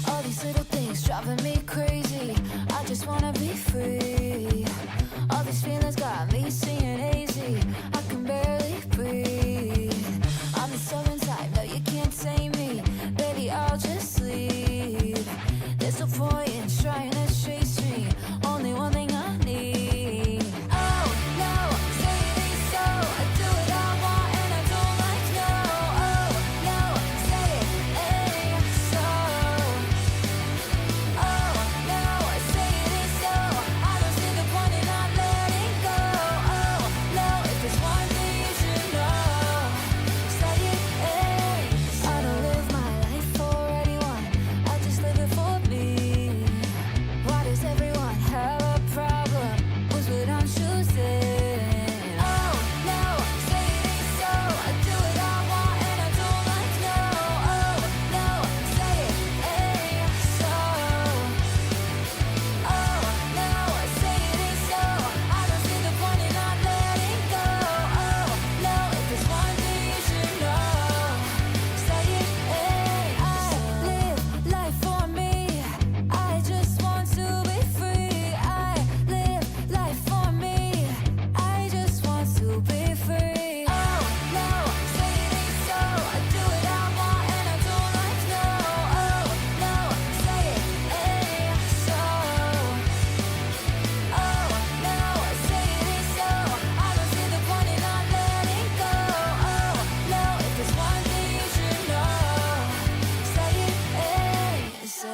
All these little things driving me crazy. I just wanna be free. All these feelings got me singing hazy. I can barely breathe. I'm the stubborn type, no you can't tame me. Baby, I'll just leave. There's no point in trying to chase me. Only one thing I need. Oh no, say it ain't so. I do what I want and I don't like no. Oh no, say it ain't so. Oh no, say it ain't so. I don't see the point in not letting go. Oh no, if there's one thing you should know, say it ain't. I don't live my life for anyone, I just live it for me. Why does everyone have a problem with what I'm choosing? Oh no, say it ain't so. I do what I want and I don't like no. Oh no, say it ain't so. Oh no, say it ain't so. I don't see the point in not letting go. Oh no, if there's one thing you should know, say it ain't. I live life for me. I just want to be free. I live life for me. I just want to be free. Oh no, say it ain't so. I do what I want and I don't like no. Oh no, say it ain't so. Oh no, say it ain't so. I don't see the point in not letting go. Oh no, if there's one thing you should know, say it ain't so.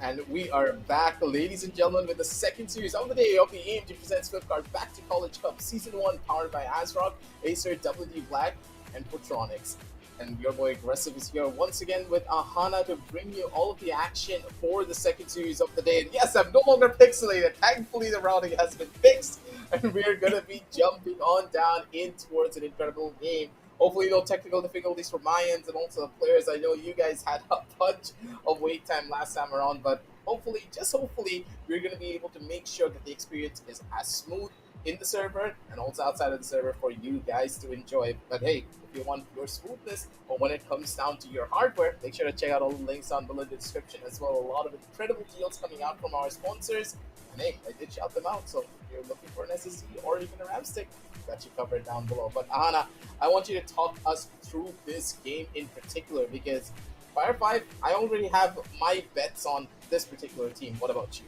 And we are back, ladies and gentlemen, with the second series of the day of the AMD Presents Flipkart Back to College Cup Season 1, powered by ASRock, Acer, WD Black, and Putronics. And your boy Aggressive is here once again with Ahana to bring you all of the action for the second series of the day. And yes, I'm no longer pixelated. Thankfully, the routing has been fixed, and we're going to be jumping on down in towards an incredible game. Hopefully, no technical difficulties for my ends and also the players. I know you guys had a bunch of wait time last time around, but hopefully, just hopefully, we're going to be able to make sure that the experience is as smooth in the server and also outside of the server for you guys to enjoy. But hey, if you want your smoothness or when it comes down to your hardware, make sure to check out all the links down below in the description as well. A lot of incredible deals coming out from our sponsors. And hey, I did shout them out. So if you're looking for an SSD or even a RAM stick, got you covered down below. But Ahana, I want you to talk us through this game in particular because Fire5, I already have my bets on this particular team. What about you?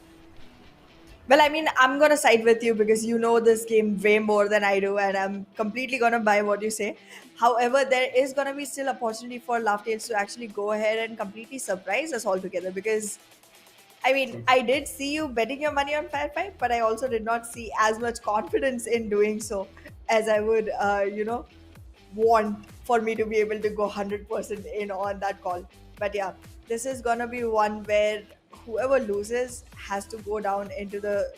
Well, I mean, I'm gonna side with you because you know this game way more than I do, and I'm completely gonna buy what you say. However, there is gonna be still opportunity for Laughtails to actually go ahead and completely surprise us altogether. Because I mean, True. I did see you betting your money on Fire Five, but I also did not see as much confidence in doing so as I would, want for me to be able to go 100% in on that call. But yeah, this is gonna be one where whoever loses has to go down into the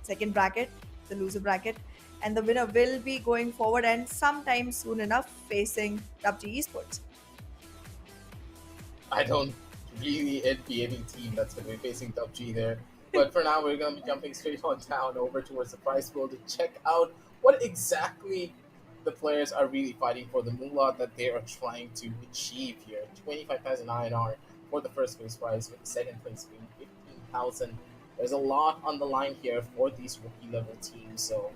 second bracket, the loser bracket, and the winner will be going forward and sometime soon enough facing PUBG Esports. I don't really envy any team that's going to be facing PUBG there. But for now, we're going to be jumping straight on down over towards the prize pool to check out what exactly the players are really fighting for, the moolah that they are trying to achieve here. 25,000 INR for the first place prize, with the second place being 15,000. There's a lot on the line here for these rookie level teams, so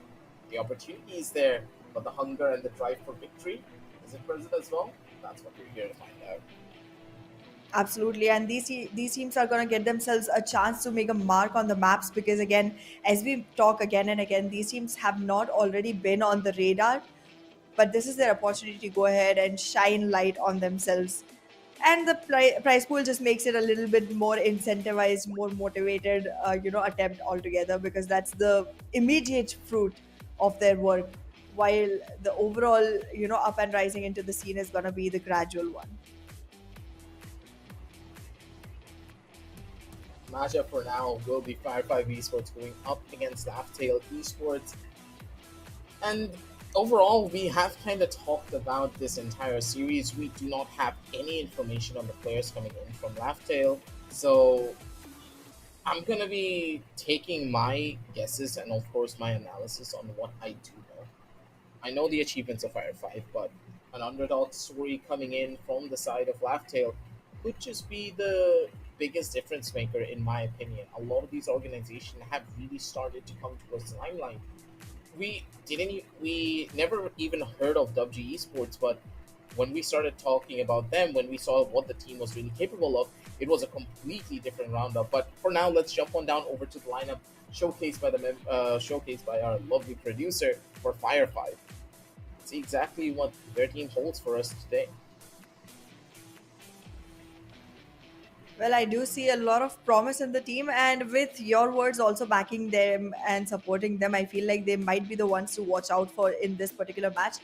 the opportunity is there, but the hunger and the drive for victory is it present as well? That's what we're here to find out. Absolutely, and these teams are going to get themselves a chance to make a mark on the maps because again, as we talk again and again, these teams have not already been on the radar, but this is their opportunity to go ahead and shine light on themselves. And the prize pool just makes it a little bit more incentivized, more motivated, attempt altogether because that's the immediate fruit of their work. While the overall, up and rising into the scene is going to be the gradual one. Matchup for now will be Fire5 Esports going up against Laughtail Esports. And overall, we have kind of talked about this entire series. We do not have any information on the players coming in from Laughtail. So I'm going to be taking my guesses and, of course, my analysis on what I do know. I know the achievements of Fire5, but an underdog story coming in from the side of Laughtail could just be the biggest difference maker, in my opinion. A lot of these organizations have really started to come towards the limelight. We never even heard of WG Esports, but when we started talking about them, when we saw what the team was really capable of, it was a completely different roundup. But for now, let's jump on down over to the lineup showcased by our lovely producer for Fire5. See exactly what their team holds for us today. Well, I do see a lot of promise in the team, and with your words also backing them and supporting them, I feel like they might be the ones to watch out for in this particular match.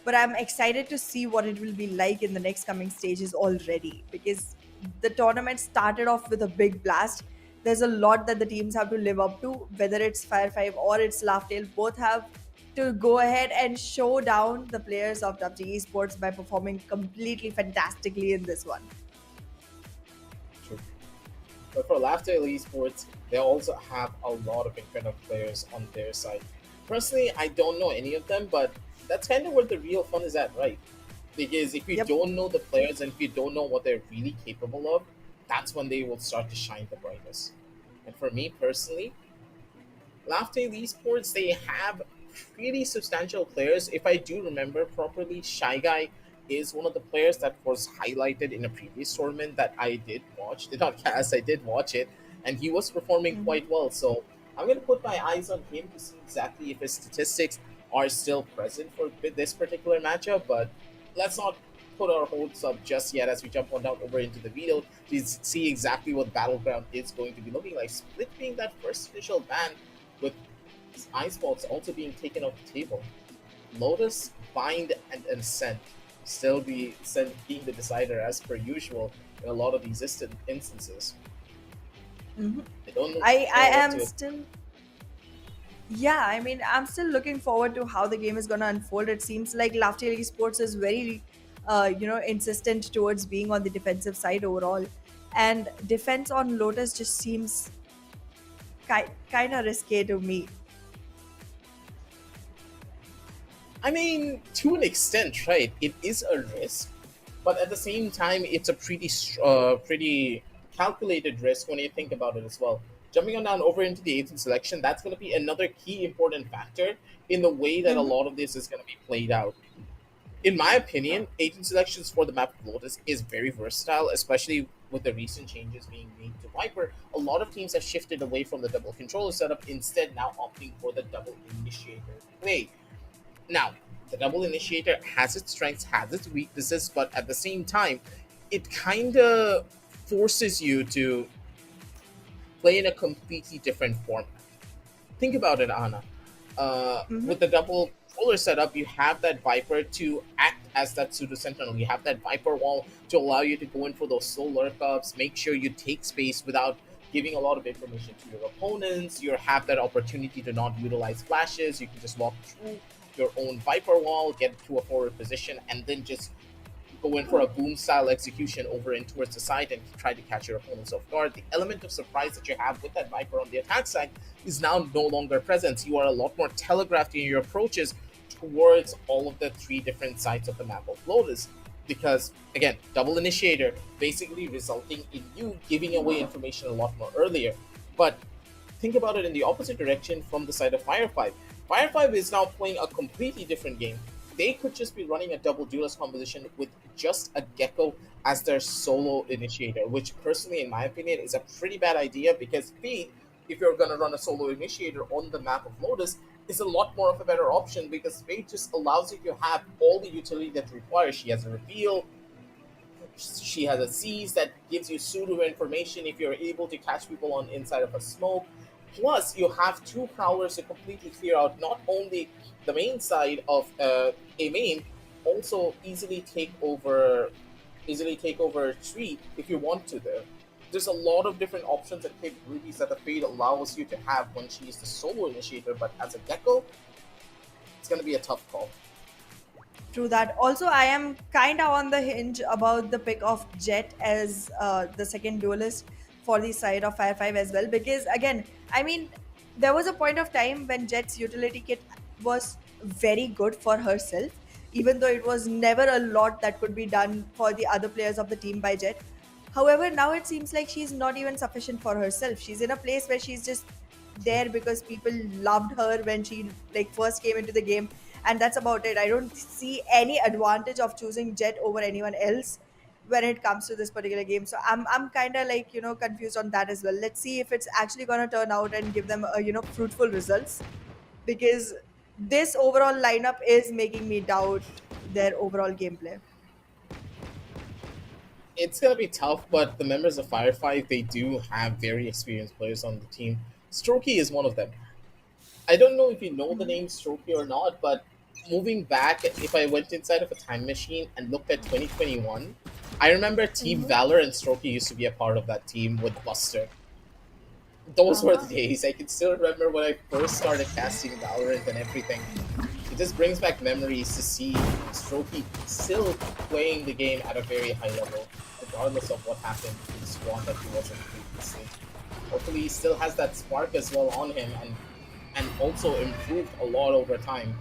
But I'm excited to see what it will be like in the next coming stages already because the tournament started off with a big blast. There's a lot that the teams have to live up to, whether it's Fire 5 or it's Laughtail, both have to go ahead and show down the players of WG Esports by performing completely fantastically in this one. True. But for Laughtail Esports, they also have a lot of incredible players on their side. Personally, I don't know any of them, but that's kind of where the real fun is at, right? Because if you Yep. don't know the players and if you don't know what they're really capable of, that's when they will start to shine the brightest. And for me personally, Laughtail Esports, they have pretty substantial players. If I do remember properly, Shy Guy is one of the players that was highlighted in a previous tournament that I did watch. Did not cast, I did watch it, and he was performing Mhm. quite well. So I'm going to put my eyes on him to see exactly if his statistics are still present for this particular matchup. But let's not put our hopes up just yet as we jump on down over into the video to see exactly what Battleground is going to be looking like. Split being that first official ban with Icebox also being taken off the table. Lotus, Bind, and Ascent still be Ascent being the decider as per usual in a lot of these instances. Mhm. I don't I know what am to. still, yeah, I mean, I'm still looking forward to how the game is going to unfold. It seems like Laughtail Esports is very, insistent towards being on the defensive side overall. And defense on Lotus just seems kind of risque to me. I mean, to an extent, right? It is a risk, but at the same time, it's a pretty calculated risk when you think about it as well. Jumping on down over into the agent selection, that's going to be another key important factor in the way that a Hmm. lot of this is going to be played out. In my opinion, agent selections for the map of Lotus is very versatile, especially with the recent changes being made to Viper. A lot of teams have shifted away from the double controller setup, instead now opting for the double initiator play. Now, the double initiator has its strengths, has its weaknesses, but at the same time, it kind of forces you to play in a completely different format. Think about it, Anna. Hmm. With the double controller setup, you have that Viper to act as that pseudo sentinel. You have that Viper wall to allow you to go in for those slow lurk ups, make sure you take space without giving a lot of information to your opponents. You have that opportunity to not utilize flashes. You can just walk through your own Viper wall, get to a forward position, and then just go in for a boom style execution over in towards the side and try to catch your opponents off guard. The element of surprise that you have with that Viper on the attack side is now no longer present. You are a lot more telegraphed in your approaches towards all of the three different sides of the map of Lotus. Because again, double initiator basically resulting in you giving away information a lot more earlier. But think about it in the opposite direction from the side of Fire5. Fire5 is now playing a completely different game. They could just be running a double duelist composition with just a Gecko as their solo initiator, which personally, in my opinion, is a pretty bad idea because B, if you're going to run a solo initiator on the map of Lotus, is a lot more of a better option because Fate just allows you to have all the utility that requires. She has a reveal, she has a seize that gives you pseudo information if you're able to catch people on inside of a smoke. Plus, you have two prowlers to completely clear out not only the main side of a main, also easily take over tree if you want to. There's a lot of different options and capabilities that the Fade allows you to have when she is the solo initiator, but as a Gecko, it's gonna be a tough call. True that. Also, I am kind of on the hinge about the pick of Jet as the second duelist for the side of Fire 5 as well. Because, again, I mean, there was a point of time when Jet's utility kit was very good for herself, even though it was never a lot that could be done for the other players of the team by Jet. However, now it seems like she's not even sufficient for herself. She's in a place where she's just there because people loved her when she like first came into the game, and that's about it. I don't see any advantage of choosing Jet over anyone else when it comes to this particular game. So I'm kind of like, confused on that as well. Let's see if it's actually going to turn out and give them fruitful results, because this overall lineup is making me doubt their overall gameplay. It's gonna be tough, but the members of Firefight, they do have very experienced players on the team. Strokey is one of them. I don't know if you know the name Strokey or not, but moving back, if I went inside of a time machine and looked at 2021, I remember Team Mm-hmm. Valor and Strokey used to be a part of that team with Buster. Those were the Uh-huh. days. I can still remember when I first started casting Valorant and everything. It just brings back memories to see Strokey still playing the game at a very high level, regardless of what happened in the squad that he was in previously. Hopefully, he still has that spark as well on him, and also improved a lot over time.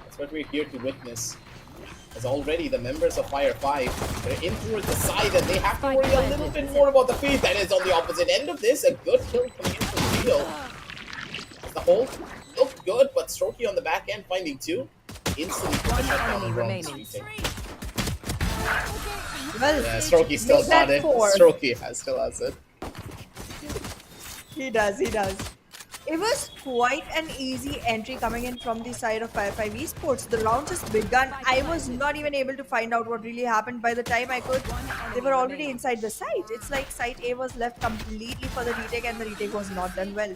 That's what we're here to witness. As already the members of Fire5, they're in towards the side and they have to worry a little bit more about the feed that is on the opposite end of this. A good kill coming in from Rio. As the hold looked good, but Strokey on the back end finding two. Instantly put the shutdown on Ron's retake. Well, Yeah, Strokey still make got that it. four. Still has it. He does. It was quite an easy entry coming in from the side of Fire 5 Esports. The round just begun. I was not even able to find out what really happened. By the time I could, they were already inside the site. It's like site A was left completely for the retake, and the retake was not done well.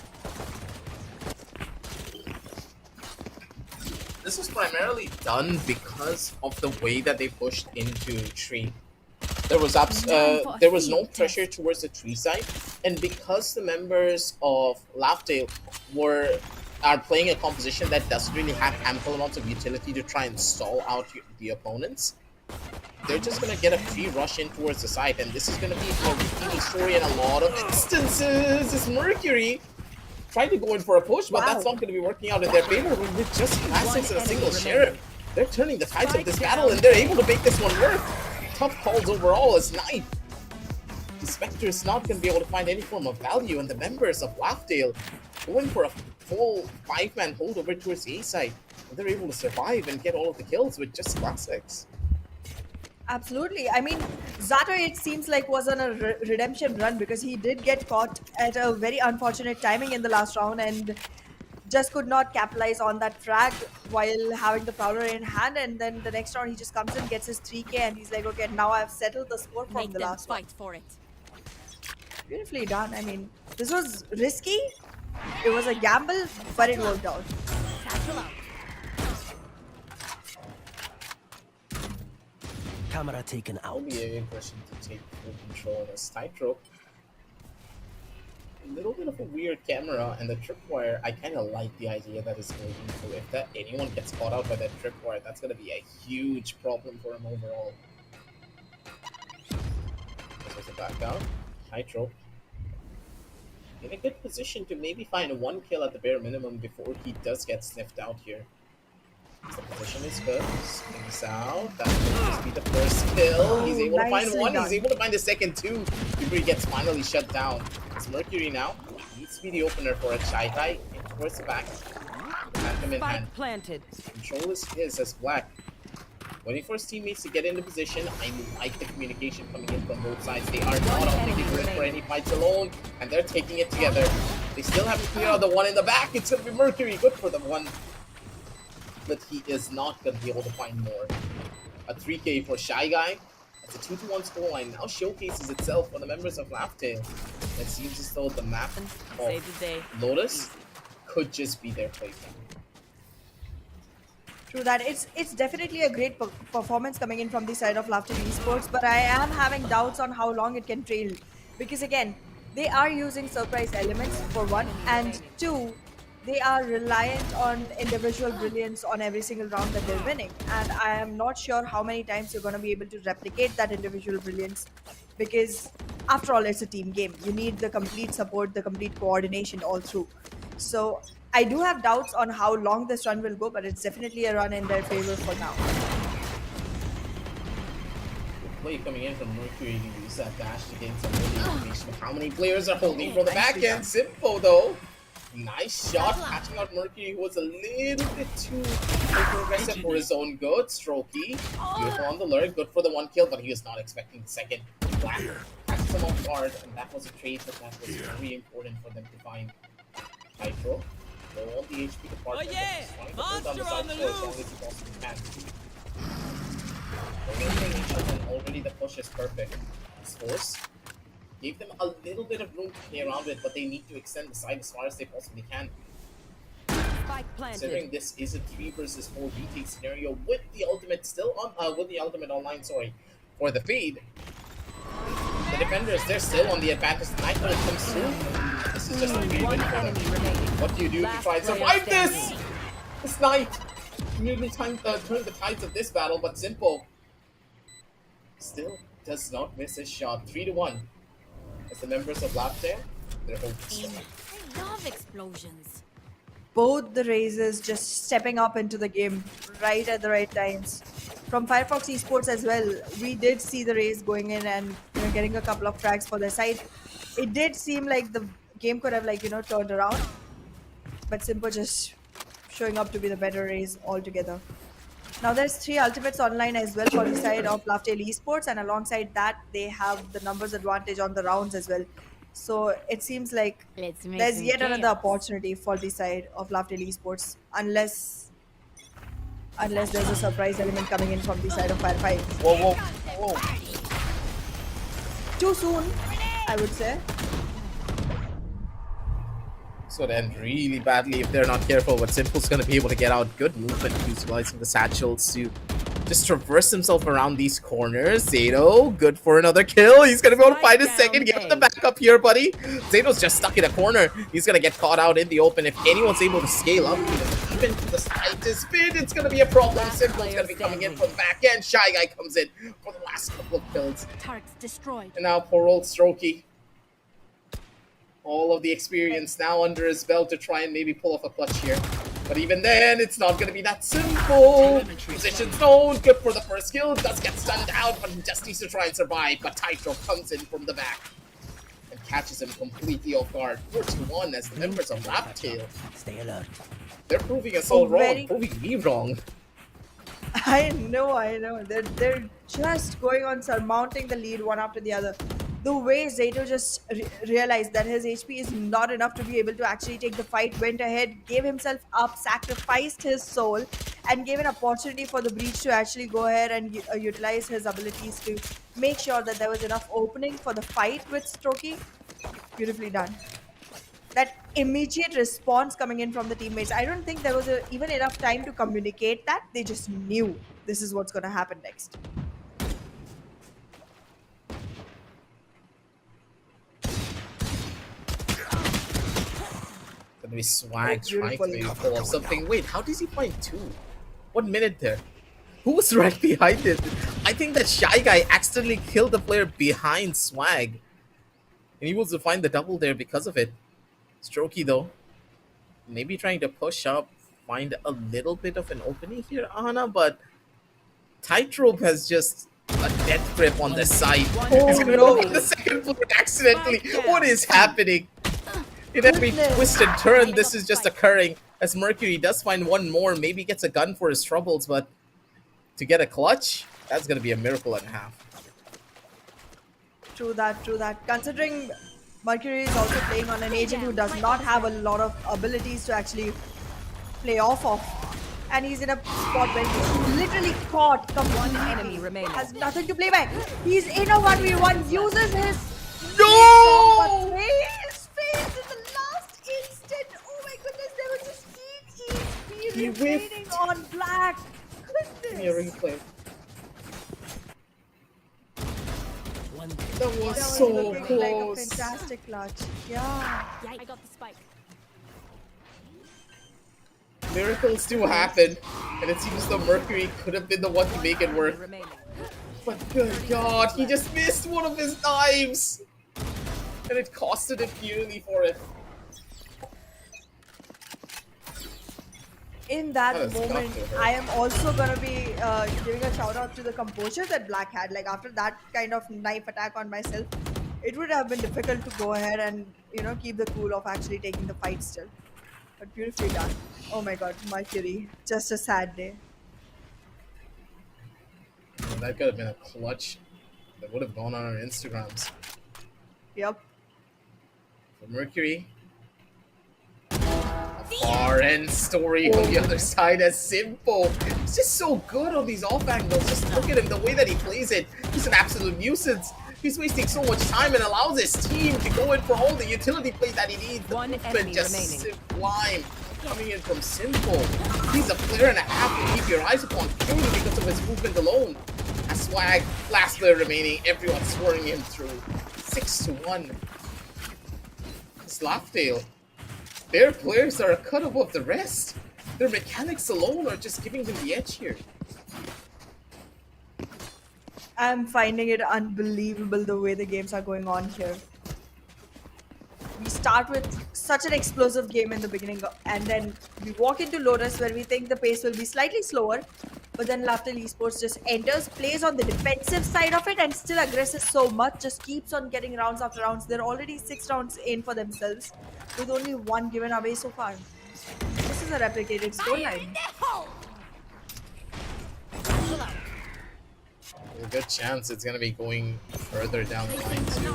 This was primarily done because of the way that they pushed into tree. There was no pressure towards the tree side, and because the members of Laughdale were are playing a composition that doesn't really have ample amounts of utility to try and stall out the opponents, they're just gonna get a free rush in towards the side, and this is gonna be a repeating story in a lot of instances. This Mercury tried to go in for a push, but that's Wow. not going to be working out in their favor. With just classics and a single sheriff, they're turning the tides of this battle, and they're able to make this one work. Tough calls overall as Knight. The Spectre is not going to be able to find any form of value, and the members of Laughdale going for a full five-man hold over towards the A side. they're able to survive and get all of the kills with just classics. Absolutely. I mean, Zato, it seems like, was on a redemption run because he did get caught at a very unfortunate timing in the last round and just could not capitalize on that frag while having the Prowler in hand. And then the next round, he just comes in, gets his 3K, and he's like, okay, now I've settled the score from Make the them last one. fight for it. Beautifully done. I mean, this was risky. It was a gamble, but it worked out. Satchel out. Camera taken out. Only a person to take full control in this tightrope. A little bit of a weird camera, and the tripwire, I kind of like the idea that is going into. If that anyone gets caught out by that tripwire, that's going to be a huge problem for him overall. This was a back down. Tightrope. In a good position to maybe find one kill at the bare minimum before he does get sniffed out here. The position is good. Swings out. That will just be the first kill. He's able to find one. He's able to find the second too before he gets finally shut down. It's Mercury now. Needs to be the opener for a Shy Guy. In towards the back. Phantom in hand. Planted. Control is his as Black. Waiting for his teammates to get into position. I like the communication coming in from both sides. They are not all taking room for any fights alone, and they're taking it together. They still haven't cleared out the one in the back. It's going to be Mercury. Good for the one. But he is not going to be able to find more. A 3K for Shy Guy. That's a 2-1 scoreline. Now showcases itself for the members of Laughtail. It seems as though the map of Lotus could just be their playground. True that. It's definitely a great performance coming in from the side of Laughter Esports, but I am having doubts on how long it can trail. Because again, they are using surprise elements for one, and two, they are reliant on individual brilliance on every single round that they're winning. And I am not sure how many times you're going to be able to replicate that individual brilliance because, after all, it's a team game. You need the complete support, the complete coordination all through. So I do have doubts on how long this run will go, but it's definitely a run in their favor for now. Play coming in from Mercury to use that dash to gain some early information of how many players are holding for the back end. Simple though. Nice shot, catching out Mercury, who was a little bit too aggressive for his own good. Strokey, beautiful on the lurk, good for the one kill, but he was not expecting the second. Black catches him off guard, and that was a trade that was very important for them to find. Hydro, they want the HP department. Oh yeah! Monster on the loose! And already the push is perfect. Force gave them a little bit of room to play around with, but they need to extend the side as far as they possibly can. Considering this is a 3 versus 4 retake scenario with the ultimate still on, with the ultimate online, sorry, for the feed. The defenders, they're still on the advantage tonight when it comes through. This is just a great win for them. What do you do to try and survive this? This night nearly turned the tides of this battle, but Simple still does not miss his shot. 3-1. As the members of Laughtail, they're holding strong. I love explosions. Both the Razors just stepping up into the game right at the right times. From Firefox Esports as well, we did see the Rays going in and getting a couple of frags for their side. It did seem like the game could have turned around, but Simple just showing up to be the better Rays altogether. Now there's 3 ultimates online as well for the side of Laughtail Esports, and alongside that they have the numbers advantage on the rounds as well. So it seems like there's yet another opportunity for the side of Laughtail Esports, unless there's a surprise element coming in from the side of Fire5. Whoa, whoa, whoa. Too soon, I would say. So then really badly if they're not careful, but Simple's going to be able to get out. Good movement utilizing the satchels to just traverse himself around these corners. Zato, good for another kill. He's going to be able to find his second. Give him the backup here, buddy. Zato's just stuck in a corner. He's going to get caught out in the open. If anyone's able to scale up, even to the slightest bit, it's going to be a problem. Simple's going to be coming in from the back end. Shy Guy comes in for the last couple of kills. Targets destroyed. And now poor old Strokey. All of the experience now under his belt to try and maybe pull off a clutch here. But even then, it's not going to be that simple. Position zone, good for the first kill. Does get stunned out, but he just needs to try and survive. But Tytro comes in from the back and catches him completely off guard. 4-1 as the members of Raptail. Stay alert. They're proving us all wrong, very- proving me wrong. I know. They're just going on surmounting the lead one after the other. The way Zato just realized that his HP is not enough to be able to actually take the fight, went ahead, gave himself up, sacrificed his soul, and gave an opportunity for the Breach to actually go ahead and utilize his abilities to make sure that there was enough opening for the fight with Strokey. Beautifully done. That immediate response coming in from the teammates. I don't think there was even enough time to communicate that. They just knew this is what's going to happen next. Gonna be Swag Oh, trying to maybe beautiful. pull off something. Wait, how does he find 2? 1 minute there. Who was right behind it? I think that Shy Guy accidentally killed the player behind Swag. And he was to find the double there because of it. Strokey though, maybe trying to push up, find a little bit of an opening here, Ana, but Tightrope has just a death grip on the side. He's gonna no. go on the second floor accidentally. What is happening? In every Goodness. twist and turn, this is just occurring as Mercury does find one more, maybe gets a gun for his troubles, but to get a clutch, that's gonna be a miracle and a half. True that. Considering Mercury is also playing on an agent who does not have a lot of abilities to actually play off of. And he's in a spot where he's literally caught completely. enemy remaining. Has nothing to play by. He's in a 1v1, uses his No! but his face in the last instant. Oh my goodness, there was just He he remaining whiffed. on black. Give me a Goodness. replay. One That was That was so looking like a close. fantastic clutch. Yeah. I got the spike. Miracles do happen, and it seems the Mercury could have been the one to make it work. remaining. But good God, he just missed one of his knives! And it costed him dearly for it. In that That is moment, tough to hurt. I am also gonna be giving a shout out to the composure that Black had. Like after that kind of knife attack on myself, it would have been difficult to go ahead and keep the cool of actually taking the fight still. But beautifully done. Oh my God, Mercury, just a sad day. That could have been a clutch that would have gone on our Instagrams. Yep. For Mercury, a far end story on the other side as Simple. He's just so good on these off angles. Just look at him, the way that he plays it. He's an absolute nuisance. He's wasting so much time and allows his team to go in for all the utility plays that he needs. The One movement enemy just remaining. sublime. Coming in from Simple. He's a player and a half to keep your eyes upon purely because of his movement alone. As Swag, last player remaining, everyone scoring him through. 6-1. It's Laughtail. Their players are a cut above the rest. Their mechanics alone are just giving them the edge here. I'm finding it unbelievable the way the games are going on here. We start with such an explosive game in the beginning, and then we walk into Lotus where we think the pace will be slightly slower, but then Laughtail Esports just enters, plays on the defensive side of it, and still aggresses so much, just keeps on getting rounds after rounds. They're already 6 rounds in for themselves, with only 1 given away so far. This is a replicated scoreline. There's a good chance it's going to be going further down the line too.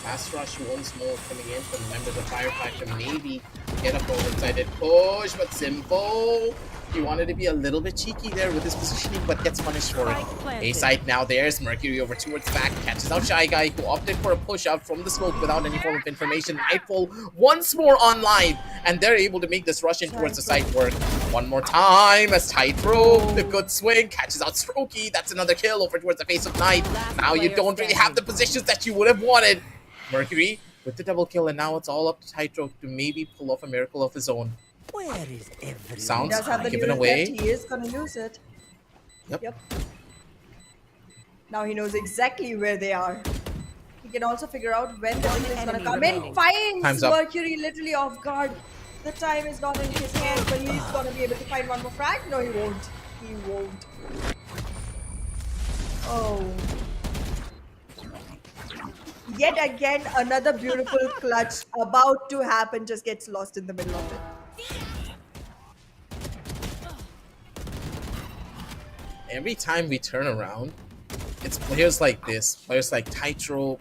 Fast rush once more coming in from members of Fire5 to maybe get a forward-sided push, but Simple, he wanted to be a little bit cheeky there with his positioning, but gets punished for it. Spike planted. A side now, there's Mercury over towards the back, catches out Shy Guy, who opted for a push out from the smoke without any form of information. Nightfall once more online, and they're able to make this rush in towards the side work. One more time as Tightrope, the good swing, catches out Strokey. That's another kill over towards the face of Night. Last Now you player don't really have the positions that you would have wanted. Mercury with the double kill, and now it's all up to Tightrope to maybe pull off a miracle of his own. Where is everyone? He Sounds does have the given unit away. left. He is gonna use it. Yep. Now he knows exactly where they are. He can also figure out when the One ult is gonna enemy come in. remaining. Finds Time's up. Mercury literally off guard. The time is not in his hands, but he's gonna be able to find one more frag. No, he won't. He won't. Oh. yet again, another beautiful clutch about to happen just gets lost in the middle of it. Every time we turn around, it's players like this, players like Tightrope,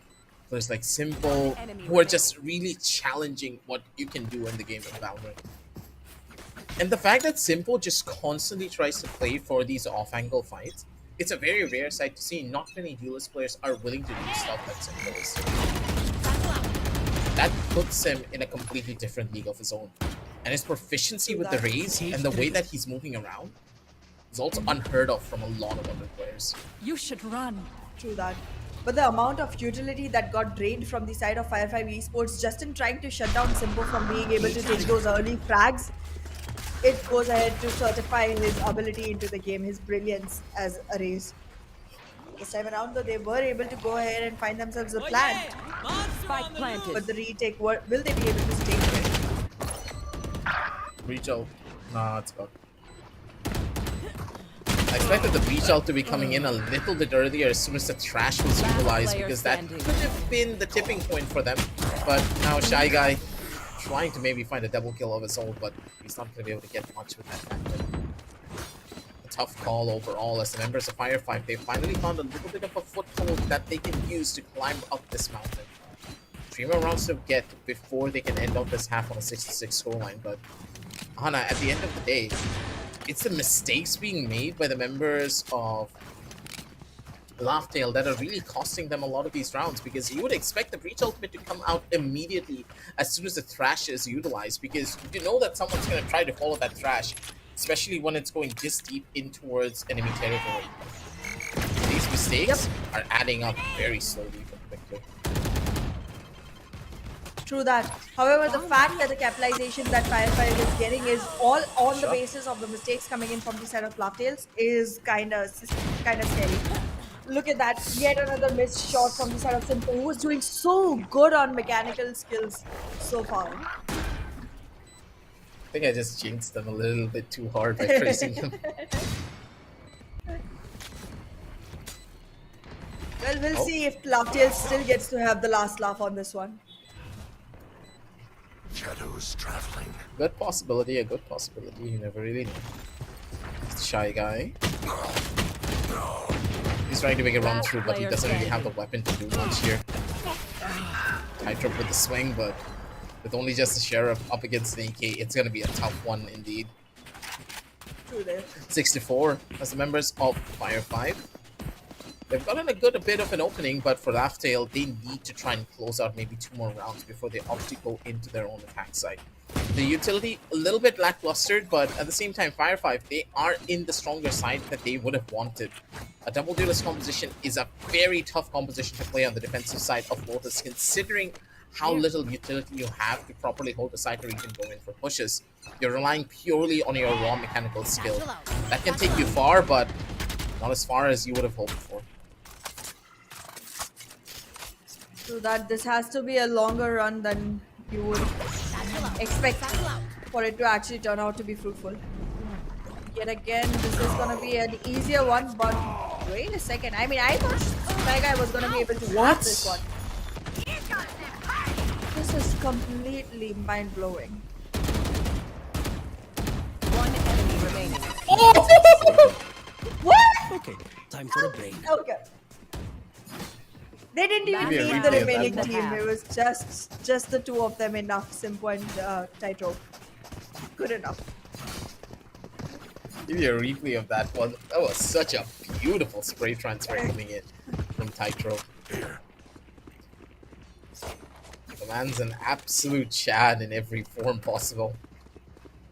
players like Simple, who are just really challenging what you can do in the game of Valorant. And the fact that Simple just constantly tries to play for these off-angle fights, it's a very rare sight to see. Not many duelist players are willing to do stuff that Simple is. That puts him in a completely different league of his own. And his proficiency with the raise and the way that he's moving around is also unheard of from a lot of other players. You should run. True that. But the amount of utility that got drained from the side of Fire5 Esports just in trying to shut down Simpo from being able to take those early frags, it goes ahead to certify his ability into the game, his brilliance as a race. This time around, though, they were able to go ahead and find themselves a plant. Spike planted. But the retake, will they be able to stay here? Breach ult. Nah, it's gone. I expected the breach ult to be coming in a little bit earlier as soon as the trash was utilized, because that could have been the tipping point for them. But now Shy Guy trying to maybe find a double kill of his own, but he's not going to be able to get much with that factor. A tough call overall as the members of Fire5, they finally found a little bit of a foothold that they can use to climb up this mountain. 3 more rounds to get before they can end out this half on a 6-6 scoreline, but Hana, at the end of the day, it's the mistakes being made by the members of Laughtail that are really costing them a lot of these rounds, because you would expect the breach ultimate to come out immediately as soon as the thrash is utilized, because you know that someone's going to try to follow that thrash, especially when it's going this deep in towards enemy territory. These mistakes are adding up very slowly but quickly. True that. However, the fact that the capitalization that Fire5 is getting is all on the basis of the mistakes coming in from the side of Laughtails is kind of scary. Look at that. Yet another missed shot from the side of Simple, who was doing so good on mechanical skills so far. I think I just jinxed them a little bit too hard by praising them. Well, we'll see if Laughtails still gets to have the last laugh on this one. Shadows traveling. Good possibility, a good possibility. You never really know. It's Shy Guy. He's trying to make a run through, but he doesn't really have the weapon to do much here. Tightrope with the swing, but with only just the Sheriff up against an AK, it's going to be a tough one indeed. True there. 64 as the members of Fire5. They've gotten a bit of an opening, but for Laughtail, they need to try and close out maybe 2 more rounds before they opt to go into their own attack side. The utility, a little bit lackluster, but at the same time, Fire5, they are in the stronger side that they would have wanted. A double duelist composition is a very tough composition to play on the defensive side of Lotus, considering how little utility you have to properly hold the side or even go in for pushes. You're relying purely on your raw mechanical skill. That can take you far, but not as far as you would have hoped for. So that this has to be a longer run than you would expect for it to actually turn out to be fruitful. Yet again, this is going to be an easier one, but wait a second. I mean, I thought that guy was going to be able to win this one. This is completely mind-blowing. One enemy remaining. What? Okay, time for a break. Okay. They didn't even Maybe a need the replay of remaining that team. It was just the 2 of them enough. Simpo and Tightrope. Good enough. Give you a replay of that one. That was such a beautiful spray transfer coming in from Tightrope. The man's an absolute Chad in every form possible.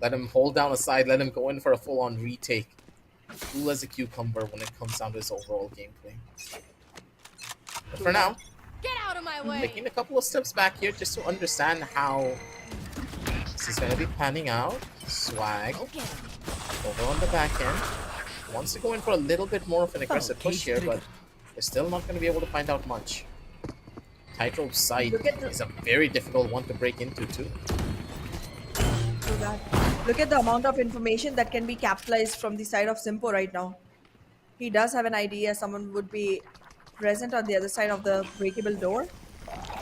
Let him hold down a side, let him go in for a full-on retake. Cool as a cucumber when it comes down to his overall gameplay. But for now, Get out of my way. taking a couple of steps back here just to understand how this is going to be panning out. Swag over on the back end. Wants to go in for a little bit more of an aggressive push here, but they're still not going to be able to find out much. Tightrope's side is a very difficult one to break into too. Look at the amount of information that can be capitalized from the side of Simpo right now. He does have an idea someone would be present on the other side of the breakable door.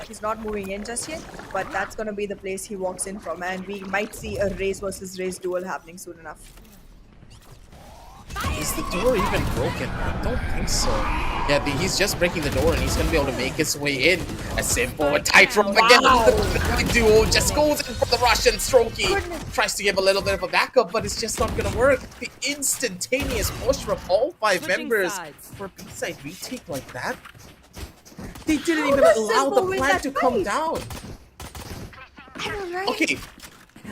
He's not moving in just yet, but that's going to be the place he walks in from, and we might see a race versus race duel happening soon enough. Is the door even broken? I don't think so. Yeah, he's just breaking the door and he's going to be able to make his way in. A simple tightrope again. The duo just goes in for the rush and Strokey tries to give a little bit of a backup, but it's just not going to work. The instantaneous push from all 5 members for a B-side retake like that. They didn't even allow the plant to come down. Okay,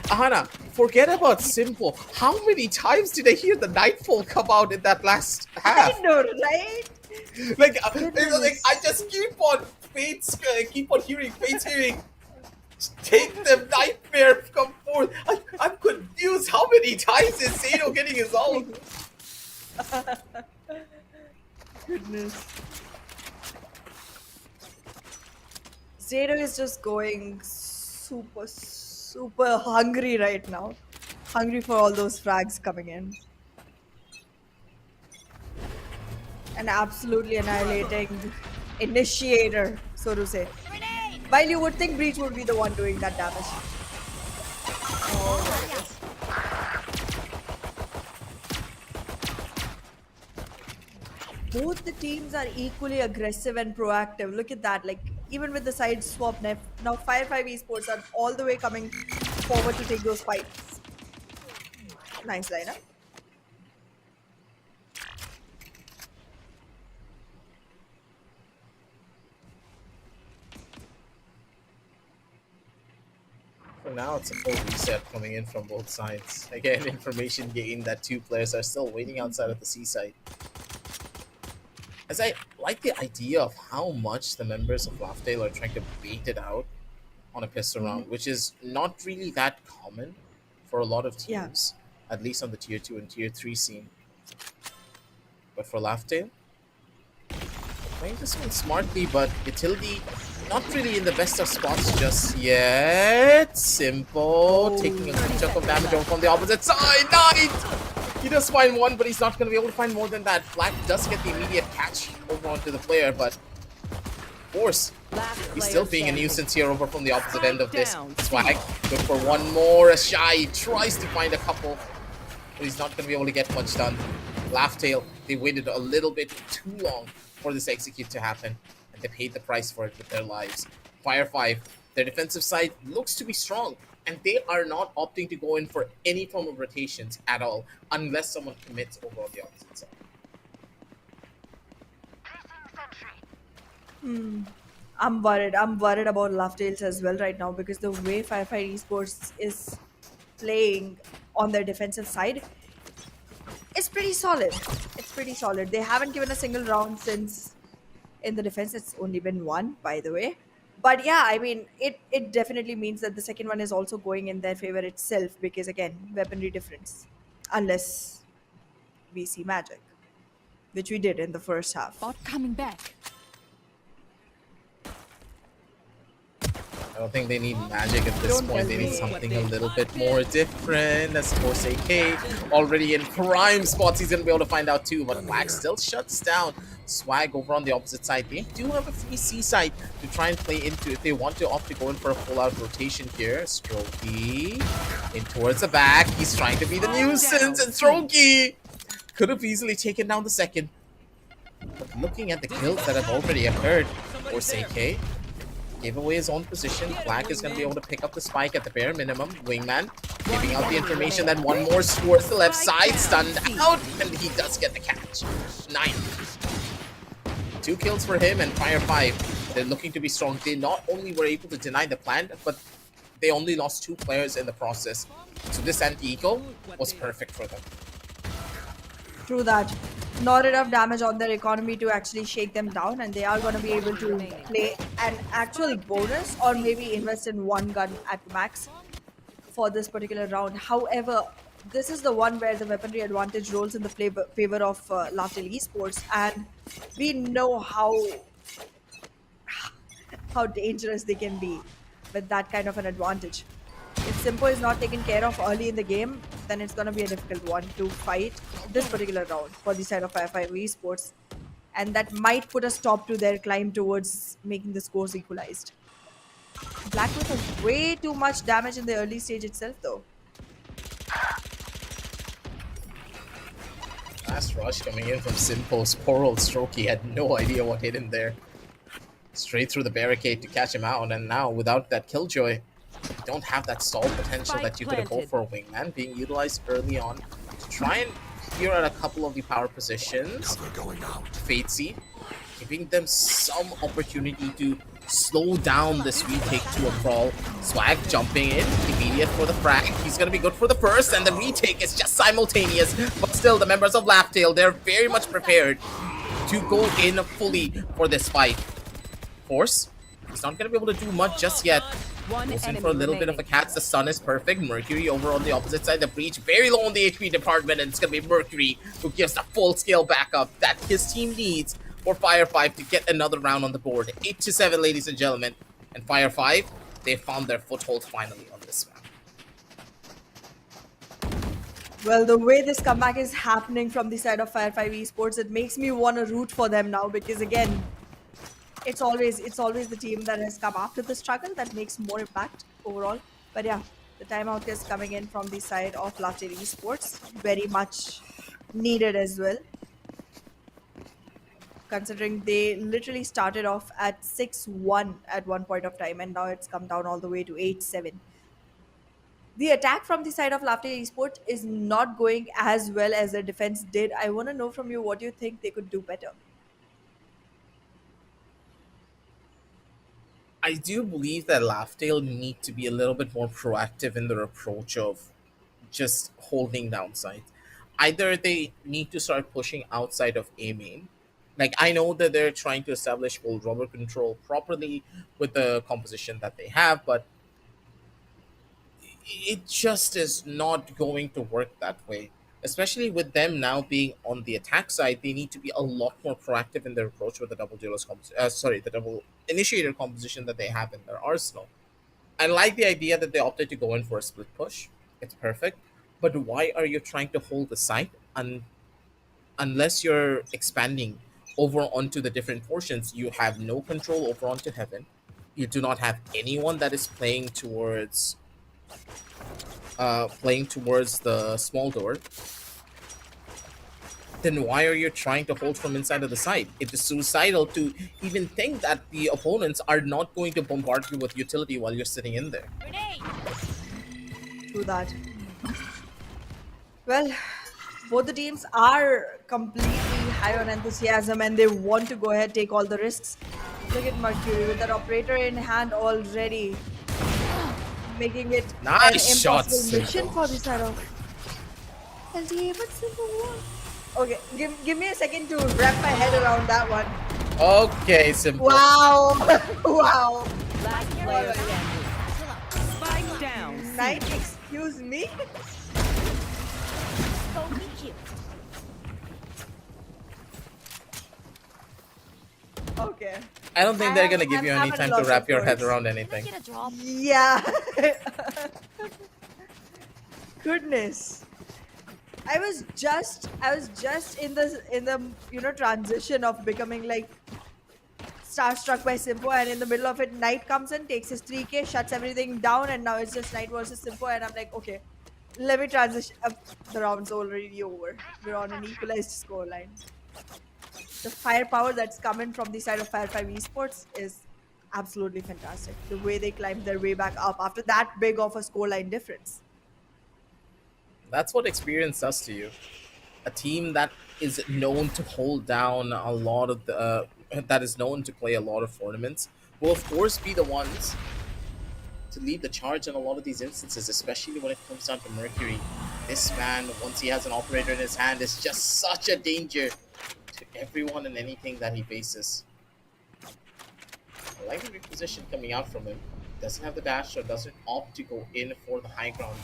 Ahana, forget about Simple. How many times did I hear the Nightfall come out in that last half? I know, right? Like I just keep on hearing Fate's hearing. Take the Nightmare, come forth. I'm confused. How many times is Sado getting his ult? Goodness. Zero is just going super hungry right now. Hungry for all those frags coming in. And absolutely annihilating Initiator, so to say. While you would think Breach would be the one doing that damage. Both the teams are equally aggressive and proactive. Look at that. Like, even with the side swap now Fire5 Esports are all the way coming forward to take those fights. Nice lineup. For now, it's a full reset coming in from both sides. Again, information gained that 2 players are still waiting outside of the C site. As I like the idea of how much the members of Laughdale are trying to bait it out on a pistol round, which is not really that common for a lot of teams, at least on the tier 2 and tier 3 scene. But for Laughdale, playing this one smartly, but utility not really in the best of spots just yet. Simple, taking a good chunk of damage over from the opposite side. Nice! He does find one, but he's not going to be able to find more than that. Black does get the immediate catch over onto the player, but of course, he's still being a nuisance here over from the opposite end of this. Swag, good for one more. A Shy tries to find a couple, but he's not going to be able to get much done. Laughdale, they waited a little bit too long for this execute to happen, and they paid the price for it with their lives. Fire5, their defensive side looks to be strong, and they are not opting to go in for any form of rotations at all, unless someone commits over on the opposite side. I'm worried. I'm worried about Laughdales as well right now because the way Fire5 Esports is playing on their defensive side is pretty solid. It's pretty solid. They haven't given a single round since in the defense. It's only been one, by the way. But yeah, I mean, it definitely means that the second one is also going in their favor itself because, again, weaponry difference. Unless we see magic, which we did in the first half. Bot coming back. I don't think they need magic at this point. They need something a little bit more different. As course AK already in prime spots, he's gonna be able to find out too. But Black still shuts down Swag over on the opposite side. They do have a free C side to try and play into if they want to opt to go in for a full-out rotation here. Strokey in towards the back. He's trying to be the nuisance, and Strokey could have easily taken down the second. But looking at the kills that have already occurred, course AK gave away his own position. Black is going to be able to pick up the spike at the bare minimum. Wingman giving out the information that one more towards the left side, stunned out, and he does get the catch. 9. 2 kills for him, and Fire5, they're looking to be strong. They not only were able to deny the plant, but they only lost 2 players in the process. So this anti-eco was perfect for them. True that. Not enough damage on their economy to actually shake them down, and they are going to be able to play an actual bonus or maybe invest in one gun at max for this particular round. However, this is the one where the weaponry advantage rolls in the favor of Laughdale Esports, and we know how dangerous they can be with that kind of an advantage. If Simpo is not taken care of early in the game, then it's going to be a difficult one to fight this particular round for the side of Fire5 Esports. And that might put a stop to their climb towards making the scores equalized. Blackwood has way too much damage in the early stage itself, though. Last rush coming in from Simpo's poor old Strokey had no idea what hit him there. Straight through the barricade to catch him out, and now without that killjoy, you don't have that stall potential that you could have hoped for a wingman being utilized early on to try and clear out a couple of the power positions. Fate Seed, giving them some opportunity to slow down this retake to a crawl. Swag jumping in, immediate for the frag. He's gonna be good for the first, and the retake is just simultaneous. But still, the members of Laughtail, they're very much prepared to go in fully for this fight. Force, he's not gonna be able to do much just yet. Goes in for a little bit of a catch. The sun is perfect. Mercury over on the opposite side. The breach very low on the HP department, and it's gonna be Mercury who gives the full scale backup that his team needs for Fire5 to get another round on the board. 8-7, ladies and gentlemen. And Fire5, they found their foothold finally on this round. Well, the way this comeback is happening from the side of Fire5 Esports, it makes me want to root for them now, because again, it's always the team that has come after the struggle that makes more impact overall. But yeah, the timeout is coming in from the side of Laughtail Esports, very much needed as well, considering they literally started off at 6-1 at one point of time, and now it's come down all the way to 8-7. The attack from the side of Laughtail Esports is not going as well as their defense did. I want to know from you, what do you think they could do better? I do believe that Laughtail need to be a little bit more proactive in their approach of just holding downside. Either they need to start pushing outside of A main. Like, I know that they're trying to establish full rubber control properly with the composition that they have, but it just is not going to work that way. Especially with them now being on the attack side, they need to be a lot more proactive in their approach with the double duelist the double initiator composition that they have in their arsenal. I like the idea that they opted to go in for a split push. It's perfect. But why are you trying to hold the site unless you're expanding over onto the different portions? You have no control over onto heaven. You do not have anyone that is playing towards the small door. Then why are you trying to hold from inside of the site? It is suicidal to even think that the opponents are not going to bombard you with utility while you're sitting in there. True that. Well, both the teams are completely high on enthusiasm, and they want to go ahead, take all the risks. Look at Mercury with that operator in hand already, making it Nice an shots, impossible mission Simple. for the side of LTA, but Simple won. Okay, give me a second to wrap my head around that one. Okay, Simple. Wow. Wow. Last player standing. Spike down. Knight, excuse me? Okay. I don't think they're gonna give you any I'm time at to loss wrap of your head words. around anything. Yeah. Goodness. I was just in the transition of becoming like starstruck by Simpo, and in the middle of it, Knight comes in, takes his 3k, shuts everything down, and now it's just Knight versus Simpo, and I'm like, okay, let me transition. The round's already over. We're on an equalized scoreline. The firepower that's coming from the side of Fire5 Esports is absolutely fantastic. The way they climbed their way back up after that big of a scoreline difference. That's what experience does to you. A team that is known to hold down a lot of the that is known to play a lot of tournaments will of course be the ones to lead the charge in a lot of these instances, especially when it comes down to Mercury. This man, once he has an operator in his hand, is just such a danger to everyone and anything that he faces. I like the reposition coming out from him. Doesn't have the dash, or doesn't opt to go in for the high ground.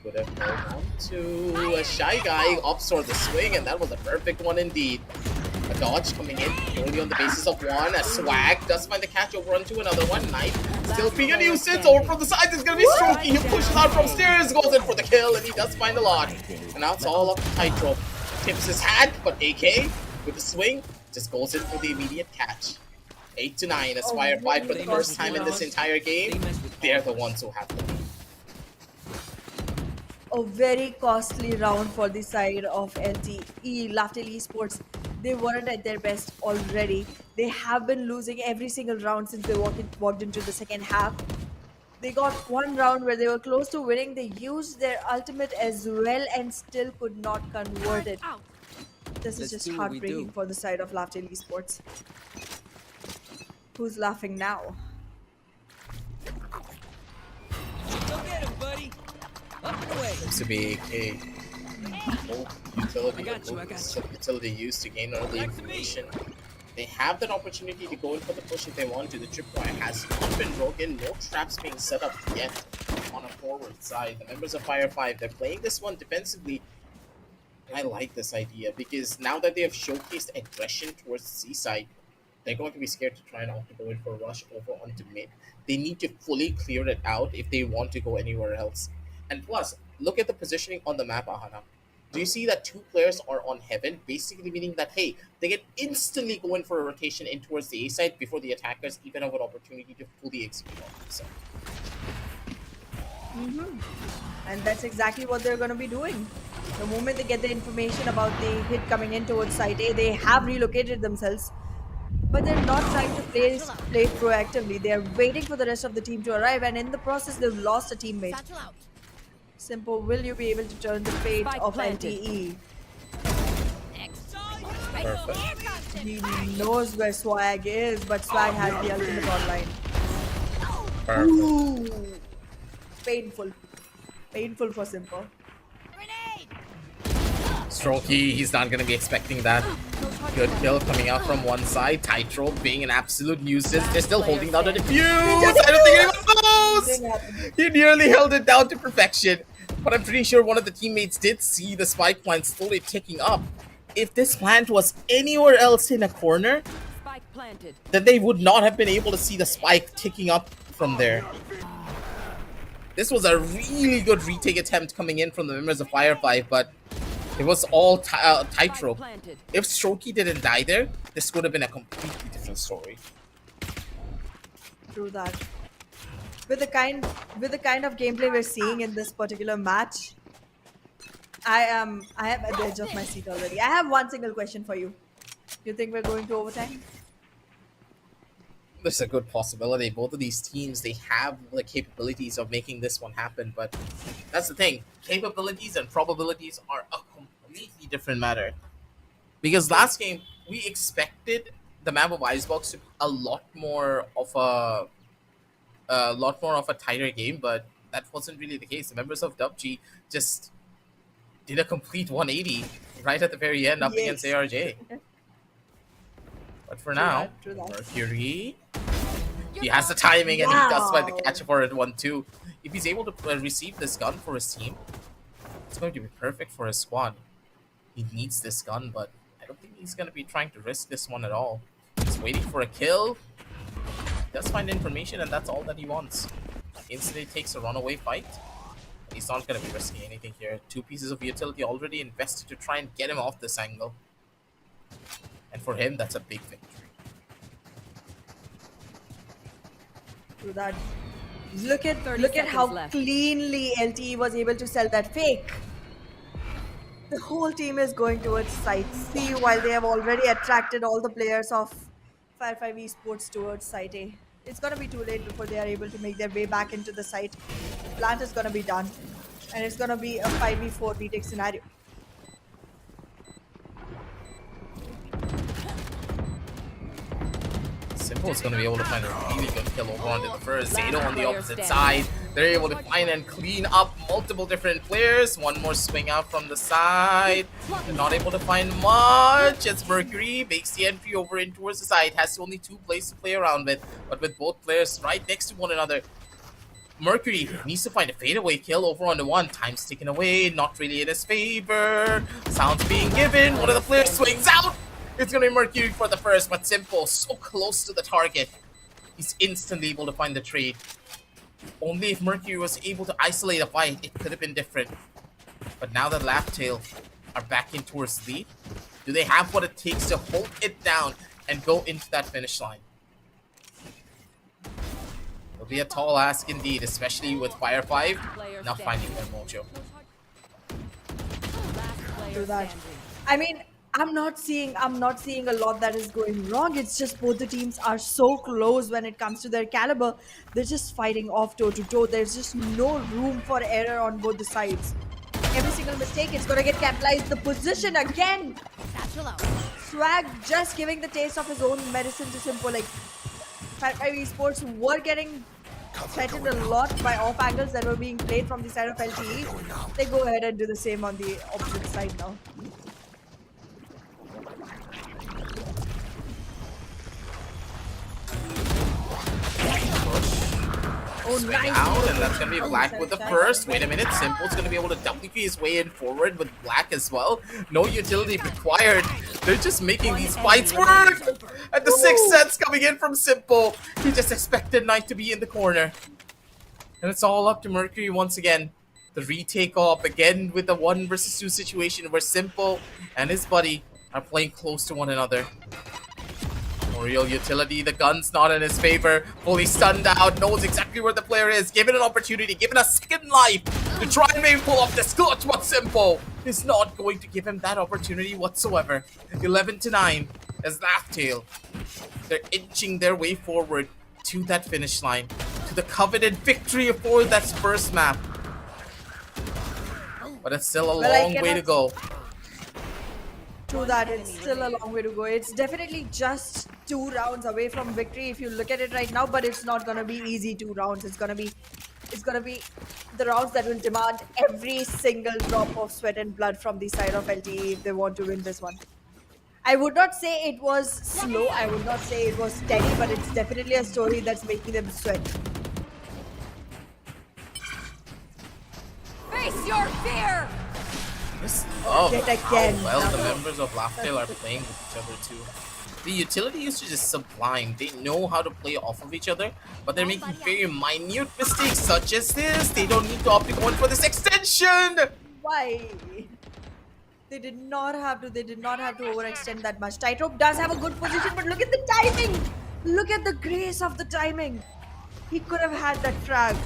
Could have held on to a Shy Guy, opts for the swing, and that was a perfect one indeed. A dodge coming in purely on the basis of one. A Swag does find the catch over onto another one. Knight still being a nuisance. Over from the side, there's gonna be Strokey. He pushes out from stairs, goes in for the kill, and he does find a lot. And now it's all up to tightrope. Tips his hat, but AK with the swing just goes in for the immediate catch. 8 to 9 as Oh, Fire5 for the really first costly time in this round. entire game. They're the ones who have the lead. A very costly round for the side of LTE, Laftel Esports. They weren't at their best already. They have been losing every single round since they walked into the second half. They got one round where they were close to winning. They used their ultimate as well and still could not convert it. This is Let's just do what we heartbreaking do. for the side of Laftel Esports. Who's laughing now? Go get him, buddy. Up and away. Seems to be a utility, I got you. utility used to gain early information. They have that opportunity to go in for the push if they want to. The tripwire has not been broken. No traps being set up yet on a forward side. The members of Fire5, they're playing this one defensively. And I like this idea because now that they have showcased aggression towards the C side, they're going to be scared to try and opt to go in for a rush over onto mid. They need to fully clear it out if they want to go anywhere else. And plus, look at the positioning on the map, Ahana. Do you see that two players are on heaven? Basically meaning that, hey, they can instantly go in for a rotation in towards the A side before the attackers even have an opportunity to fully execute on themselves. And that's exactly what they're going to be doing. The moment they get the information about the hit coming in towards site A, they have relocated themselves. But they're not trying to play proactively. They're waiting for the rest of the team to arrive, and in the process, they've lost a teammate. Simple, will you be able to turn the fate Spike of planted. LTE? Perfect. He knows where Swag is, but Swag has the ultimate online. Perfect. Ooh. Painful. Painful for Simple. Strokey, he's not going to be expecting that. Good kill coming out from one side. Tightrope being an absolute nuisance. They're still holding down the defuse. I don't think anyone knows. He nearly held it down to perfection. But I'm pretty sure one of the teammates did see the spike plant slowly ticking up. If this plant was anywhere else in a corner, Spike planted. then they would not have been able to see the spike ticking up from there. This was a really good retake attempt coming in from the members of Fire5, but it was all tightrope. Planted. If Strokey didn't die there, this would have been a completely different story. True that. With the kind of gameplay we're seeing in this particular match, I am at the edge of my seat already. I have one single question for you. You think we're going to overtime? There's a good possibility. Both of these teams, they have the capabilities of making this one happen, but that's the thing. Capabilities and probabilities are a completely different matter. Because last game, we expected the map of Icebox to be a lot more of a tighter game, but that wasn't really the case. The members of WG just did a complete 180 right at the very end up Yes. against ARJ. But for now, True that. Mercury, he has the timing and he does find the Wow. catch for it 1-2. If he's able to receive this gun for his team, it's going to be perfect for his squad. He needs this gun, but I don't think he's going to be trying to risk this one at all. He's waiting for a kill. He does find information, and that's all that he wants. Instantly takes a runaway fight. He's not going to be risking anything here. 2 pieces of utility already invested to try and get him off this angle. And for him, that's a big victory. True that. Look 30 at how seconds left. cleanly LTE was able to sell that fake. The whole team is going towards site C while they have already attracted all the players of Fire5 Esports towards site A. It's gonna be too late before they are able to make their way back into the site. Plant is gonna be done, and it's gonna be a 5v4 retake scenario. Simple is going to be able to find a really good kill over onto the first. Last Zato on the player opposite standing. side. They're able to find and clean up multiple different players. One more swing out from the side. They're not able to find much as Mercury makes the entry over in towards the side. Has only 2 plays to play around with, but with both players right next to one another. Mercury needs to find a fadeaway kill over on the one. Time's taken away, not really in his favor. Sounds being given. One of the players swings out. It's gonna be Mercury for the first, but Simple so close to the target. He's instantly able to find the trade. Only if Mercury was able to isolate a fight, it could have been different. But now that Laptail are back in towards lead, do they have what it takes to hold it down and go into that finish line? It'll be a tall ask indeed, especially with Fire5 not finding their mojo. Do that. I mean, I'm not seeing a lot that is going wrong. It's just both the teams are so close when it comes to their caliber. They're just fighting off toe to toe. There's just no room for error on both the sides. Every single mistake, it's gonna get capitalized. The position again. Swag just giving the taste of his own medicine to Simple. Like, Fire5 Esports were getting threatened a lot by off angles that were being played from the side of LTE. They go ahead and do the same on the opposite side now. Oh, nice. Out, and that's gonna be Black with the first. Wait a minute, Simple's gonna be able to WP his way in forward with Black as well. No utility required. They're just making these fights work. And the 6 sets coming in from Simple. He just expected Knight to be in the corner. And it's all up to Mercury once again. The retake off again with the 1 versus 2 situation where Simple and his buddy are playing close to one another. No real utility, the gun's not in his favor. Fully stunned out, knows exactly where the player is. Given an opportunity, given a second life to try and maybe pull off this clutch, but Simple is not going to give him that opportunity whatsoever. 11-9 as Laughtail. They're inching their way forward to that finish line, to the coveted victory for that first map. But it's still a long way to go. True that, it's still a long way to go. It's definitely just 2 rounds away from victory if you look at it right now, but it's not gonna be easy 2 rounds. It's gonna be the rounds that will demand every single drop of sweat and blood from the side of LTE if they want to win this one. I would not say it was slow, I would not say it was steady, but it's definitely a story that's making them sweat. Face your fear! Oh, Yet again. how well the members of Laughtail are playing with each other too. The utility usage is sublime. They know how to play off of each other, but they're making very minute mistakes such as this. They don't need to opt to go in for this extension! Why? They did not have to overextend that much. Tightrope does have a good position, but look at the timing! Look at the grace of the timing! He could have had that frag,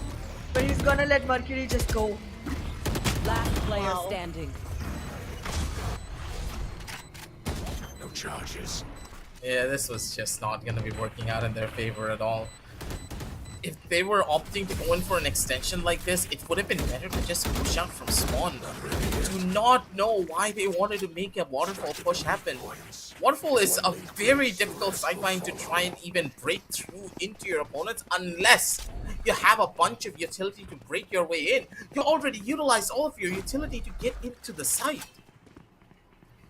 but he's gonna let Mercury just go. Last player standing. No charges. Yeah, this was just not going to be working out in their favor at all. If they were opting to go in for an extension like this, it would have been better to just push out from spawn. Do not know why they wanted to make a waterfall push happen. Waterfall is a very difficult sideline to try and even break through into your opponents unless you have a bunch of utility to break your way in. You already utilized all of your utility to get into the site.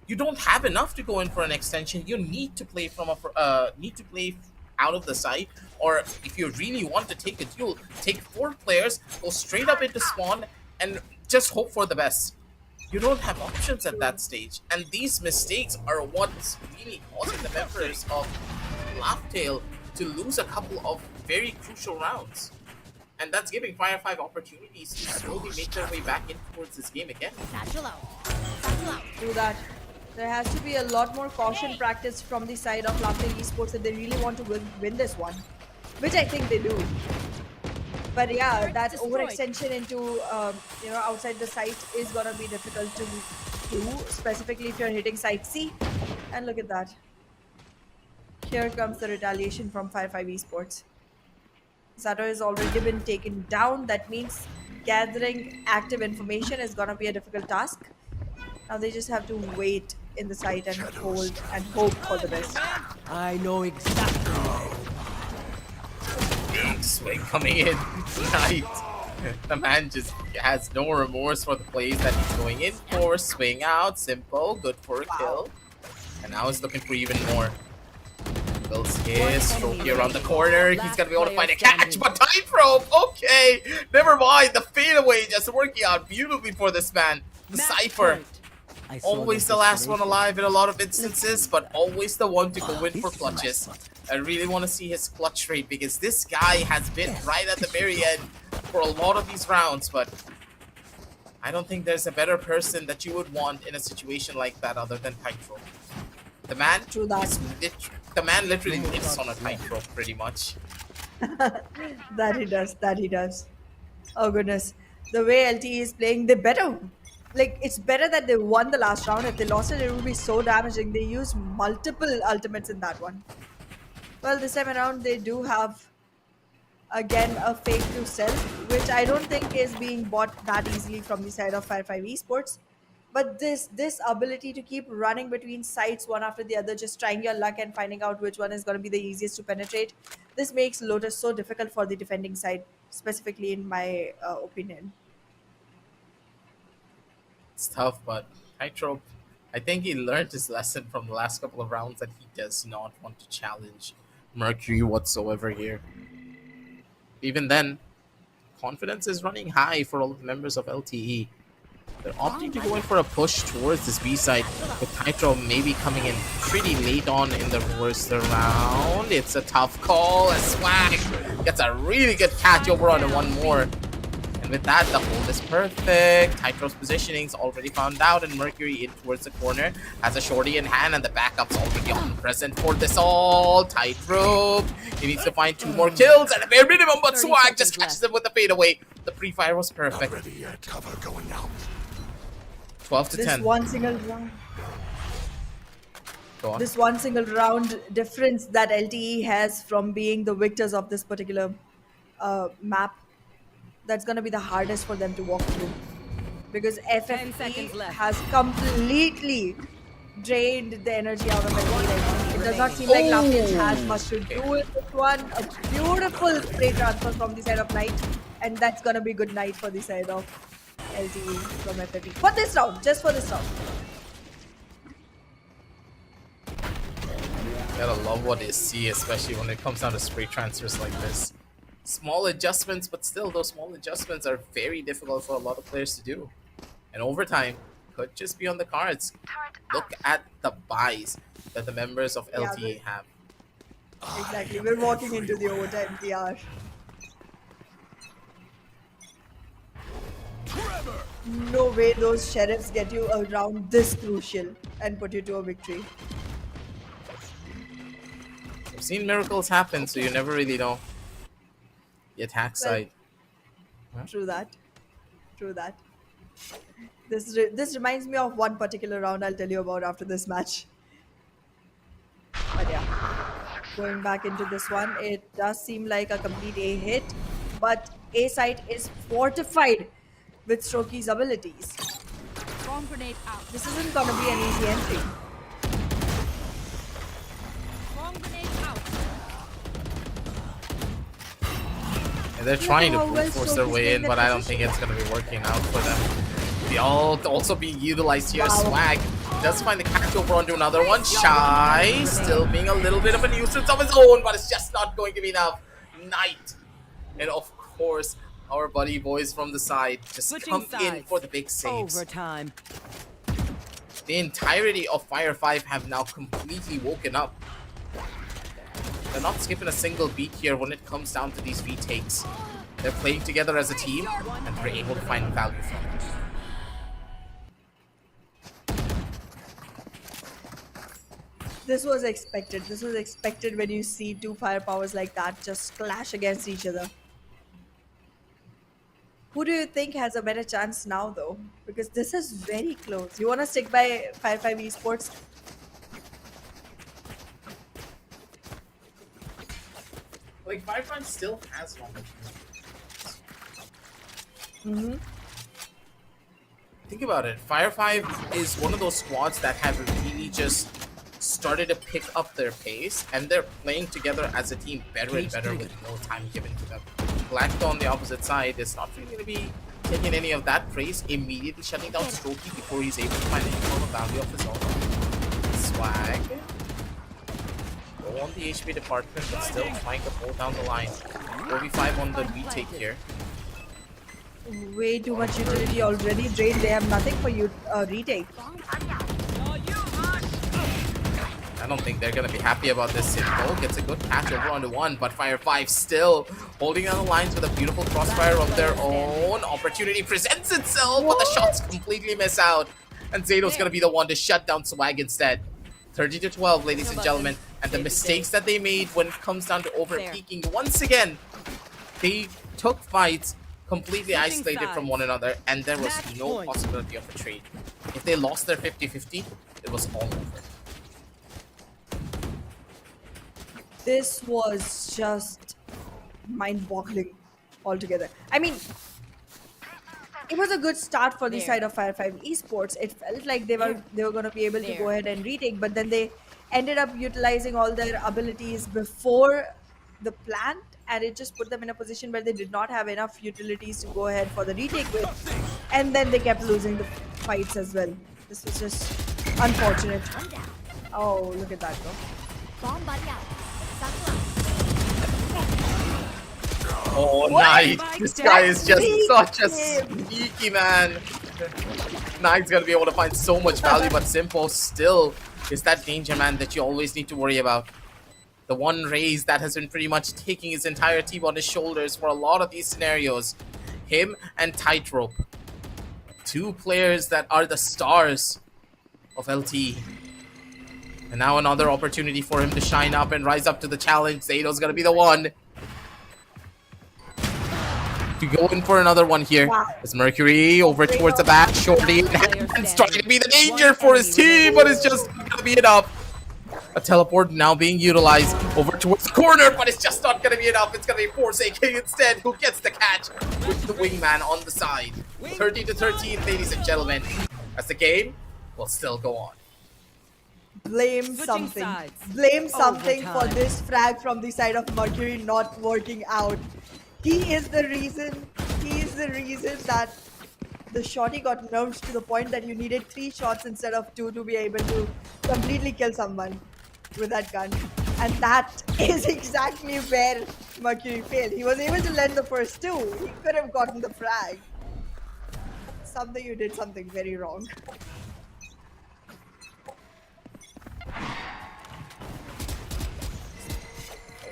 You don't have enough to go in for an extension. You need to play from a out of the site, or if you really want to take a duel, take 4 players, go straight up into spawn, and just hope for the best. You don't have options at that stage, and these mistakes are what's really causing the members of Laughtail to lose a couple of very crucial rounds. And that's giving Fire5 opportunities to slowly make their way back in towards this game again. Do that. There has to be a lot more caution practiced from the side of Laughtail Esports if they really want to win this one, which I think they do. But yeah, that overextension into outside the site is gonna be difficult to do, specifically if you're hitting site C. And look at that. Here comes the retaliation from Fire5 Esports. Sato has already been taken down. That means gathering active information is gonna be a difficult task. Now they just have to wait in the site and hold and hope for the best. I know exactly. Big swing coming in tonight. The man just has no remorse for the plays that he's going in for. Swing out, Simple, good for a kill. And now he's looking for even more. Builds his trophy around the corner. He's gonna be able to find a catch, but tightrope! Okay, never mind. The fadeaway just working out beautifully for this man. The Cypher. Always the last one alive in a lot of instances, but always the one to go in for clutches. I really want to see his clutch rate because this guy has been right at the very end for a lot of these rounds, but I don't think there's a better person that you would want in a situation like that other than Tightrope. The man literally lives on a tightrope pretty much. That he does. That he does. Oh goodness, the way LTE is playing, they better. Like it's better that they won the last round. If they lost it, it would be so damaging. They used multiple ultimates in that one. Well, this time around, they do have again a fake to self, which I don't think is being bought that easily from the side of Fire5 Esports. But this ability to keep running between sites one after the other, just trying your luck and finding out which one is going to be the easiest to penetrate, this makes Lotus so difficult for the defending side, specifically in my opinion. It's tough, but Tightrope, I think he learned his lesson from the last couple of rounds that he does not want to challenge Mercury whatsoever here. Even then, confidence is running high for all of the members of LTE. They're opting to go in for a push towards this B side, with Tightrope maybe coming in pretty late on in the first round. It's a tough call, as Swag gets a really good catch over on one more. And with that, the hold is perfect. Tightrope's positioning is already found out, and Mercury in towards the corner has a shorty in hand, and the backup's already on present for this all. Tightrope, he needs to find 2 more kills at a bare minimum, but 30 Swag seconds just catches left. them with the fadeaway. The pre-fire was perfect. Not ready yet. Cover going out. 12 to This 10. one single round. Go on. This one single round difference that LTE has from being the victors of this particular map, that's going to be the hardest for them to walk through, because 10 seconds FFP left. has completely drained the energy out of LTE right now. It does not seem like Lampions has much to do with this one. A beautiful spray transfer from the side of Knight, and that's going to be good night for the side of LTE from FFP. For this round, just for this round. Gotta love what they see, especially when it comes down to spray transfers like this. Small adjustments, but still, those small adjustments are very difficult for a lot of players to do. And overtime could just be on the cards. Look at the buys that the members of Yeah, LTE have. Exactly. We're walking into the overtime PR. No way those sheriffs get you a round this crucial and put you to a victory. I've seen miracles happen, so you never really know. The attack Well, side. True that. True that. This reminds me of one particular round I'll tell you about after this match. But yeah, going back into this one, it does seem like a complete A hit, but A site is fortified with Strokey's abilities. Bomb grenade out. This isn't gonna be an easy entry. Bomb grenade out. And they're trying to how well brute force their Strokey's way in, playing but that I don't think it's going to be working out for them. The ult also being utilized here. Wow. Swag does find the catch over onto another one. Shy still being a little bit of a nuisance of his own, but it's just not going to be enough. Knight. And of course, our buddy boys from the side just Switching come in sides. for the big saves. Overtime. The entirety of Fire5 have now completely woken up. They're not skipping a single beat here when it comes down to these retakes. They're playing together as a team, and they're able to find value from it. This was expected. This was expected when you see two firepowers like that just clash against each other. Who do you think has a better chance now, though? Because this is very close. You want to stick by Fire5 Esports? Like, Fire5 still has one. Mm-hmm. Think about it. Fire5 is one of those squads that have really just started to pick up their pace, and they're playing together as a team better and better with no time given to them. Black on the opposite side is not really going to be taking any of that praise, immediately shutting down Strokey before he's able to find any form of value of his own. Swag. Low on the HP department, but still trying to hold down the line. 45 on the retake here. Way too much utility already drained. They have nothing for you retake. I don't think they're going to be happy about this. Simple gets a good catch over onto one, but Fire5 still holding on the lines with a beautiful crossfire of their own. Opportunity presents itself, but the shots completely miss out. And Zato's going to be the one to shut down Swag instead. 30-12, ladies and gentlemen. And the mistakes that they made when it comes down to over-peaking, once again, they took fights completely Switching isolated from one sides. another, and there was Match no point. possibility of a trade. If they lost their 50-50, it was all over. This was just mind-boggling altogether. I mean, it was a good start for the There. side of Fire5 Esports. It felt like they were going to be able to go There. ahead and retake, but then they ended up utilizing all their abilities before the plant, and it just put them in a position where they did not have enough utilities to go ahead for the retake with, and then they kept losing the fights as well. This was just unfortunate. One down. Oh, look at that though. Bomb buddy out. Suck Oh, What? Knight! This guy is just Sneaky. such a sneaky man. Knight's gonna be able to find so much value, but Simple still is that danger man that you always need to worry about. The one raise that has been pretty much taking his entire team on his shoulders for a lot of these scenarios. Him and Tightrope. Two players that are the stars of LT. And now another opportunity for him to shine up and rise up to the challenge. Zado's gonna be the one to go in for another one here. Wow. As Mercury over towards the back, Shorty and trying to be the danger for his team, but it's just not gonna be enough. A teleport now being utilized over towards the corner, but it's just not gonna be enough. It's gonna be Forsaken instead, who gets the catch with the wingman on the side. 30-13, ladies and gentlemen, as the game will still go on. Blame Switching something. sides. Blame something for Overtime. this frag from the side of Mercury not working out. He is the reason. He is the reason that the shotty got nerfed to the point that you needed 3 shots instead of 2 to be able to completely kill someone with that gun. And that is exactly where Mercury failed. He was able to land the first 2. He could have gotten the frag. Something you did something very wrong.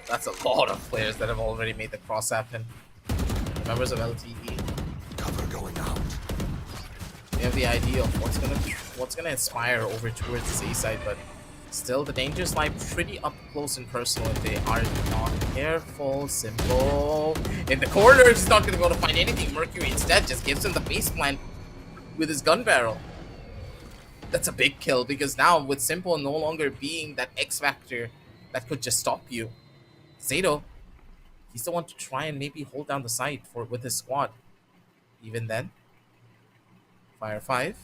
That's a lot of players that have already made the cross happen. Members of LTE. Cover going out. They have the idea of what's gonna inspire over towards this A side, but still the dangers lie pretty up close and personal if they are not careful. Simple in the corner, he's not gonna be able to find anything. Mercury instead just gives him the base plant with his gun barrel. That's a big kill because now with Simple no longer being that X factor that could just stop you, Zato, he's the one to try and maybe hold down the site with his squad. Even then, Fire5,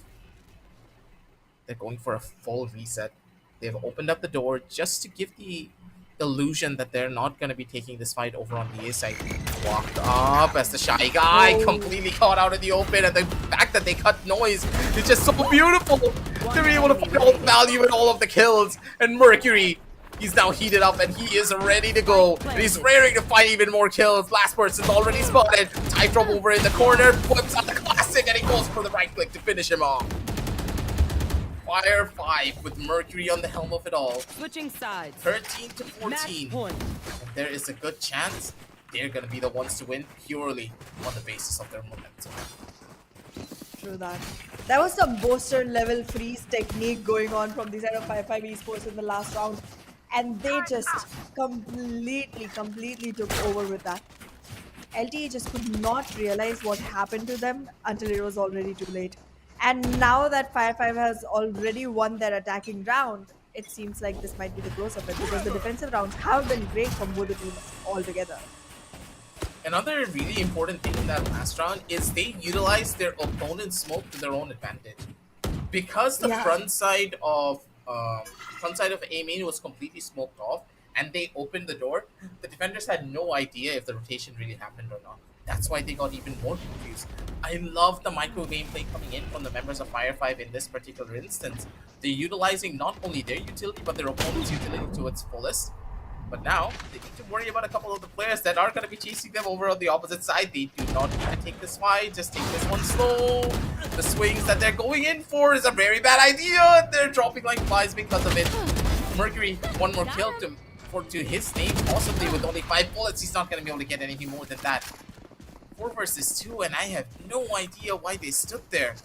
they're going for a full reset. They've opened up the door just to give the illusion that they're not going to be taking this fight over on the A side. Walked up as the shy guy completely caught out in the open, and the fact that they cut noise is just so beautiful. They're able to find all the value in all of the kills, and Mercury, he's now heated up and he is ready to go. And he's raring to find even more kills. Last person's already spotted. Tightrope over in the corner, flips out the classic, and he goes for the right click to finish him off. Fire5 with Mercury on the helm of it all. Switching sides. 13-14. Match point. And there is a good chance they're going to be the ones to win purely on the basis of their momentum. True that. There was some booster level freeze technique going on from the side of Fire5 Esports in the last round, and they just completely took over with that. LTE just could not realize what happened to them until it was already too late. And now that Fire5 has already won their attacking round, it seems like this might be the close of it, because the defensive rounds have been great from both the teams altogether. Another really important thing in that last round is they utilized their opponent's smoke to their own advantage. Because the front side of A-main was completely smoked off and they opened the door, the defenders had no idea if the rotation really happened or not. That's why they got even more confused. I love the micro gameplay coming in from the members of Fire5 in this particular instance. They're utilizing not only their utility, but their opponent's utility to its fullest. But now, they need to worry about a couple of the players that are going to be chasing them over on the opposite side. They do not need to take this fight, just take this one slow. The swings that they're going in for is a very bad idea. They're dropping like flies because of it. Mercury, one more kill to his name, possibly with only 5 bullets. He's not going to be able to get anything more than that. 4 versus 2, and I have no idea why they stood there.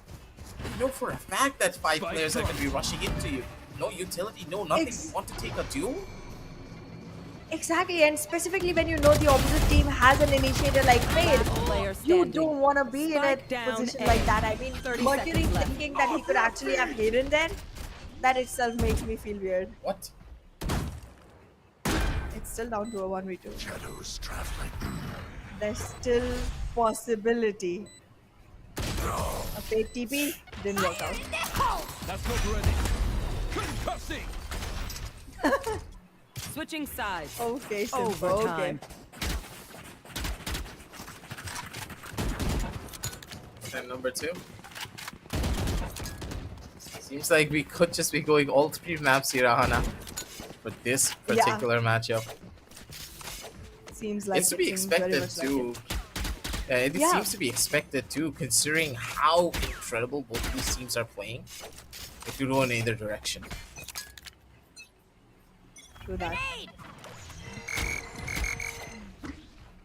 You know for a fact that 5 players are going to be rushing into you. No utility, no nothing. Ex- You want to take a duel? Exactly, and specifically when you know the opposite team has an initiator like Fade, Player you standing. don't want to be in a Spike down position A. like that. I mean, 30 Mercury seconds left. thinking that he could actually have hidden there, that itself makes me feel weird. What? It's still down to a 1v2. Shadows traveling. There's still possibility. A fake TP didn't work out. That's not ready. Concussing. Switching sides. Okay, simple. Okay. Overtime. Time number 2. Seems like we could just be going all 3 maps here, Ahana, for this particular matchup. Seems like It's to be seems very expected much like too. It Yeah. seems to be expected too, considering how incredible both these teams are playing. If you go in either direction. True that.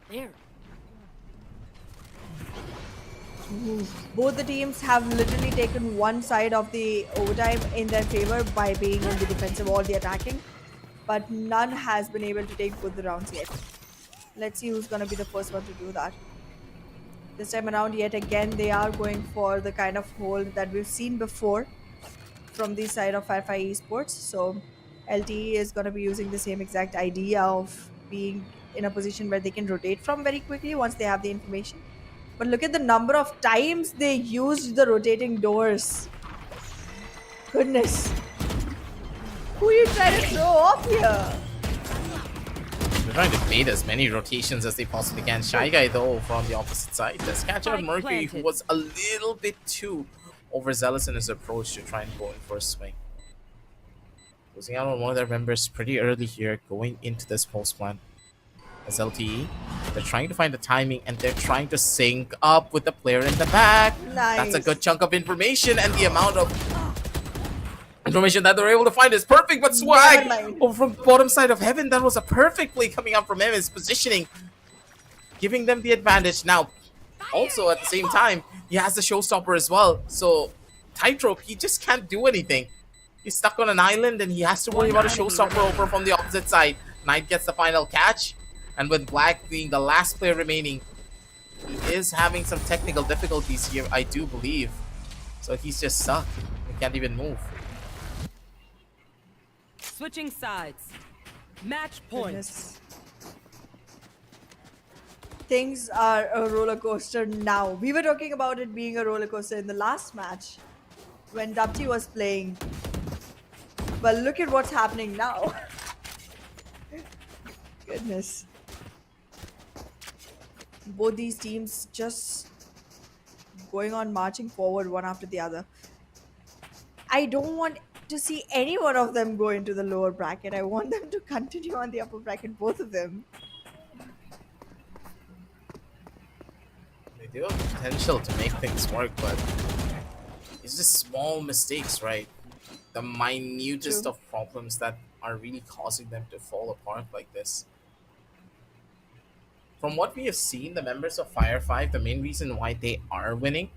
There. Both the teams have literally taken one side of the overtime in their favor by being in the defensive or the attacking, but none has been able to take both the rounds yet. Let's see who's going to be the first one to do that. This time around, yet again, they are going for the kind of hold that we've seen before from the side of Fire5 Esports. So LTE is going to be using the same exact idea of being in a position where they can rotate from very quickly once they have the information. But look at the number of times they used the rotating doors. Goodness. Who are you trying to throw off here? They're trying to bait as many rotations as they possibly can. Shy Guy, though, from the opposite side, does catch out Spike Mercury, who planted. was a little bit too overzealous in his approach to try and go in for a swing. Losing out on one of their members pretty early here, going into this post plan. As LTE, they're trying to find the timing and they're trying to sync up with the player in the back. That's a Nice. good chunk of information, and the amount of information that they're able to find is perfect. But Swag, Never mind. over from the bottom side of heaven, that was a perfect play coming out from him. His positioning, giving them the advantage. Now, also at the same time, he has the showstopper as well. So, Tightrope, he just can't do anything. He's stuck on an island and he has to worry about a showstopper over from the opposite side. Knight gets the final catch. And with Black being the last player remaining, he is having some technical difficulties here, I do believe. So he's just stuck. He can't even move. Switching sides. Match point. Goodness. Things are a roller coaster now. We were talking about it being a roller coaster in the last match when Dapti was playing. But look at what's happening now. Goodness. Both these teams just going on marching forward one after the other. I don't want to see any one of them go into the lower bracket. I want them to continue on the upper bracket, both of them. They do have potential to make things work, but it's just small mistakes, right? The minutest True. of problems that are really causing them to fall apart like this. From what we have seen, the members of Fire5, the main reason why they are winning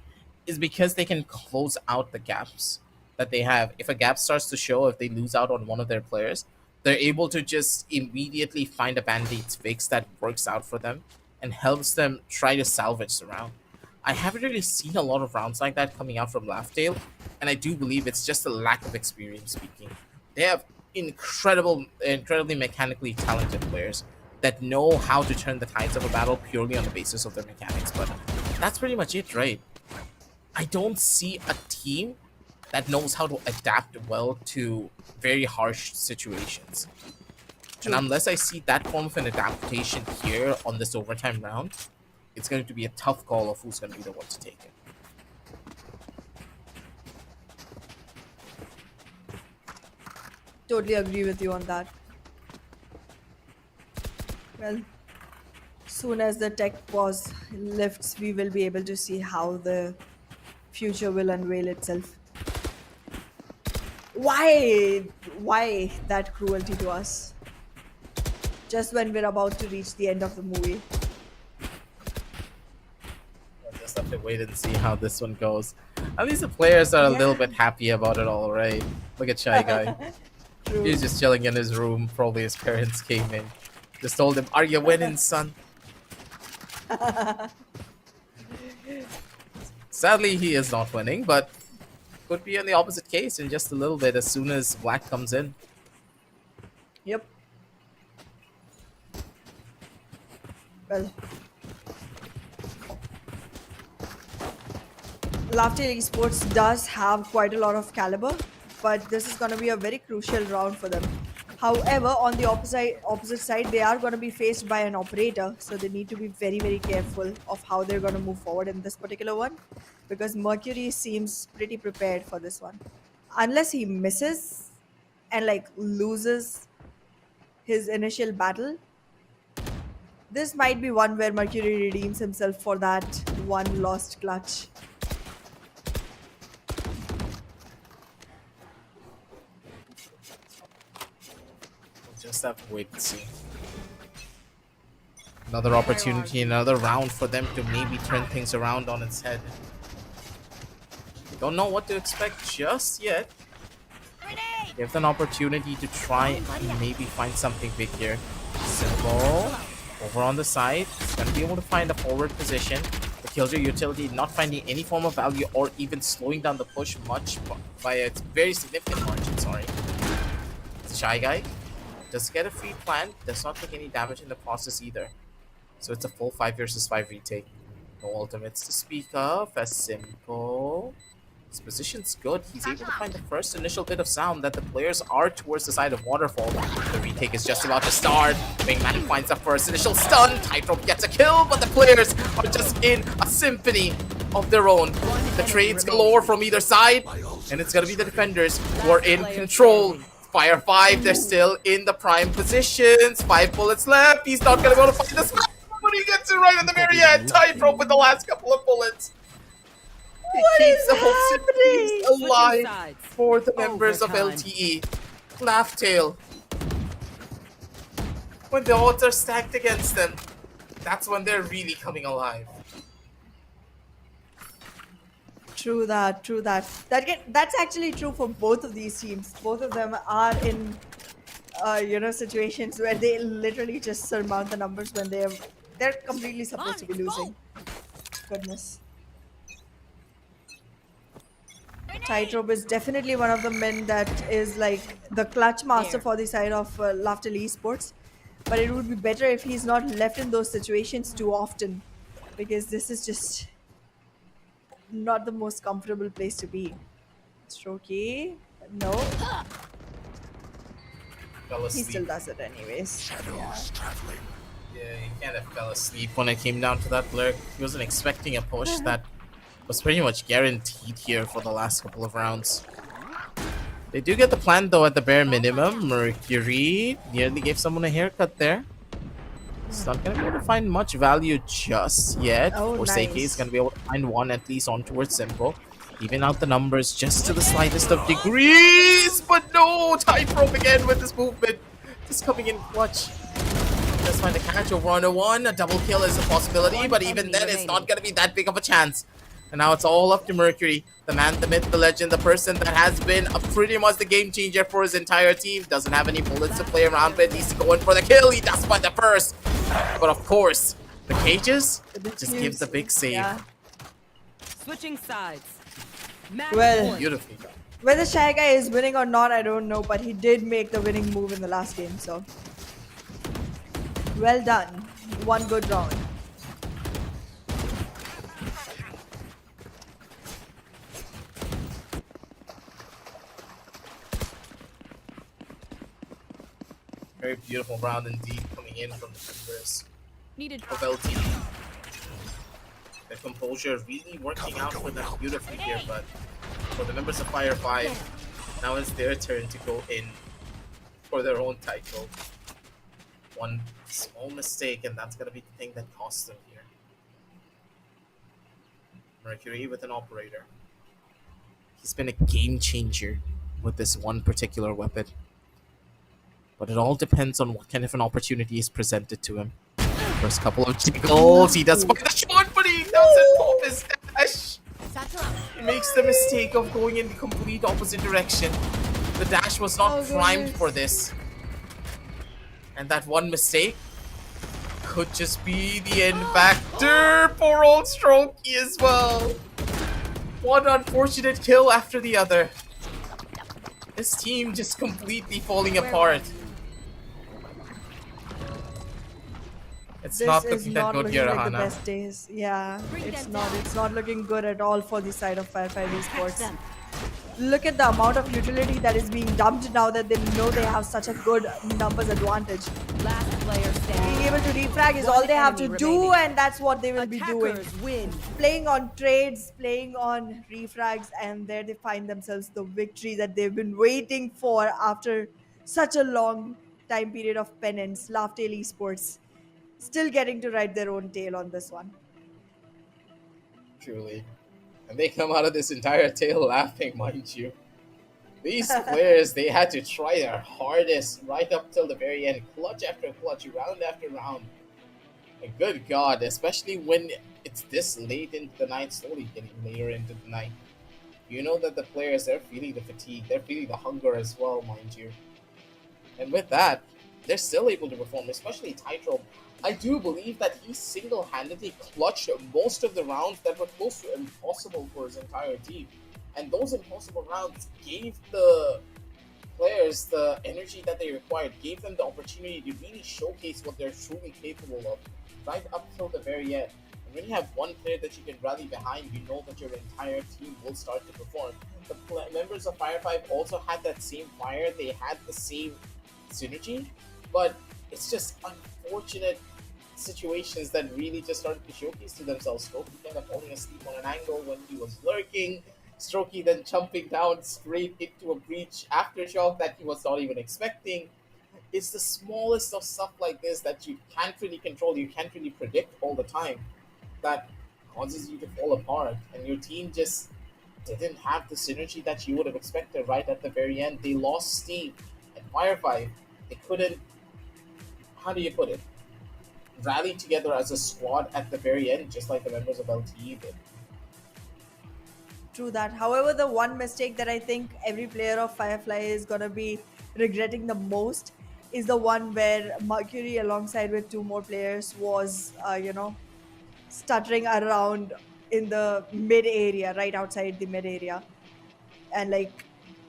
is because they can close out the gaps that they have. If a gap starts to show, if they lose out on one of their players, they're able to just immediately find a band-aid fix that works out for them and helps them try to salvage the round. I haven't really seen a lot of rounds like that coming out from Laughdale, and I do believe it's just a lack of experience speaking. They have incredibly mechanically talented players that know how to turn the tides of a battle purely on the basis of their mechanics, but that's pretty much it, right? I don't see a team that knows how to adapt well to very harsh situations. And unless I see that form of an adaptation here on this overtime round, it's going to be a tough call of who's going to be the one to take it. Totally agree with you on that. Well, soon as the tech pause lifts, we will be able to see how the future will unveil itself. Why that cruelty to us? Just when we're about to reach the end of the movie. Just the have to wait and see how this one goes. At least the players are a little Yeah. bit happy about it all, right? Look at Shy Guy. True. He's just chilling in his room. Probably his parents came in. Just told him, "Are you winning, son?" Sadly, he is not winning, but could be in the opposite case in just a little bit as soon as Black comes in. Yep. Well, Laughtail Esports does have quite a lot of caliber, but this is going to be a very crucial round for them. However, on the opposite side, they are going to be faced by an operator, so they need to be very careful of how they're going to move forward in this particular one, because Mercury seems pretty prepared for this one, unless he misses and like loses his initial battle. This might be one where Mercury redeems himself for that one lost clutch. We'll just have to wait and see. Another opportunity, another round for them to maybe turn things around on its head. Don't know what to expect just yet. Give them an opportunity to try and maybe find something big here. Simple. Over on the side. He's going to be able to find a forward position. The Killjoy utility not finding any form of value or even slowing down the push much by a very significant margin, sorry. Shy Guy does get a free plant, does not take any damage in the process either. So it's a full 5 versus 5 retake. No ultimates to speak of, as simple. His position's good. He's able to find the first initial bit of sound that the players are towards the side of Waterfall. The retake is just about to start. Wingman finds the first initial stun. Tightrope gets a kill, but the players are just in a symphony of their own. The trades galore from either side, and it's going to be the defenders who are in control. Fire5, they're still in the prime positions. 5 bullets left. He's not going to be able to find the spot, but he gets it right at the very end. Tightrope with the last couple of bullets. What Keeps is the whole happening? series alive sides. for the members of Overtime. LTE. Laughtail. When the odds are stacked against them, that's when they're really coming alive. True that. True that. That's actually true for both of these teams. Both of them are in, situations where they literally just surmount the numbers when they're completely supposed to be losing. Goodness. Tightrope is definitely one of the men that is like the clutch master There. for the side of Laughter Esports. But it would be better if he's not left in those situations too often, because this is just not the most comfortable place to be. Strokey, no, Fell he asleep. still does it anyways. Shadows traveling. Yeah, he kind of fell asleep when it came down to that lurk. He wasn't expecting a push that was pretty much guaranteed here for the last couple of rounds. They do get the plan though at the bare minimum. Mercury nearly gave someone a haircut there. He's not going to be able to find much value just yet. Oh, Forsake nice. is going to be able to find one at least on towards Simple. Even out the numbers just to the slightest of degrees. But no, Tightrope again with this movement. Just coming in clutch. Just find a catch over on a one. A double kill is a possibility, but even then it's not going to be that big of a chance. And now it's all up to Mercury, the man, the myth, the legend, the person that has been pretty much the game changer for his entire team. Doesn't have any bullets to play around with. Needs to go in for the kill. He does find the first. But of course, the cages just gives the big save. Yeah. Switching sides. Match Well- point. Beautifully done. Whether Shy Guy is winning or not, I don't know, but he did make the winning move in the last game, so well done. One good round. Very beautiful round indeed coming in from the members Needed. of LT. Their composure really working out for them beautifully here, but for the members of Fire5, now it's their turn to go in for their own title. One small mistake, and that's going to be the thing that costs them here. Mercury with an operator. He's been a game changer with this one particular weapon. But it all depends on what kind of an opportunity is presented to him. First couple of jiggles, he does find the shot, but he doesn't pop his step He makes the mistake of going in the complete opposite direction. The dash was not Oh, primed for goodness. this. And that one mistake could just be the end factor. Poor old Strokey as well. One unfortunate kill after the other. This team just completely falling apart. It's This not is looking that not good looking here, like the Ahana. best days. Yeah, Bring it's them not. down. It's not looking good at all for the side of Fire5 Catch Esports. them. Look at the amount of utility that is being dumped now that they know they have such a good numbers advantage. Last player Being able standing. to refrag is One all they have to enemy do, remaining. and that's what they will be doing. Attackers win. Playing on trades, playing on refrags, and there they find themselves the victory that they've been waiting for after such a long time period of penance. Laughdale Esports still getting to ride their own tail on this one. Truly. And they come out of this entire tale laughing, mind you. These players, they had to try their hardest right up till the very end. Clutch after clutch, round after round. And good God, especially when it's this late into the night, slowly getting later into the night. You know that the players, they're feeling the fatigue. They're feeling the hunger as well, mind you. And with that, they're still able to perform, especially Tydro. I do believe that he single-handedly clutched most of the rounds that were close to impossible for his entire team. And those impossible rounds gave the players the energy that they required, gave them the opportunity to really showcase what they're truly capable of, right up till the very end. And when you have one player that you can rally behind, you know that your entire team will start to perform. The members of Fire5 also had that same fire, they had the same synergy, but it's just unfortunate situations that really just started to showcase to themselves. Strokey kind of falling asleep on an angle when he was lurking, Strokey then jumping down straight into a breach aftershock that he was not even expecting. It's the smallest of stuff like this that you can't really control, you can't really predict all the time, that causes you to fall apart, and your team just didn't have the synergy that you would have expected right at the very end. They lost steam. And Fire5, they couldn't, how do you put it, rally together as a squad at the very end, just like the members of LTE did. True that. However, the one mistake that I think every player of Firefly is gonna be regretting the most is the one where Mercury, alongside with two more players, was stuttering around in the mid area, right outside the mid area, and like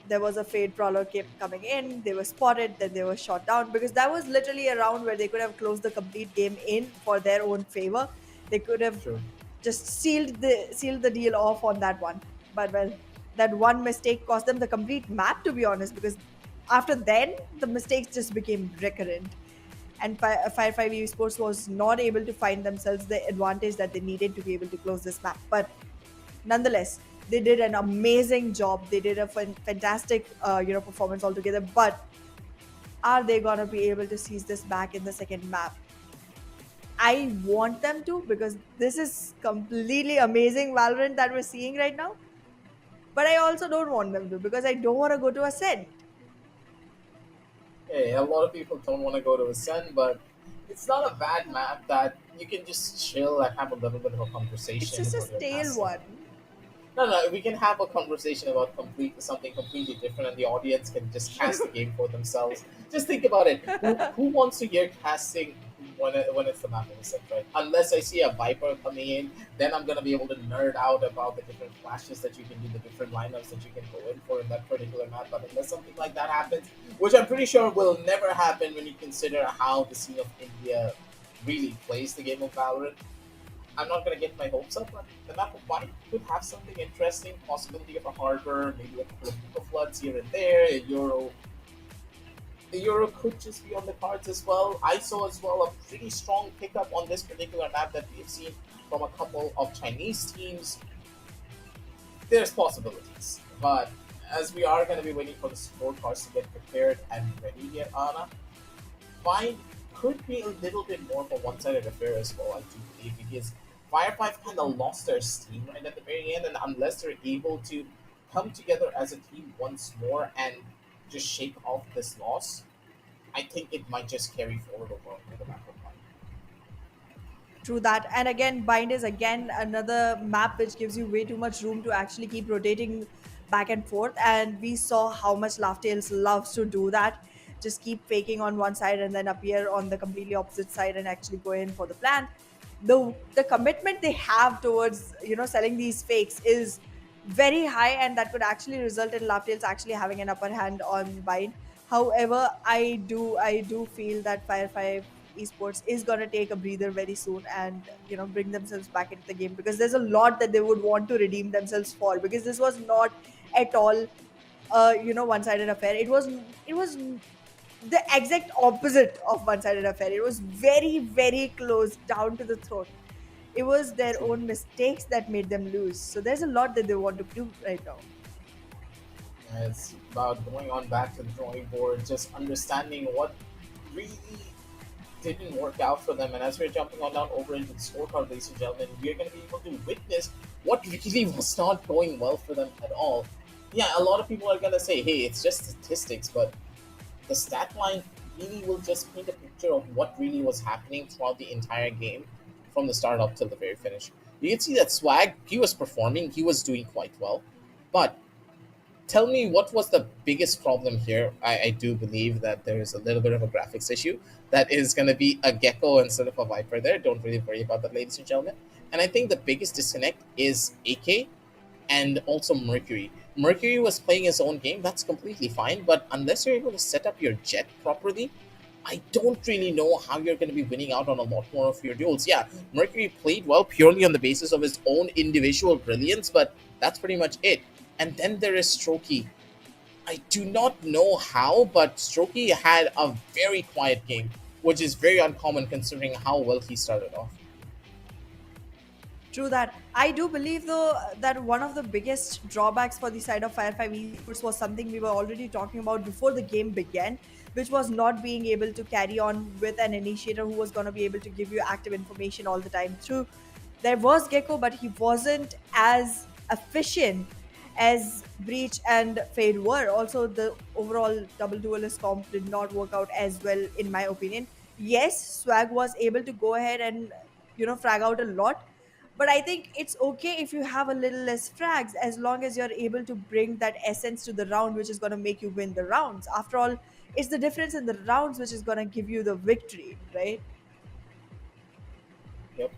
there was a fade prowler kept coming in. They were spotted, then they were shot down because that was literally a round where they could have closed the complete game in for their own favor. They could have Sure. just sealed the deal off on that one. But well, that one mistake cost them the complete map, to be honest, because after then the mistakes just became recurrent. And Fire5 Esports was not able to find themselves the advantage that they needed to be able to close this map. But nonetheless, they did an amazing job. They did a fantastic, performance altogether. But are they gonna be able to seize this back in the second map? I want them to, because this is completely amazing Valorant that we're seeing right now. But I also don't want them to, because I don't want to go to Ascent. Hey, a lot of people don't want to go to Ascend, but it's not a bad map that you can just chill and have a little bit of a It's conversation just a about your stale casting. one. No, we can have a conversation about something completely different, and the audience can just cast the game for themselves. Just think about it. Who wants to hear casting when it's the map of the set, right? Unless I see a Viper coming in, then I'm gonna be able to nerd out about the different flashes that you can do, the different lineups that you can go in for in that particular map. But unless something like that happens, which I'm pretty sure will never happen when you consider how the scene of India really plays the game of Valorant, I'm not gonna get my hopes up, but the map of White could have something interesting. Possibility of a harbor, maybe a couple of eco floods here and there. The Euro could just be on the cards as well. I saw as well a pretty strong pickup on this particular map that we've seen from a couple of Chinese teams. There's possibilities, but as we are going to be waiting for the scorecards to get prepared and ready here, Anna, Fine could be a little bit more of a one-sided affair as well, I do believe, because Fire5 kind of lost their steam right at the very end, and unless they're able to come together as a team once more and just shake off this loss, I think it might just carry forward over the map of Fine. True that. And again, bind is again another map which gives you way too much room to actually keep rotating back and forth. And we saw how much Laughtails loves to do that. Just keep faking on one side and then appear on the completely opposite side and actually go in for the plant. The commitment they have towards selling these fakes is very high, and that could actually result in Laughtails actually having an upper hand on bind. However, I do feel that Fire5 Esports is going to take a breather very soon and bring themselves back into the game, because there's a lot that they would want to redeem themselves for, because this was not at all one-sided affair. It was the exact opposite of one-sided affair. It was very, very close down to the throat. It was their own mistakes that made them lose, so there's a lot that they want to prove right now. It's about going on back to the drawing board, just understanding what really didn't work out for them. And as we're jumping on down over into the scorecard, ladies and gentlemen, we're going to be able to witness what really was not going well for them at all. Yeah, a lot of people are going to say, hey, it's just statistics, but the stat line really will just paint a picture of what really was happening throughout the entire game from the start up till the very finish. You can see that Swag, he was performing, he was doing quite well. But tell me, what was the biggest problem here? I do believe that there is a little bit of a graphics issue. That is going to be a gecko instead of a viper there. Don't really worry about that, ladies and gentlemen. And I think the biggest disconnect is AK and also Mercury. Mercury was playing his own game, that's completely fine, but unless you're able to set up your jet properly, I don't really know how you're going to be winning out on a lot more of your duels. Yeah, Mercury played well purely on the basis of his own individual brilliance, but that's pretty much it. And then there is Strokey. I do not know how, but Strokey had a very quiet game, which is very uncommon considering how well he started off. True that. I do believe, though, that one of the biggest drawbacks for the side of Fire5 Esports was something we were already talking about before the game began, which was not being able to carry on with an initiator who was going to be able to give you active information all the time through. There was Gecko, but he wasn't as efficient as Breach and Fade were. Also, the overall double duelist comp did not work out as well, in my opinion. Yes, Swag was able to go ahead and frag out a lot, but I think it's okay if you have a little less frags, as long as you're able to bring that essence to the round, which is going to make you win the rounds. After all, it's the difference in the rounds which is going to give you the victory, right? Yep.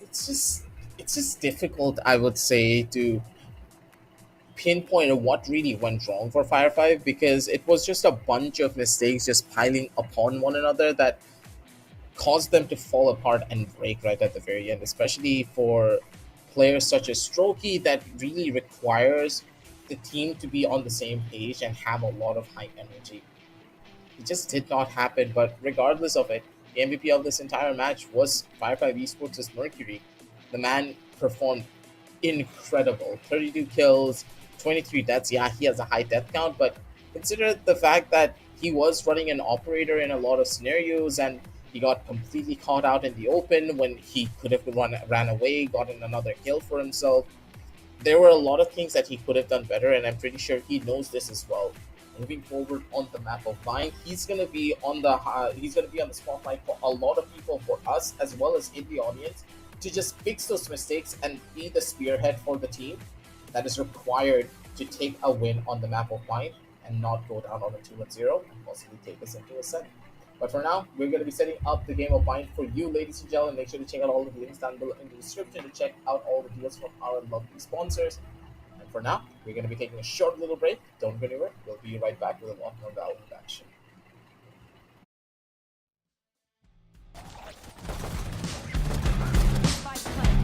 It's just difficult, I would say, to pinpoint what really went wrong for Fire5, because it was just a bunch of mistakes just piling upon one another that caused them to fall apart and break right at the very end, especially for players such as Strokey, that really requires the team to be on the same page and have a lot of high energy. It just did not happen, but regardless of it, the MVP of this entire match was Fire5 Esports' Mercury. The man performed incredible. 32 kills, 23 deaths. Yeah, he has a high death count, but consider the fact that he was running an operator in a lot of scenarios, and he got completely caught out in the open when he could have ran away, gotten another kill for himself. There were a lot of things that he could have done better, and I'm pretty sure he knows this as well. Moving forward on the map of Vine, he's gonna be on the spotlight for a lot of people, for us as well as in the audience, to just fix those mistakes and be the spearhead for the team that is required to take a win on the map of Vine and not go down on a 2-0 and possibly take us into a set. But for now, we're going to be setting up the game of Bind for you, ladies and gentlemen. Make sure to check out all the links down below in the description to check out all the deals from our lovely sponsors. And for now, we're going to be taking a short little break. Don't go anywhere. We'll be right back with a lot more Valorant action. Spike planted. Spike down A.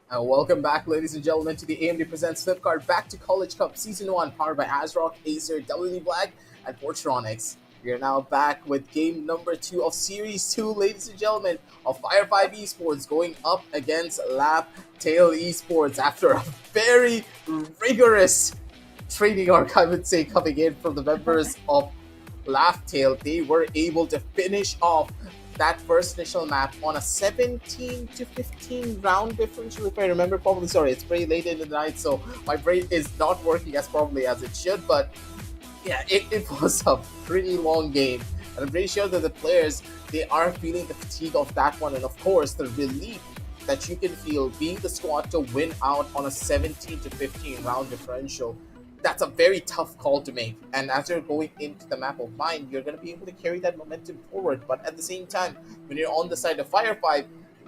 Welcome back, ladies and gentlemen, to the AMD Presents Flipkart Back to College Cup Season 1, powered by ASRock, Acer, WD Black, and Portronics. We are now back with game number 2 of Series 2, ladies and gentlemen, of Fire5 Esports going up against Lap Tail Esports after a very rigorous training arc, I would say, coming in from the members of Tail. They were able to finish off that first initial map on a 17 to 15 round differential, if I remember properly. Sorry, it's pretty late in the night, so my brain is not working as probably as it should. But yeah, it was a pretty long game, and I'm pretty sure that the players, they are feeling the fatigue of that one, and of course the relief that you can feel being the squad to win out on a 17 to 15 round differential. That's a very tough call to make, and as you're going into the map of mine, you're going to be able to carry that momentum forward. But at the same time, when you're on the side of Fire5,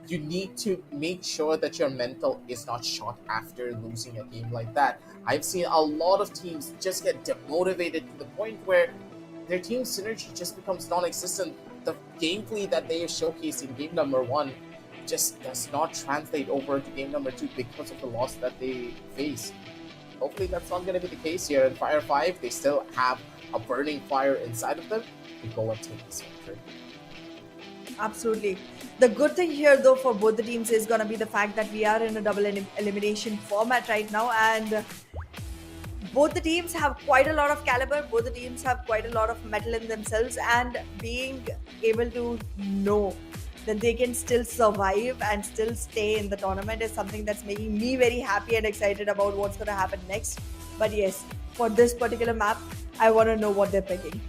you need to make sure that your mental is not shot after losing a game like that. I've seen a lot of teams just get demotivated to the point where their team synergy just becomes non-existent. The gameplay that they showcased in game number 1 just does not translate over to game number 2 because of the loss that they face. Hopefully that's not going to be the case here in Fire5. They still have a burning fire inside of them to go and take this victory. Absolutely. The good thing here, though, for both the teams is going to be the fact that we are in a double elimination format right now, and both the teams have quite a lot of caliber. Both the teams have quite a lot of metal in themselves, and being able to know that they can still survive and still stay in the tournament is something that's making me very happy and excited about what's going to happen next. But yes, for this particular map, I want to know what they're picking.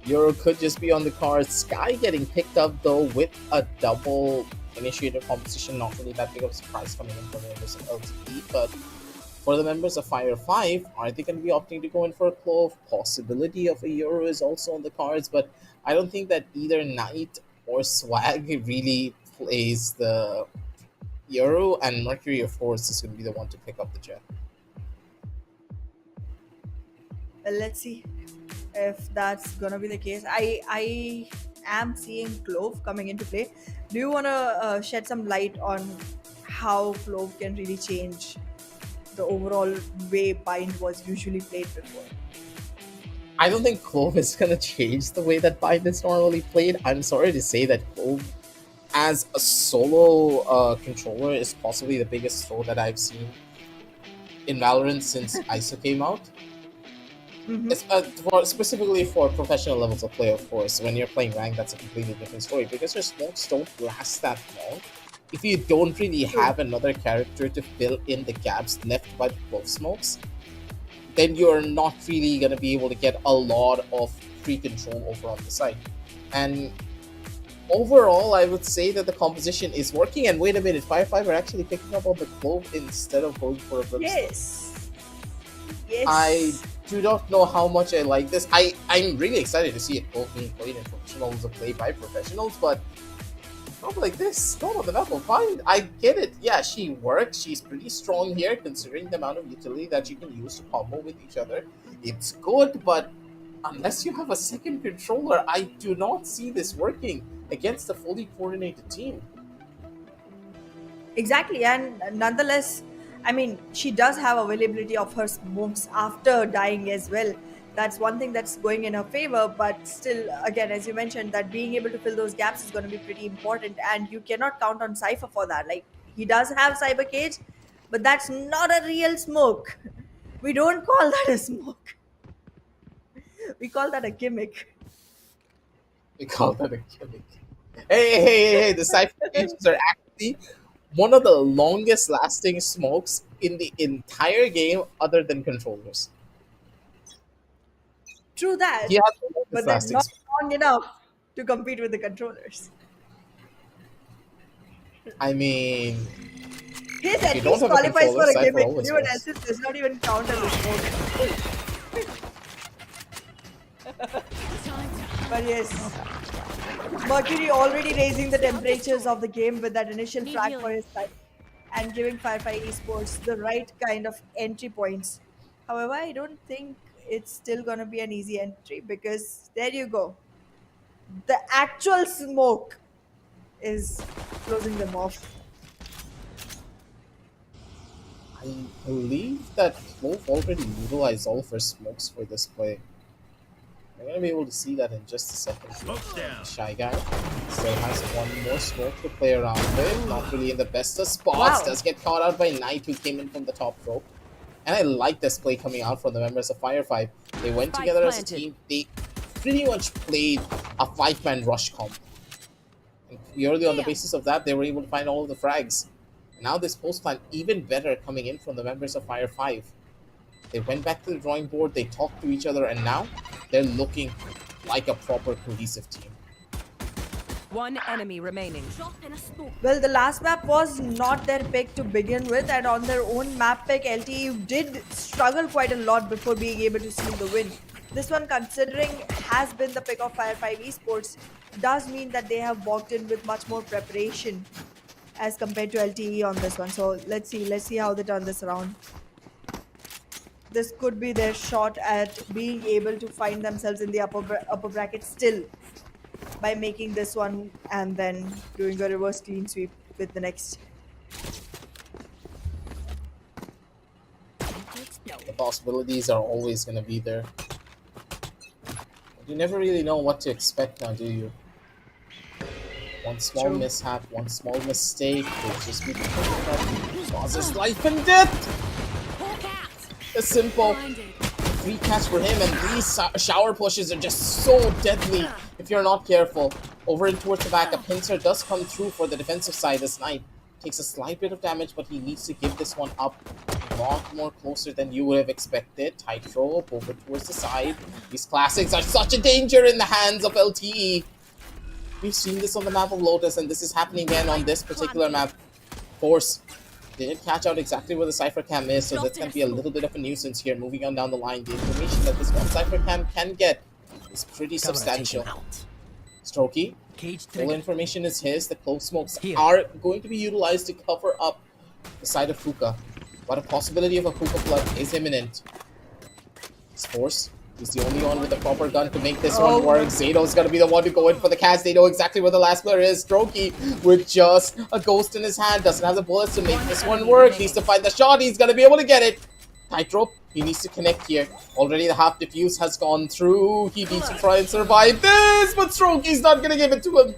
Euro could just be on the cards. Sky getting picked up though with a double initiator composition. Not really that big of a surprise coming in for the members of LTP, but for the members of Fire5, are they going to be opting to go in for a Clove? Possibility of a Euro is also on the cards, but I don't think that either Knight or Swag really plays the Euro, and Mercury, of course, is going to be the one to pick up the Jet. Well, let's see if that's gonna be the case. I am seeing Clove coming into play. Do you want to shed some light on how Clove can really change the overall way Bind was usually played before? I don't think Clove is going to change the way that Bind is normally played. I'm sorry to say that Clove, as a solo controller, is possibly the biggest throw that I've seen in Valorant since ISO came out. Mm-hmm. It's, specifically for professional levels of play, of course. When you're playing rank, that's a completely different story because your smokes don't last that long. If you don't really have another character to fill in the gaps left by the Clove smokes, then you're not really going to be able to get a lot of free control over on the side. And overall, I would say that the composition is working. And wait a minute, Fire5 are actually picking up on the Clove instead of going for a Brimstone. Yes. Yes. I do not know how much I like this. I'm really excited to see it both being played in professional levels of play by professionals, but not like this. Not on the level. Fine, I get it. Yeah, she works. She's pretty strong here, considering the amount of utility that you can use to combo with each other. It's good, but unless you have a second controller, I do not see this working against a fully coordinated team. Exactly, and nonetheless, I mean, she does have availability of her smokes after dying as well. That's one thing that's going in her favor, but still, again, as you mentioned, that being able to fill those gaps is going to be pretty important, and you cannot count on Cypher for that. Like, he does have Cyber Cage, but that's not a real smoke. We don't call that a smoke. We call that a gimmick. We call that a gimmick. Hey, the Cypher Cages are actually one of the longest lasting smokes in the entire game other than controllers. True that, He has the longest but they're lasting not smoke. long enough to compete with the controllers. I mean, His if you at don't least have a qualifies for controller, a Cypher gimmick. always Anyone wins. else's does not even count as a smoke. But yes, Mercury already raising the temperatures of the game with that initial frag for his side and giving Fire5 Esports the right kind of entry points. However, I don't think it's still gonna be an easy entry because there you go. The actual smoke is closing them off. I believe that both already utilized all of her smokes for this play. We're gonna be able to see that in just a second. Smoke's down. Shy Guy still has one more smoke to play around with. Not really in the best of spots. Wow. Does get caught out by Knight, who came in from the top rope. And I like this play coming out from the members of Fire5. They went Spike together as a planted. team. They pretty much played a 5-man rush comp. And purely on the basis of that, they were able to find all of the frags. Now this post plan even better coming in from the members of Fire5. They went back to the drawing board, they talked to each other, and now they're looking like a proper cohesive team. One enemy remaining. Well, the last map was not their pick to begin with, and on their own map pick, LTE did struggle quite a lot before being able to seal the win. This one, considering has been the pick of Fire5 Esports, does mean that they have walked in with much more preparation as compared to LTE on this one. So let's see how they turn this around. This could be their shot at being able to find themselves in the upper bracket still, by making this one and then doing a reverse clean sweep with the next. The possibilities are always going to be there. But you never really know what to expect now, do you? One small True. mishap, one small mistake will just be the thing that causes life and death! A simple free catch for him, and these shower pushes are just so deadly if you're not careful. Over and towards the back, a pincer does come through for the defensive side as Knight takes a slight bit of damage, but he needs to give this one up a lot more closer than you would have expected. Tightrope over towards the side. These classics are such a danger in the hands of LTE. We've seen this on the map of Lotus, and this is happening again on this particular map. Force didn't catch out exactly where the Cypher Cam is, so that's going to be a little bit of a nuisance here. Moving on down the line, the information that this one Cypher Cam can get is pretty substantial. Strokey, Cage full trigger. information is his. The close smokes Here. are going to be utilized to cover up the side of Fuka, but a possibility of a Fuka flood is imminent. Force. He's the only one with the proper gun to make this one work. Zato's gonna be the one to go in for the catch. They know exactly where the last player is. Strokey, with just a ghost in his hand, doesn't have the bullets to make this one work. Needs to find the shot. He's gonna be able to get it. Tightrope. He needs to connect here. Already the half diffuse has gone through. He needs to try and survive this, but Strokey's not gonna give it to him.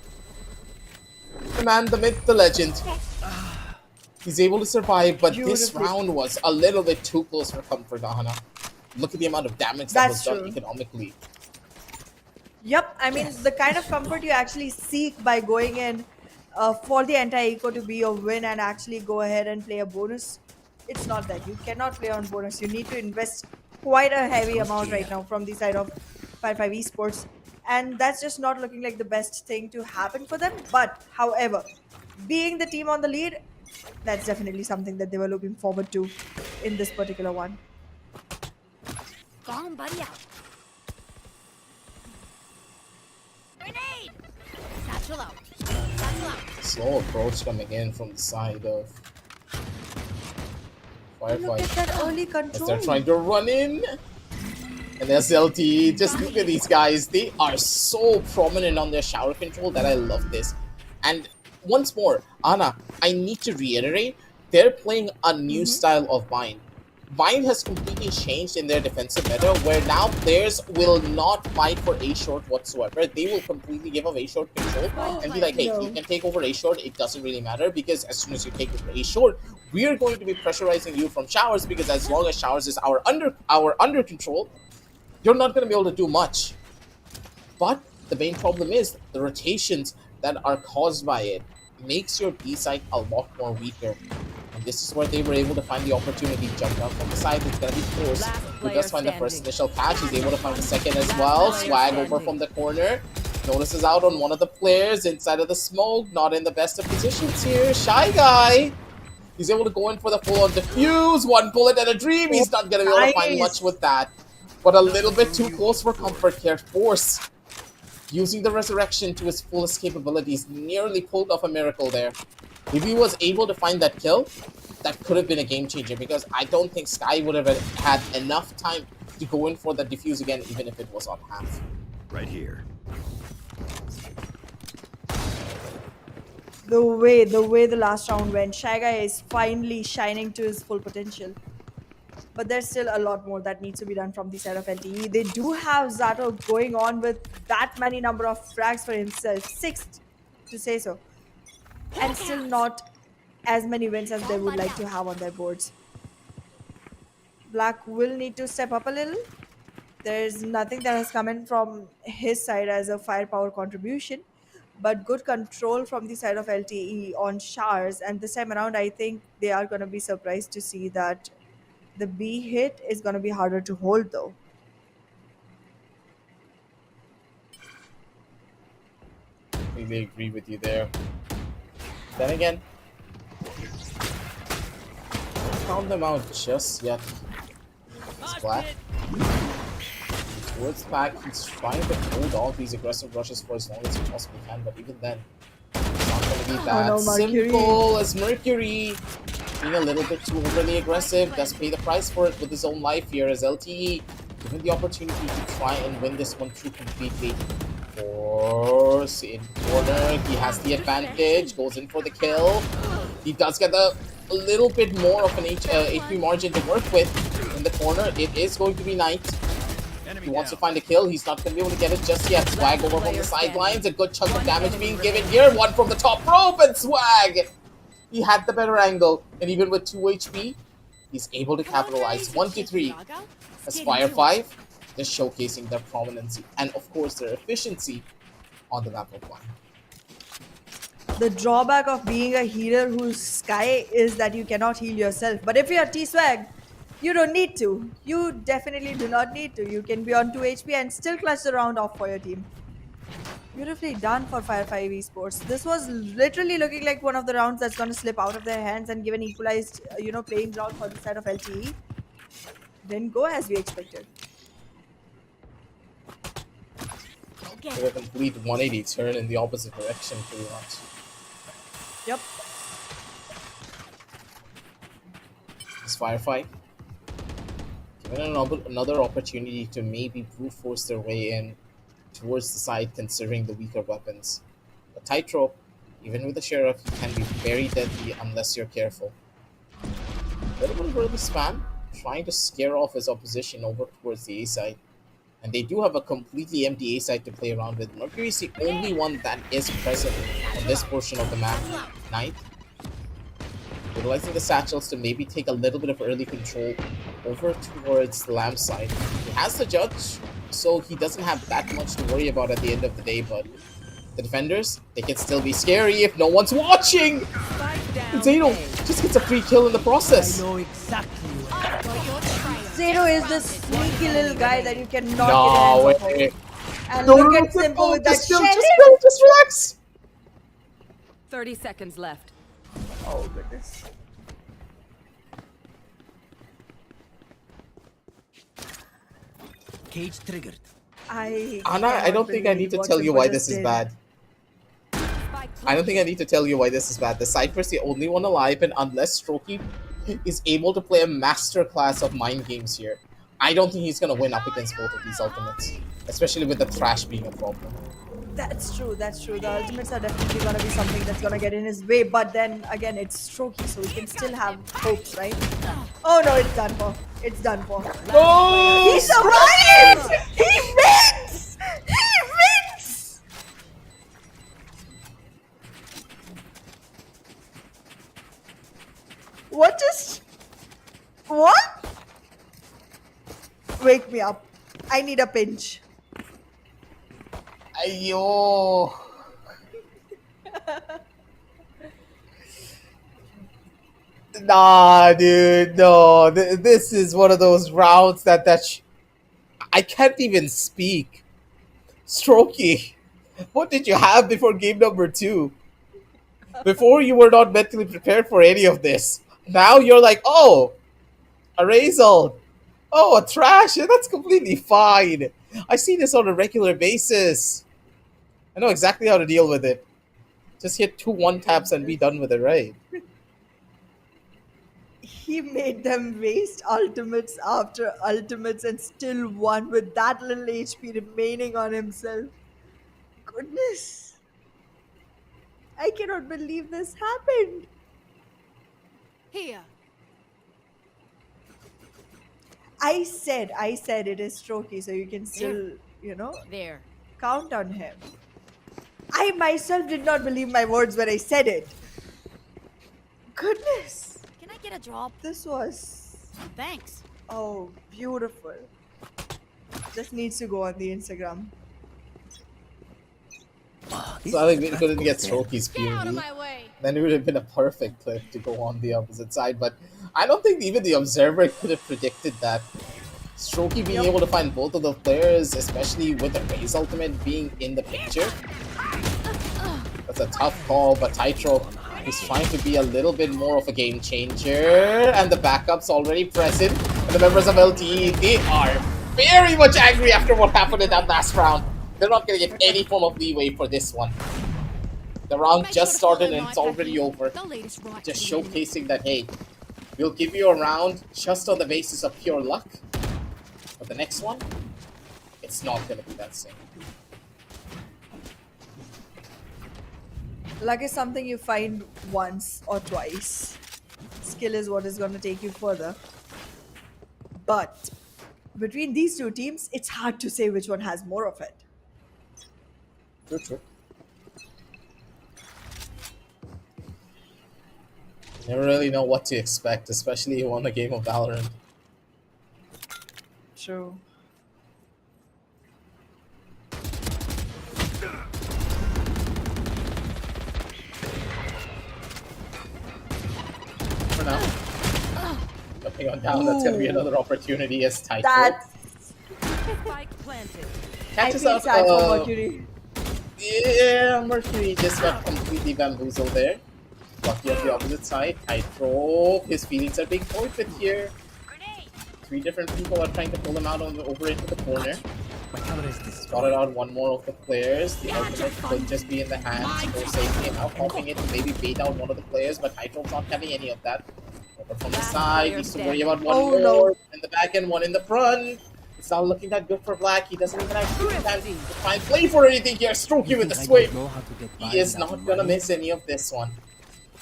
The man, the myth, the legend. He's able to survive, but this Beautiful. round was a little bit too close for comfort, Gahana. Look at the amount of damage that was That's done true. economically. Yep, I mean, the kind of comfort you actually seek by going in for the anti-eco to be a win and actually go ahead and play a bonus, it's not that. You cannot play on bonus. You need to invest quite a heavy amount right now from the side of Fire5 Esports, and that's just not looking like the best thing to happen for them. But, however, being the team on the lead, that's definitely something that they were looking forward to in this particular one. Gone, buddy out. Grenade! Satchel out. Satchel out. Slow approach coming in from the side of Look at Fire5 that early as control. they're trying to run in. And there's LT. Just look at these guys. They are so prominent on their shower control that I love this. And once more, Anna, I need to reiterate, they're playing a new style of bind. Bind has completely changed in their defensive meta, where now players will not fight for A short whatsoever. They will completely give up A short control and be like, hey, No. you can take over A short, it doesn't really matter, because as soon as you take over A short, we are going to be pressurizing you from showers, because as long as showers is our under control, you're not going to be able to do much. But the main problem is the rotations that are caused by it makes your B side a lot more weaker. And this is where they were able to find the opportunity. Jump down from the side, it's gonna be close. Last Who player does find the first standing. initial catch? He's able to find the second as Last well. player Swag over standing. from the corner. Notices out on one of the players inside of the smoke. Not in the best of positions here. Shy Guy. He's able to go in for the full-on defuse. One bullet and a dream. He's not gonna be able to find Nice. much with that. But a little bit too close for comfort here. Force, using the resurrection to his fullest capabilities, nearly pulled off a miracle there. If he was able to find that kill, that could have been a game changer, because I don't think Sky would have had enough time to go in for the defuse again, even if it was on half. Right here. The way the last round went, Shy Guy is finally shining to his full potential. But there's still a lot more that needs to be done from the side of LTE. They do have Zato going on with that many number of frags for himself, sixth to say so, and still not as many wins as they would like to have on their boards. Black will need to step up a little. There's nothing that has come in from his side as a firepower contribution, but good control from the side of LTE on showers. And this time around, I think they are going to be surprised to see that the B hit is going to be harder to hold, though. Completely agree with you there. Then again, found them out just yet. It's Black. Towards the back, he's trying to hold all these aggressive rushes for as long as he possibly can, but even then, it's not going to be that no, Mercury. simple as Mercury being a little bit too overly aggressive. Does pay the price for it with his own life here as LTE given the opportunity to try and win this one through completely. Of course, in corner, he has the advantage, goes in for the kill. He does get a little bit more of an HP margin to work with in the corner. It is going to be Knight. He wants to find a kill. He's not going to be able to get it just yet. Swag over from the sidelines. A good chunk of damage being given here. One from the top rope, and Swag! He had the better angle. And even with 2 HP, he's able to capitalize. 1-3 as Fire5, just showcasing their prominence and, of course, their efficiency on the map of one. The drawback of being a healer whose sky is that you cannot heal yourself. But if you're T-Swag, you don't need to. You definitely do not need to. You can be on 2 HP and still clutch the round off for your team. Beautifully done for Fire5 Esports. This was literally looking like one of the rounds that's going to slip out of their hands and give an equalized, playing ground for the side of LTE. Didn't go as we expected. A complete 180 turn in the opposite direction, pretty much. Yep. This Firefight, given another opportunity to maybe brute force their way in towards the side, considering the weaker weapons. A tightrope, even with the sheriff, can be very deadly unless you're careful. Little bit of early spam, trying to scare off his opposition over towards the A side. And they do have a completely empty A side to play around with. Mercury is the only one that is present on this portion of the map. Knight, utilizing the satchels to maybe take a little bit of early control over towards the Lamb side. He has the judge, so he doesn't have that much to worry about at the end of the day, but the defenders, they can still be scary if no one's watching! Zeno just gets a free kill in the process. I know exactly where. Zero is the sneaky little guy that you cannot No get hands way. off of. And No, look no, at Simple with that just chill, sheriff. just relax. 30 seconds left. Oh goodness. Cage triggered. Anna, I cannot don't think I believe need to what tell you Simple why just this is did. bad. I don't think I need to tell you why this is bad. The Cypher's the only one alive, and unless Strokey is able to play a masterclass of mind games here, I don't think he's going to win up against both of these ultimates. Especially with the Thrash being a problem. That's true. The ultimates are definitely gonna be something that's gonna get in his way. But then again, it's Strokey, so he can still have hopes, right? Oh no, it's done for. It's done for. No! He survived! He wins! He wins! What is... What? Wake me up. I need a pinch. Ayo. Nah, dude, no. This is one of those rounds that I can't even speak. Strokey, what did you have before game number 2? Before you were not mentally prepared for any of this. Now you're like, oh, a Razel. Oh, a Trash. Yeah, that's completely fine. I see this on a regular basis. I know exactly how to deal with it. Just hit 2 1-taps and be done with it, right? He made them waste ultimates after ultimates and still won with that little HP remaining on himself. Goodness. I cannot believe this happened. Here. I said it is Strokey, so you can still, There. count on him. I myself did not believe my words when I said it. Goodness. Can I get a drop? This was, Thanks. oh, beautiful. Just needs to go on the Instagram. So I think we couldn't get Strokey's Get out of POV. my way. Then it would have been a perfect clip to go on the opposite side. But I don't think even the observer could have predicted that. Strokey being able to find both of the players, especially with the Raze ultimate being in the picture. That's a tough call, but Tightrope is trying to be a little bit more of a game changer. And the backup's already present. And the members of LTE, they are very much angry after what happened in that last round. They're not going to get any form of leeway for this one. The round just started and it's already over. The latest rock Just video. showcasing that, hey, we'll give you a round just on the basis of pure luck. But the next one, it's not going to be that same. Luck is something you find once or twice. Skill is what is going to take you further. But between these two teams, it's hard to say which one has more of it. True, true. Never really know what to expect, especially you won a game of Valorant. True. For now. Jumping on down, that's going to be another opportunity as Tightrope That's, Spike planted. I catches feel up. sad for Mercury. Yeah, Mercury just got completely bamboozled there. Lucky on the opposite side. Tightrope. His feelings are being toyed with here. Three different people are trying to pull him out over into the corner. My camera is this. Spotted out one more of the players. The ultimate could just be in the hands for safety and now popping it to maybe bait out one of the players, but Tightrope's not having any of that. Over from the Last side, player needs to worry about standing. one Oh, more no. in the back end, one in the front. It's not looking that good for Black. He doesn't even have time to find play for anything here. Strokey with the sweep. He is not gonna miss any of this one.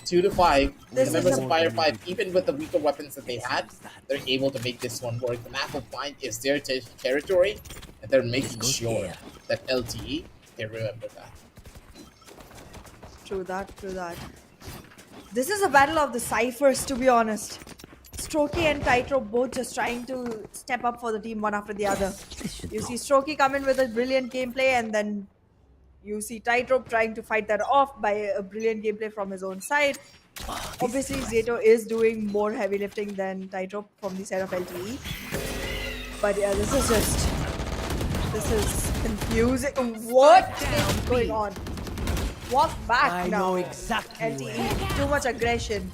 2 to 5. This The members is of Fire5, even with the weaker weapons that they had, they're able to make this one work. The map of Blind is their territory, and they're making sure that LTE, they remember that. True that, true that. This is a battle of the ciphers, to be honest. Strokey and Tightrope both just trying to step up for the team one after the other. You see Strokey come in with a brilliant gameplay, and then you see Tightrope trying to fight that off by a brilliant gameplay from his own side. Obviously, Zato is doing more heavy lifting than Tightrope from the side of LTE. But yeah, this is confusing. What is going on? Walk back I now. know exactly LTE, too much aggression.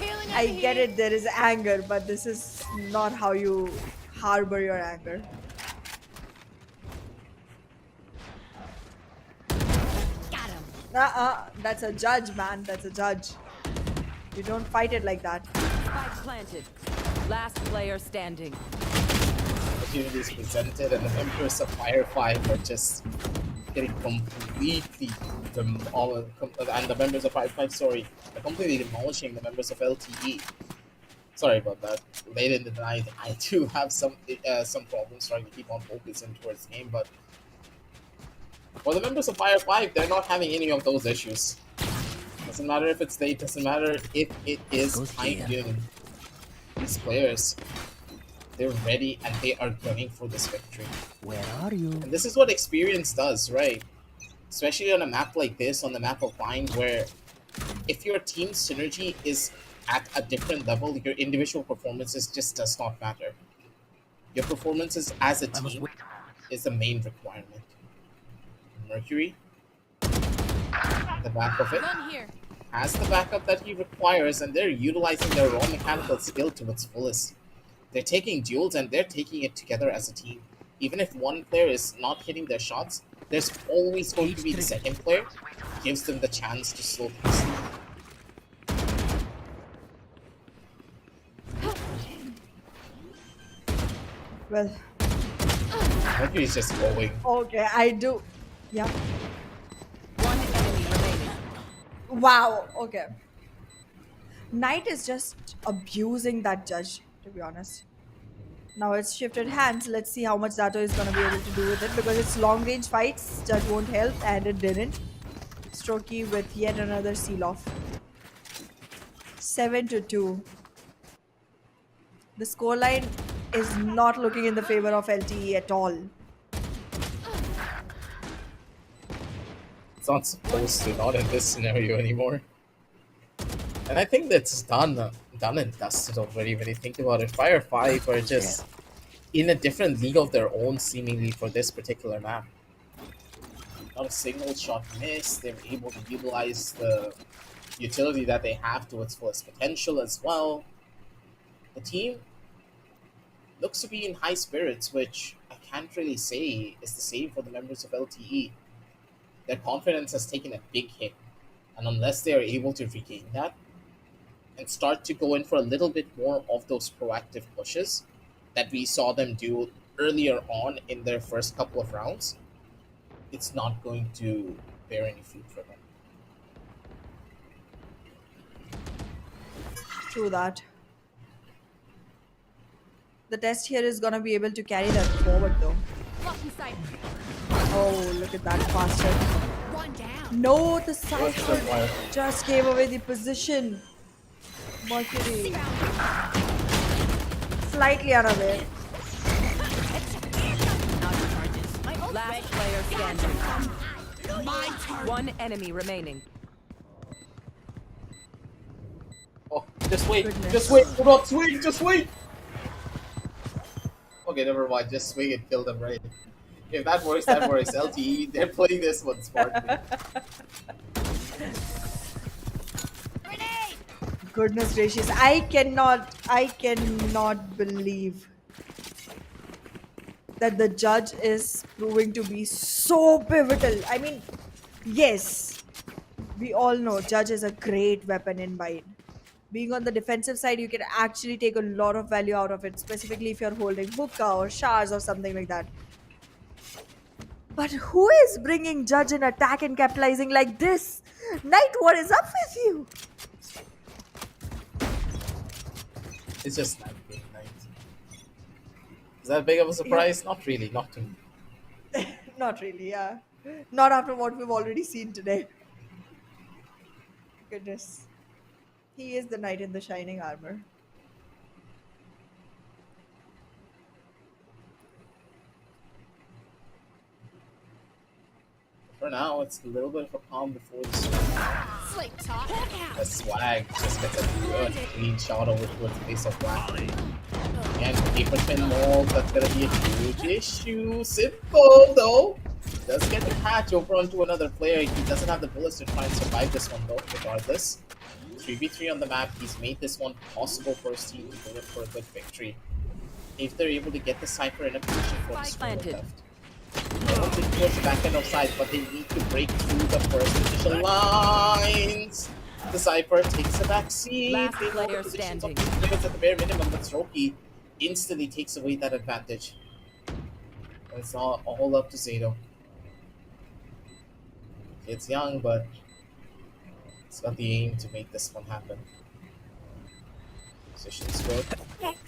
Healing I over get here. it, there is anger, but this is not how you harbor your anger. Got him. That's a judge, man. That's a judge. You don't fight it like that. Spike planted. Last player standing. Opportunities presented, and the members of Fire5 are just getting completely and the members of Fire5, sorry, are completely demolishing the members of LTE. Sorry about that. Late in the night, I do have some problems trying to keep on focusing towards the game, but for the members of Fire5, they're not having any of those issues. Doesn't matter if it's late, doesn't matter if it is time noon. These players, they're ready and they are gunning for this victory. Where are you? And this is what experience does, right? Especially on a map like this, on the map of Vine, where if your team synergy is at a different level, your individual performances just does not matter. Your performances as a team is the main requirement. Mercury, the back of it, Gun here. has the backup that he requires, and they're utilizing their raw mechanical skill to its fullest. They're taking duels and they're taking it together as a team. Even if one player is not hitting their shots, there's always going to be the second player who gives them the chance to slow things down. Well, Mercury's just going. okay, I do. Yeah. One enemy remaining. Wow. Okay. Knight is just abusing that judge, to be honest. Now it's shifted hands. Let's see how much Zato is going to be able to do with it because it's long range fights. Judge won't help, and it didn't. Strokey with yet another seal off. 7-2. The scoreline is not looking in the favor of LTE at all. It's not supposed to, not in this scenario anymore. And I think that's done and dusted already when you think about it. Fire5 are just in a different league of their own, seemingly, for this particular map. Not a single shot missed. They're able to utilize the utility that they have to its fullest potential as well. The team looks to be in high spirits, which I can't really say is the same for the members of LTE. Their confidence has taken a big hit, and unless they are able to regain that and start to go in for a little bit more of those proactive pushes that we saw them do earlier on in their first couple of rounds, it's not going to bear any fruit for them. True that. The test here is gonna be able to carry that forward though. Blocking sight. Oh, look at that bastard. One down. No, the What's Cypher the wire? just gave away the position. Mercury. Slightly unaware. Last player standing. One enemy remaining. Oh, just wait, Goodness. just wait, do not swing, just wait! Okay, never mind, just swing and kill them, right? If that works, that works. LTE, they're playing this one smartly. Grenade. Goodness gracious. I cannot believe that the judge is proving to be so pivotal. I mean, yes, we all know judge is a great weapon in Bind. Being on the defensive side, you can actually take a lot of value out of it, specifically if you're holding hookah or shars or something like that. But who is bringing judge in attack and capitalizing like this? Knight, what is up with you? It's just not good night. Is that big of a surprise? Not really, not to me. Not really, yeah. Not after what we've already seen today. Goodness. He is the knight in the shining armor. For now, it's a little bit of a calm before the Slate top. The swag just gets a good clean shot over towards the face of black. And paper spin mold, that's gonna be a huge issue. Simple though. Does get the patch over onto another player. He doesn't have the bullets to try and survive this one though, regardless. 3v3 on the map, he's made this one possible for his team to go in for a good victory. If they're able to get the Cypher in a position for the score Planted. left. They want to towards the back end of side, but they need to break through the first initial lines. The Cypher takes a back seat. Last They know the player positions of standing. the limits at the bare minimum, but Strokey instantly takes away that advantage. And it's all up to Zato. It's young, but it's got the aim to make this one happen. Position's good.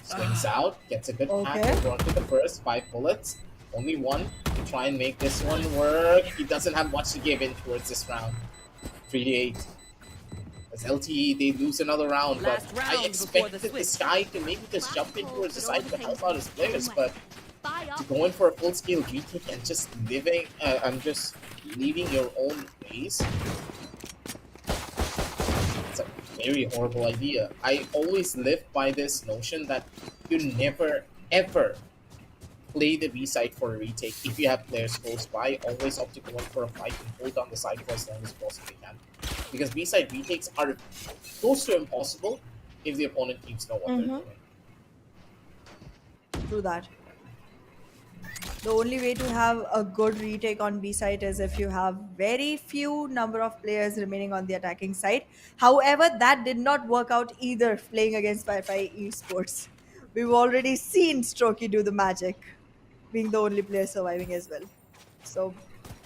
Swings out, gets a good Okay. pack over onto the first 5 bullets. Only one to try and make this one work. He doesn't have much to give in towards this round. 3-8. As LTE, they lose another round, Last but round I before expected the this switch. guy to maybe just jump in towards the side to help out his players, but Buy to up. go in for a full-scale retake and just just leaving your own base, it's a very horrible idea. I always live by this notion that you never, ever play the B side for a retake. If you have players close by, always opt to go in for a fight and hold down the side for as long as you possibly can. Because B side retakes are close to impossible if the opponent teams know what they're doing. True that. The only way to have a good retake on B side is if you have very few number of players remaining on the attacking side. However, that did not work out either playing against Fire5 Esports. We've already seen Strokey do the magic, being the only player surviving as well. So,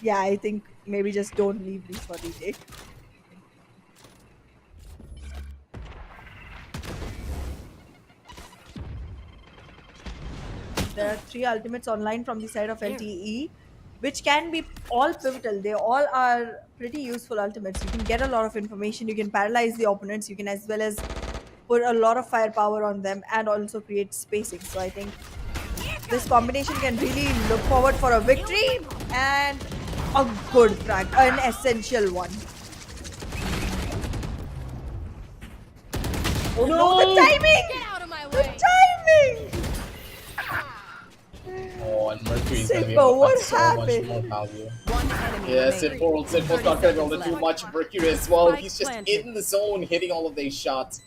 yeah, I think maybe just don't leave these for retake. There are 3 ultimates online from the side of LTE, which can be all pivotal. They all are pretty useful ultimates. You can get a lot of information, you can paralyze the opponents, you can as well as put a lot of firepower on them and also create spacing. So I think this combination can really look forward for a victory and a good frag, an essential one. Oh No, the no! timing! Get out of my The way! timing! Oh, and Mercury's gonna be Simba, able to what find so much happened? more value. One enemy Yeah, remaining. Simpo's not 30 gonna be able to seconds do left. much. Mercury as well. Spike He's just planted. in the zone, hitting all of these shots.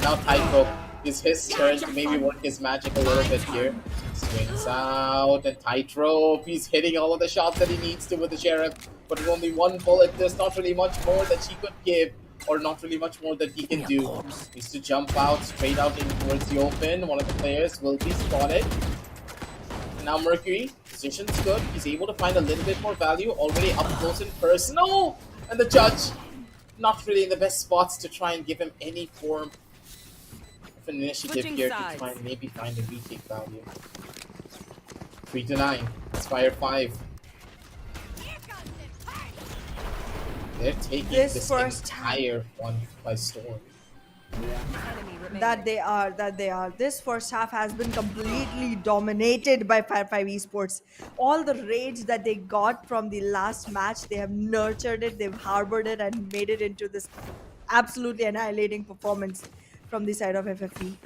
Now Tycho, it's his turn to maybe work his magic a little bit here. Swings out and tightrope. He's hitting all of the shots that he needs to with the Sheriff. But with only one bullet, there's not really much more that he could give. Or not really much more that he can do. He's to jump out, straight out in towards the open. One of the players will be spotted. Now Mercury, position's good. He's able to find a little bit more value. Already up close and personal. And the judge, not really in the best spots to try and give him any form of an initiative Switching here sides. to try and maybe find a retake value. 3-9. It's Fire5. They're taking This this first entire one by storm. Enemy remaining. That they are. This first half has been completely dominated by Fire5 Esports. All the rage that they got from the last match, they have nurtured it, they've harbored it, and made it into this absolutely annihilating performance from the side of FFE.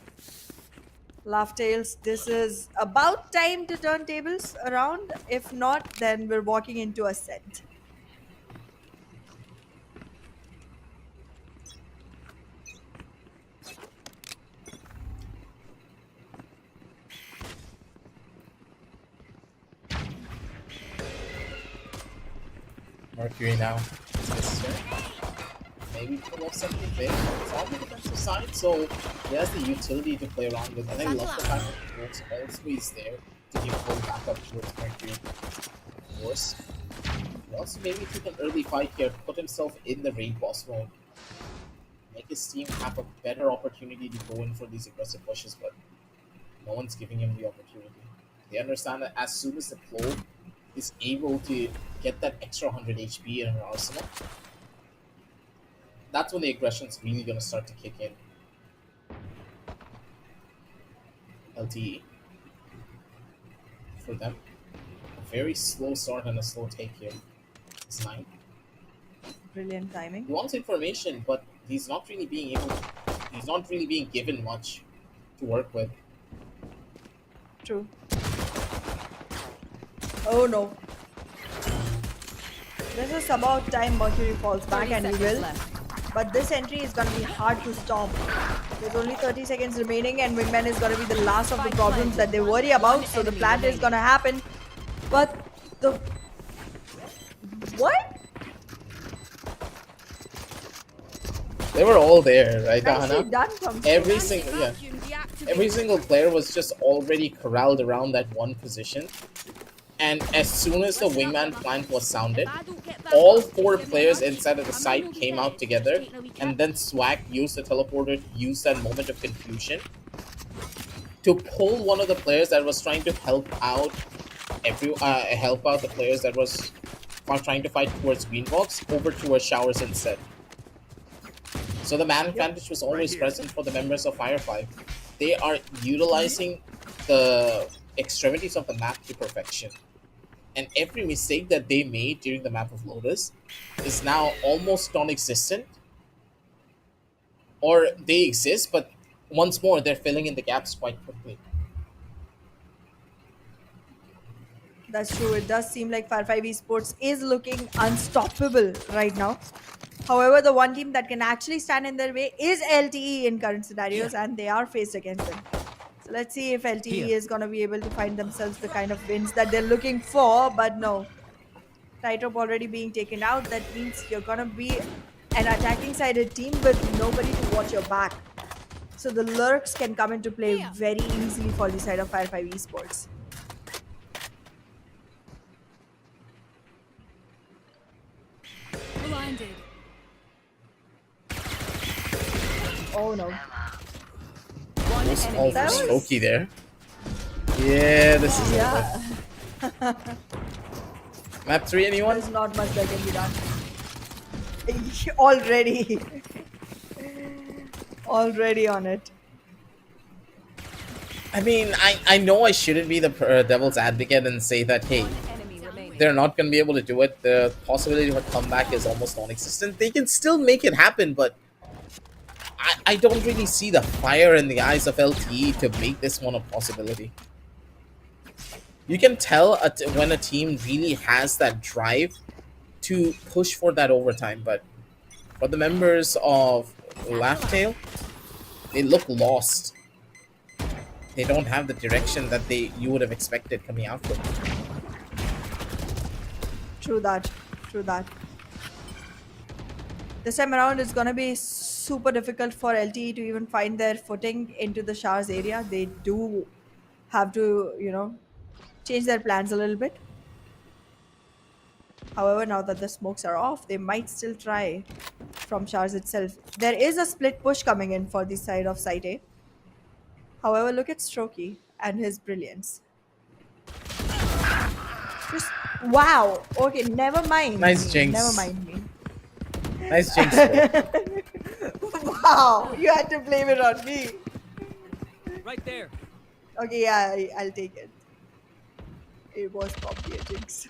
Laugh Tales, this is about time to turn tables around. If not, then we're walking into ascent. Mercury now. This turn. Maybe pull off something big. It's on the defensive side, so he has the utility to play around with. And I love the fact that he works always there to give full back up towards Mercury. Of course. He also maybe took an early fight here, put himself in the raid boss mode. Make his team have a better opportunity to go in for these aggressive pushes, but no one's giving him the opportunity. They understand that as soon as the Clove is able to get that extra 100 HP in her arsenal, that's when the aggression's really going to start to kick in. LTE. For them. A very slow start and a slow take here. It's 9. Brilliant timing. He wants information, but he's not really being given much to work with. True. Oh no. This is about time Mercury falls back, 30 and he seconds will. left. But this entry is going to be hard to stop. There's only 30 seconds remaining, and Wingman is going to be the last of the problems that they worry about. So the plant is going to happen. But the... What? They were all there, right, Nicely Ahana? done from Every single player was just already corralled around that one position. And as soon as the wingman plant was sounded, all 4 players inside of the site came out together, and then Swag used the teleporter to use that moment of confusion to pull one of the players that was trying to help out the players that was trying to fight towards Greenbox over towards Showers instead. So the man advantage was always present for the members of Fire5. They are utilizing the extremities of the map to perfection. And every mistake that they made during the map of Lotus is now almost non-existent. Or they exist, but once more, they're filling in the gaps quite quickly. That's true. It does seem like Fire5 Esports is looking unstoppable right now. However, the one team that can actually stand in their way is LTE in current scenarios, and they are faced against them. So let's see if LTE is going to be able to find themselves the kind of wins that they're looking for. But no. Tightrope already being taken out. That means you're going to be an attacking sided team with nobody to watch your back. So the lurks can come into play very easily for the side of Fire5 Esports. Blinded. Oh no. One It was enemy all for That was- remaining. Smokey there. Yeah, this is Yeah, over. Map 3, anyone? there's not much that can be done. Already. Already on it. I mean, I know I shouldn't be the devil's advocate and say that, hey, Enemy remaining. they're not going to be able to do it. The possibility of a comeback is almost non-existent. They can still make it happen, but I don't really see the fire in the eyes of LTE to make this one a possibility. You can tell when a team really has that drive to push for that overtime, but for the members of Laughtail, they look lost. They don't have the direction that you would have expected coming out from. True that. True that. This time around, it's gonna be super difficult for LTE to even find their footing into the Shars area. They do have to, change their plans a little bit. However, now that the smokes are off, they might still try from Shars itself. There is a split push coming in for the side of Site A. However, look at Strokey and his brilliance. Just wow. Okay, never mind. Nice me. jinx. Never mind me. Nice jinx. Bro. Wow, you had to blame it on me. Right there. Okay, yeah, I'll take it. It was probably a jinx.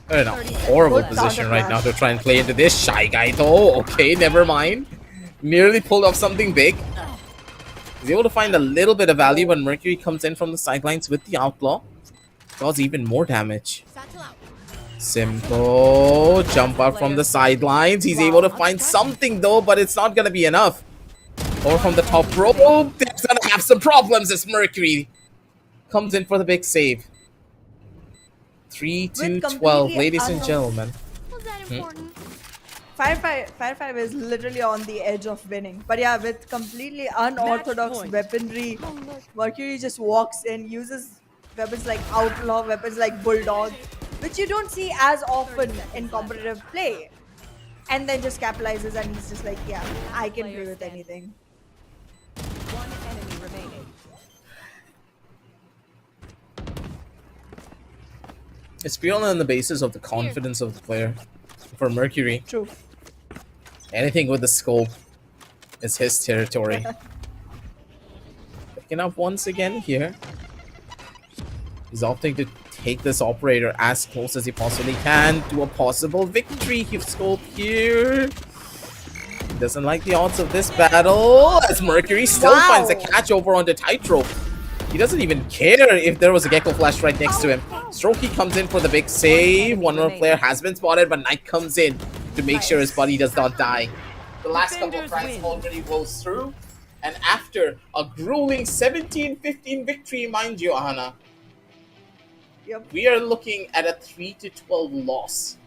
They're in a horrible Good position right now counter to try and play into this. Shy Guy though, okay, never mind. Nearly pulled off something big. He's able to find a little bit of value when Mercury comes in from the sidelines with the Outlaw. Does even more damage. Simple. Jump out from the sidelines. He's able to find something though, but it's not going to be enough. Or from the top rope. Oh, there's going to have some problems as Mercury comes in for the big save. 3-2-12, ladies and gentlemen. Was that important? Fire5 is literally on the edge of winning. But yeah, with completely unorthodox point. weaponry, Mercury just walks in, uses weapons like Outlaw, weapons like Bulldog, which you don't see as often in competitive play. And then just capitalizes and he's just like, yeah, I can play with anything. One enemy remaining. It's purely on the basis of the confidence of the player. For Mercury, True. anything with the scope is his territory. Picking up once again here. He's opting to take this operator as close as he possibly can to a possible victory. He's scope here. He doesn't like the odds of this battle as Mercury still finds a catch over onto Tightrope. He doesn't even care if there was a Gecko Flash right next to him. Strokey comes in for the big save. One more player has been spotted, but Knight comes in to make sure his buddy does not die. The last couple of rounds already rolls through. And after a grueling 17-15 victory, mind you, Ahana, Yep. we are looking at a 3-12 loss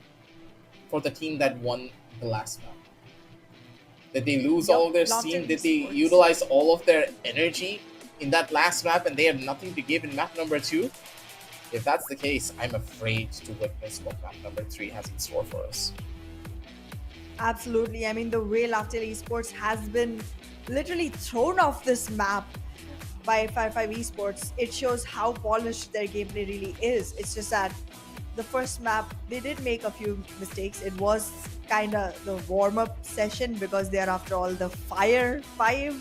for the team that won the last map. Did they lose all of their steam? Did they utilize all of their energy in that last map and they have nothing to give in map number 2? If that's the case, I'm afraid to witness what map number 3 has in store for us. Absolutely. I mean, the way Laughtail Esports has been literally thrown off this map by Fire5 Esports, it shows how polished their gameplay really is. It's just that the first map, they did make a few mistakes. It was kind of the warm-up session because they are, after all, the Fire5.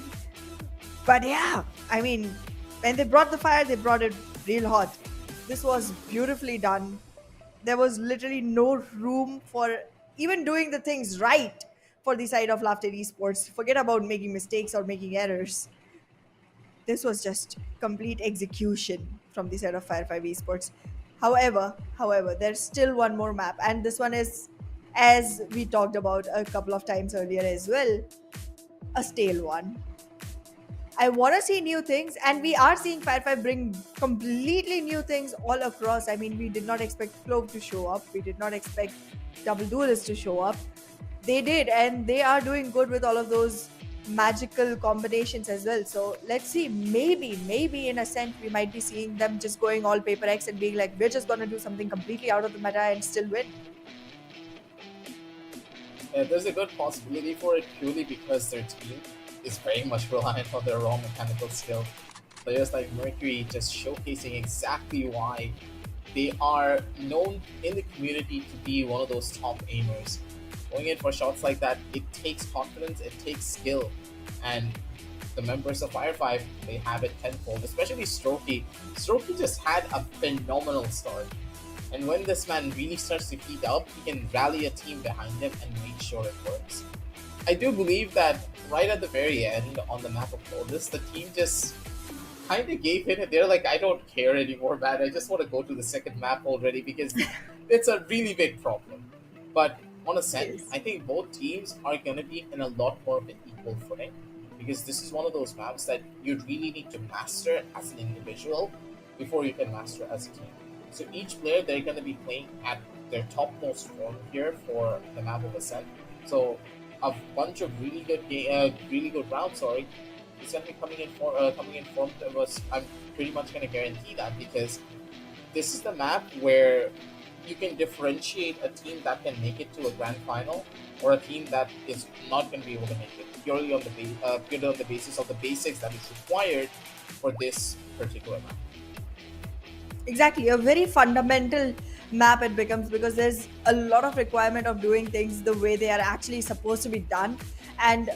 But yeah, I mean, when they brought the fire, they brought it real hot. This was beautifully done. There was literally no room for even doing the things right for the side of Laughtail Esports. Forget about making mistakes or making errors. This was just complete execution from the side of Fire5 Esports. However, there's still one more map, and this one is, as we talked about a couple of times earlier as well, a stale one. I want to see new things, and we are seeing Fire5 bring completely new things all across. I mean, we did not expect Clove to show up. We did not expect Double Duelist to show up. They did, and they are doing good with all of those magical combinations as well. So let's see, maybe in Ascent we might be seeing them just going all paper X and being like, we're just gonna do something completely out of the meta and still win. There's a good possibility for it purely because their team is very much reliant on their raw mechanical skill. Players like Mercury just showcasing exactly why they are known in the community to be one of those top aimers. Going in for shots like that, it takes confidence, it takes skill, and the members of Fire5, they have it tenfold, especially Strokey. Strokey just had a phenomenal start. And when this man really starts to heat up, he can rally a team behind him and make sure it works. I do believe that right at the very end on the map of Lotus, the team just kind of gave in. They're like, I don't care anymore, man. I just want to go to the second map already because it's a really big problem. But on Ascent, Yes. I think both teams are going to be in a lot more of an equal footing because this is one of those maps that you really need to master as an individual before you can master as a team. So each player, they're going to be playing at their topmost form here for the map of Ascent. So a bunch of really good rounds. Sorry, it's going to be coming in form of us. I'm pretty much going to guarantee that because this is the map where you can differentiate a team that can make it to a grand final or a team that is not going to be able to make it purely on the basis of the basics that is required for this particular map. Exactly, a very fundamental map it becomes because there's a lot of requirement of doing things the way they are actually supposed to be done, and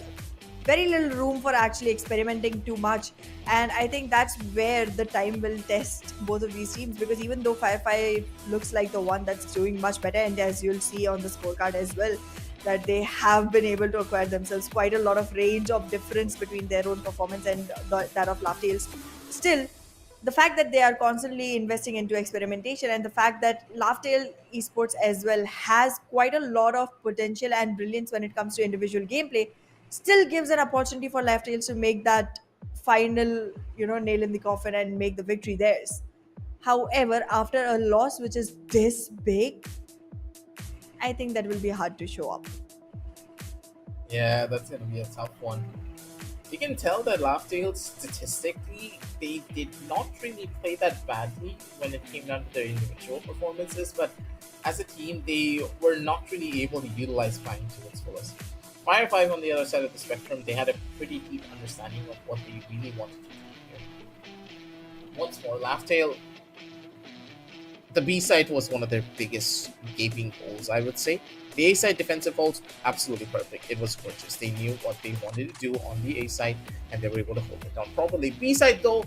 very little room for actually experimenting too much. And I think that's where the time will test both of these teams, because even though Fire5 looks like the one that's doing much better, and as you'll see on the scorecard as well, that they have been able to acquire themselves quite a lot of range of difference between their own performance and that of Laftails. Still, the fact that they are constantly investing into experimentation, and the fact that Laughtail Esports as well has quite a lot of potential and brilliance when it comes to individual gameplay, still gives an opportunity for Laughtails to make that final, nail in the coffin and make the victory theirs. However, after a loss which is this big, I think that will be hard to show up. Yeah, that's going to be a tough one. You can tell that Laughtail statistically they did not really play that badly when it came down to their individual performances, but as a team they were not really able to utilize Flying to its fullest. Fire5 on the other side of the spectrum, they had a pretty deep understanding of what they really wanted to do here. Once more, Laughtail, the B side was one of their biggest gaping holes, I would say. The A side defensive holds, absolutely perfect. It was gorgeous. They knew what they wanted to do on the A side and they were able to hold it down properly. B side, though,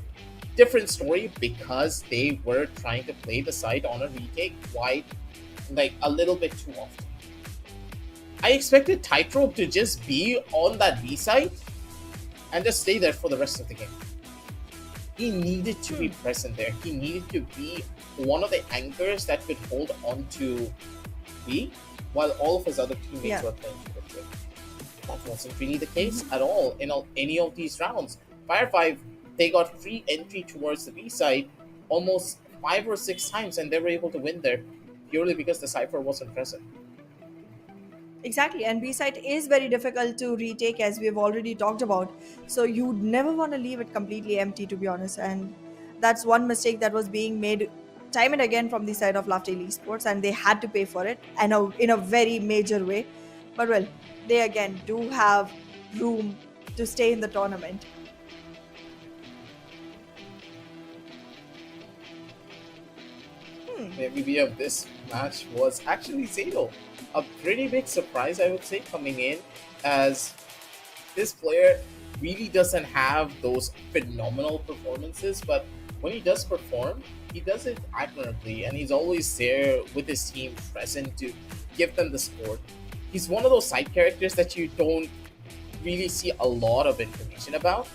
different story because they were trying to play the side on a retake wide, like a little bit too often. I expected Tightrope to just be on that B side and just stay there for the rest of the game. He needed to be present there. He needed to be one of the anchors that could hold on to B while all of his other teammates Yeah. were playing for it. That wasn't really the case at all in any of these rounds. Fire5, they got free entry towards the B side almost 5 or 6 times and they were able to win there purely because the Cypher wasn't present. Exactly, and B site is very difficult to retake, as we've already talked about. So you'd never want to leave it completely empty, to be honest. And that's one mistake that was being made time and again from the side of Laughtail Esports, and they had to pay for it, and in a very major way. But well, they again do have room to stay in the tournament. MVP of this match was actually Zato. A pretty big surprise, I would say, coming in as this player really doesn't have those phenomenal performances, but when he does perform, he does it admirably, and he's always there with his team present to give them the support. He's one of those side characters that you don't really see a lot of information about,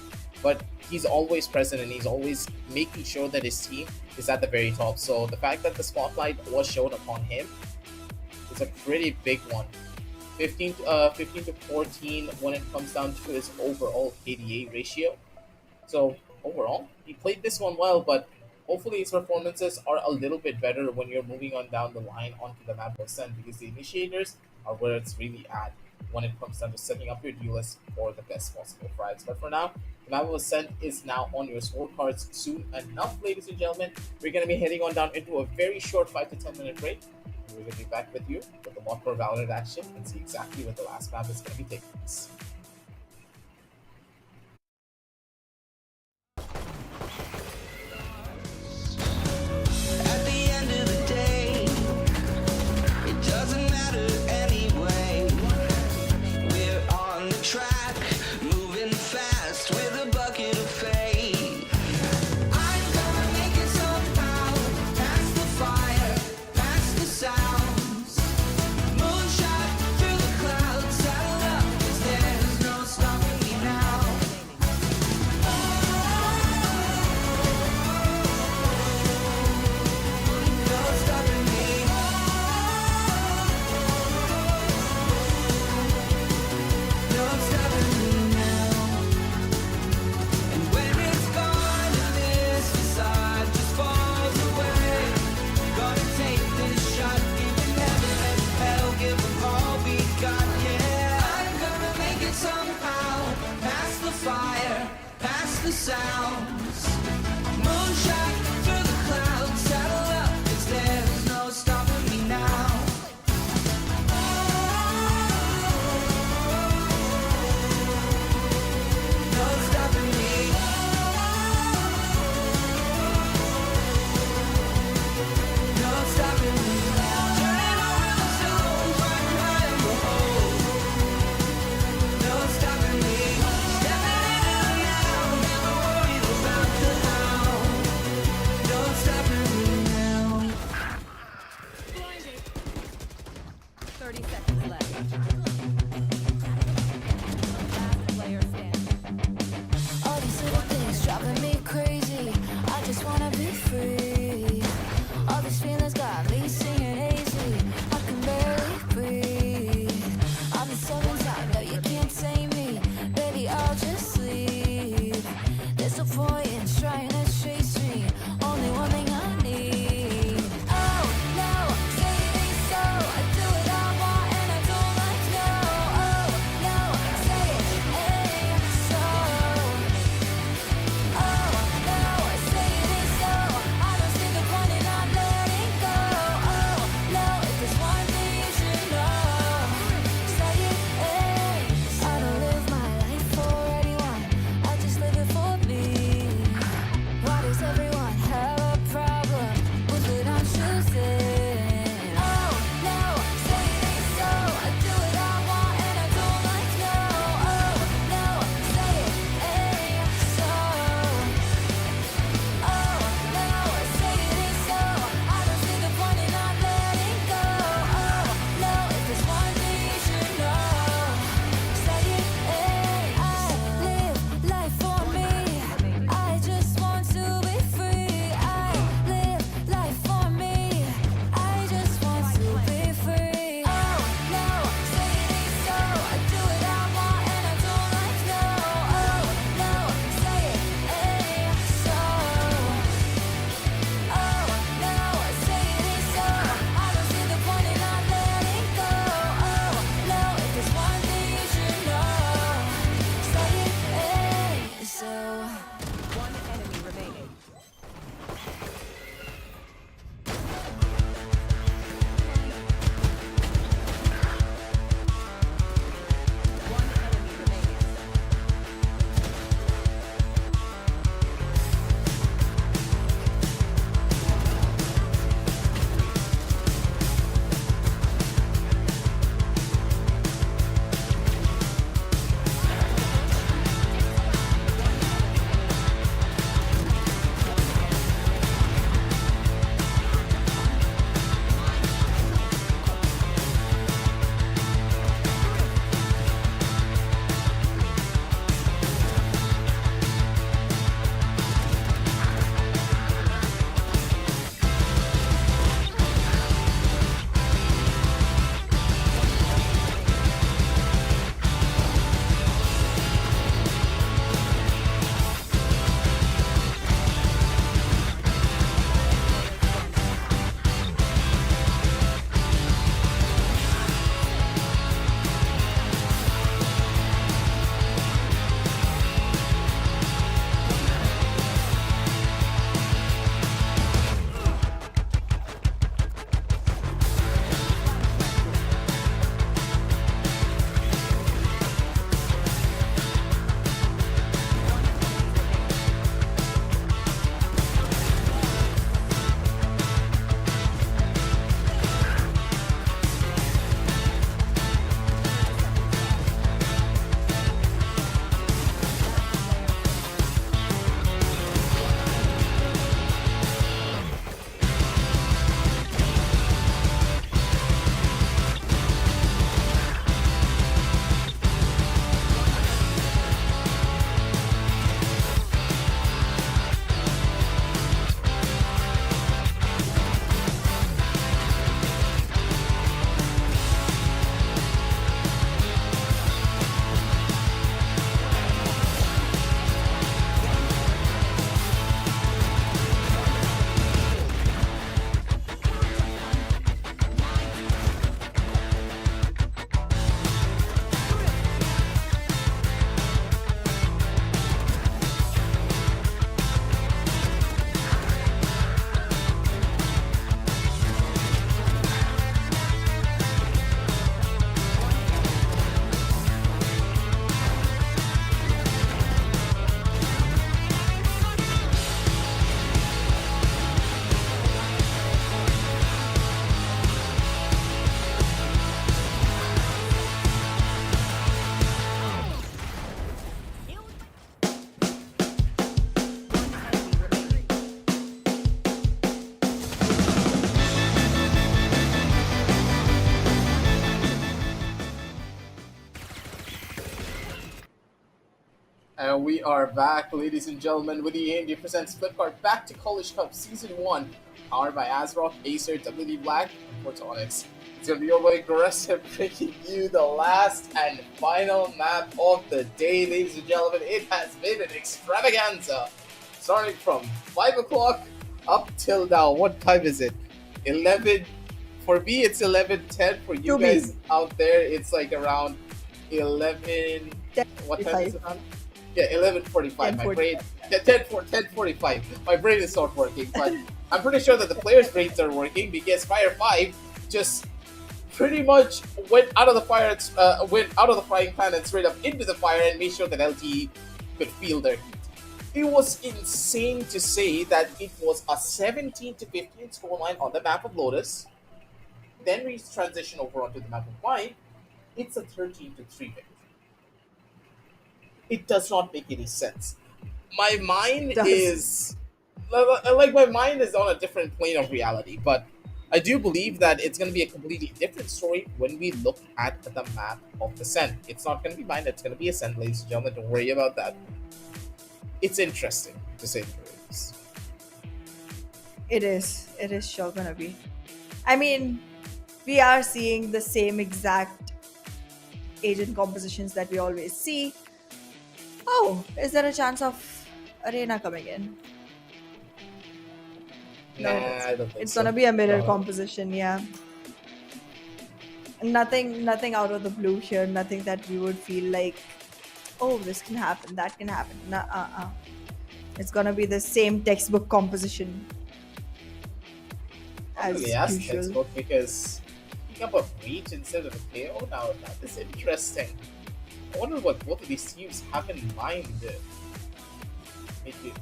but he's always present and he's always making sure that his team is at the very top. So the fact that the spotlight was shown upon him is a pretty big one. 15 to 14 when it comes down to his overall KDA ratio. So overall, he played this one well, but hopefully his performances are a little bit better when you're moving on down the line onto the map of Sun because the initiators are where it's really at. when it comes down to setting up your duelist for the best possible fights. But for now, the map of Ascent is now on your scorecards soon enough, ladies and gentlemen. We're going to be heading on down into a very short 5 to 10 minute break. We're going to be back with you with the more Valorant action and see exactly what the last map is going to be taking place. At the end of the day, it doesn't matter anyway. We're on the track, moving fast with a bucket of faith. I'm gonna make it somehow, past the fire, past the sounds. Moonshot through the clouds, saddle up, 'cause there's no stopping me now. No stopping me. No stopping me now. And when it's gone and this facade just falls away, gonna take this shot, giving heaven and hell, give them all we got, yeah. I'm gonna make it somehow, past the fire, past the sounds. Moonshot through the clouds, saddle up, 'cause there's no stopping me now. No stopping me. No stopping me. Turning around so far behind the hole. No stopping me. Stepping into the now, never worried about And we are back, ladies and gentlemen, with the AMD presents Flipkart Back to College Cup Season 1, powered by ASRock, Acer, WD Black, and Portonix. It's going to be your way aggressive, bringing you the last and final map of the day, ladies and gentlemen. It has been an extravaganza, starting from 5 o'clock up till now. What time is it? 11. For me, it's 11:10. For you To me. guys out there, it's like around 11. What time is it on? Yeah, 11:45. My 10:45. brain, 10:45. My brain is not working, but I'm pretty sure that the players' brains are working because Fire5 just pretty much went out of the frying pan and straight up into the fire and made sure that LTE could feel their heat. It was insane to say that it was a 17-15 scoreline on the map of Lotus. Then we transition over onto the map of Vine. It's a 13-3 victory. It does not make any sense. My mind Does. is like my mind is on a different plane of reality, but I do believe that it's going to be a completely different story when we look at the map of Ascent. It's not going to be mine, it's going to be Ascent, ladies and gentlemen. Don't worry about that. It's interesting, to say the least. It is. It is sure gonna be. I mean, we are seeing the same exact agent compositions that we always see. Oh, is there a chance of Arena coming in? Nah, I don't think It's so. gonna be a mirror No. composition, yeah. Nothing out of the blue here. Nothing that we would feel like, oh, this can happen, that can happen. Nah. It's gonna be the same textbook composition I'm as really asked usual. textbook because picking up a breach instead of a KO now, that is interesting. I wonder what both of these teams have in mind. Maybe.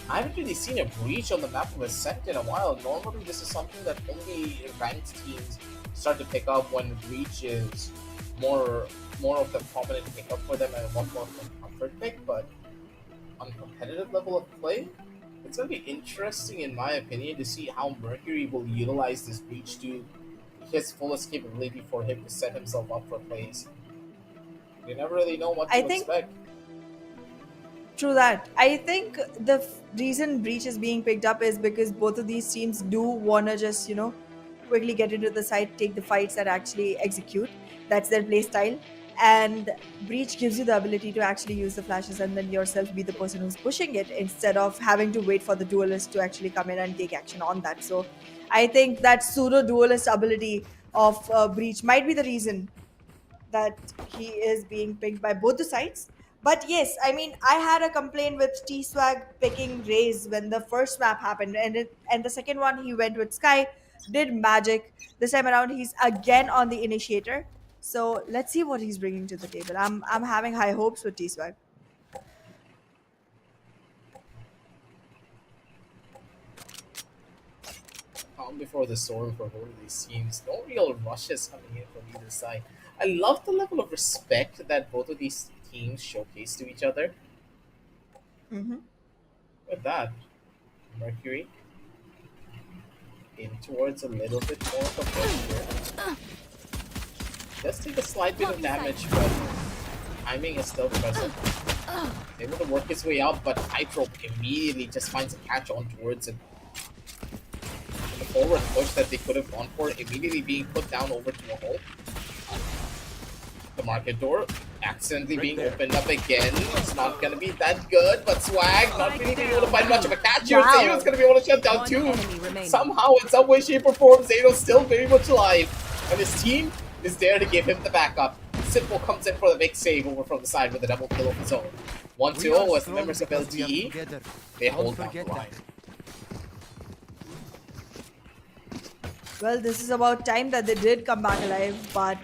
I haven't really seen a breach on the map of Ascent in a while. Normally, this is something that only ranked teams start to pick up when breach is more of the prominent pickup for them and one more of a comfort pick. But on competitive level of play, it's going to be interesting, in my opinion, to see how Mercury will utilize this breach to his fullest capability for him to set himself up for plays. You never really know what to I think- expect. True that. I think the reason Breach is being picked up is because both of these teams do want to just, quickly get into the site, take the fights, and actually execute. That's their play style. And Breach gives you the ability to actually use the flashes and then yourself be the person who's pushing it instead of having to wait for the duelist to actually come in and take action on that. So I think that pseudo duelist ability of Breach might be the reason that he is being picked by both the sides. But yes, I mean, I had a complaint with T Swag picking Raze when the first map happened, and the second one he went with Sky, did magic. This time around, he's again on the initiator. So let's see what he's bringing to the table. I'm having high hopes with T Swag. Calm before the storm for both of these teams. No real rushes coming in from either side. I love the level of respect that both of these teams showcase to each other. Mm-hmm. With that, Mercury in towards a little bit more of a push here. Does take a slight bit of damage, but timing is still present. Able to work his way out, but Hydro immediately just finds a catch on towards him. The forward push that they could have gone for immediately being put down over to a hole. The market door accidentally being opened up again. It's not gonna be that good, but Swag not really being able to find much of a catch here. Wow. Zado's gonna be able to shut down One two. enemy remaining. Somehow, in some way, shape, or form, Zado's still very much alive. And his team is there to give him the backup. Simple comes in for the big save over from the side with a double kill of his own. 1-2-0 as the members of LTE. They hold down the line. Well, this is about time that they did come back alive, but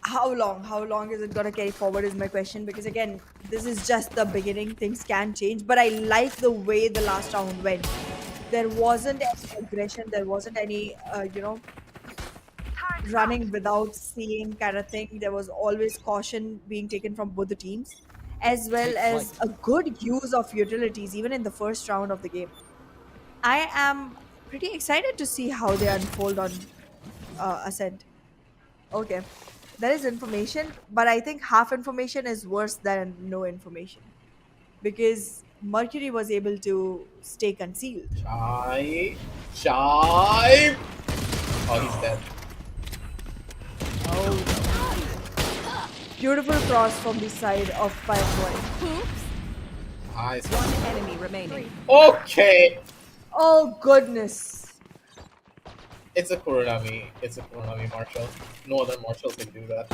how long? How long is it gonna carry forward is my question, because again, this is just the beginning. Things can change, but I like the way the last round went. There wasn't any aggression, there wasn't any, running without seeing kind of thing. There was always caution being taken from both the teams, as well as a good use of utilities, even in the first round of the game. I am pretty excited to see how they unfold on Ascent. Okay. there is information, but I think half information is worse than no information because Mercury was able to stay concealed. Shy. Shy. Oh, he's dead. Beautiful cross from the side of Fire5. Nice. One enemy remaining. Okay. Oh goodness. It's a Kuronami. It's a Kuronami Marshall. No other Marshall can do that.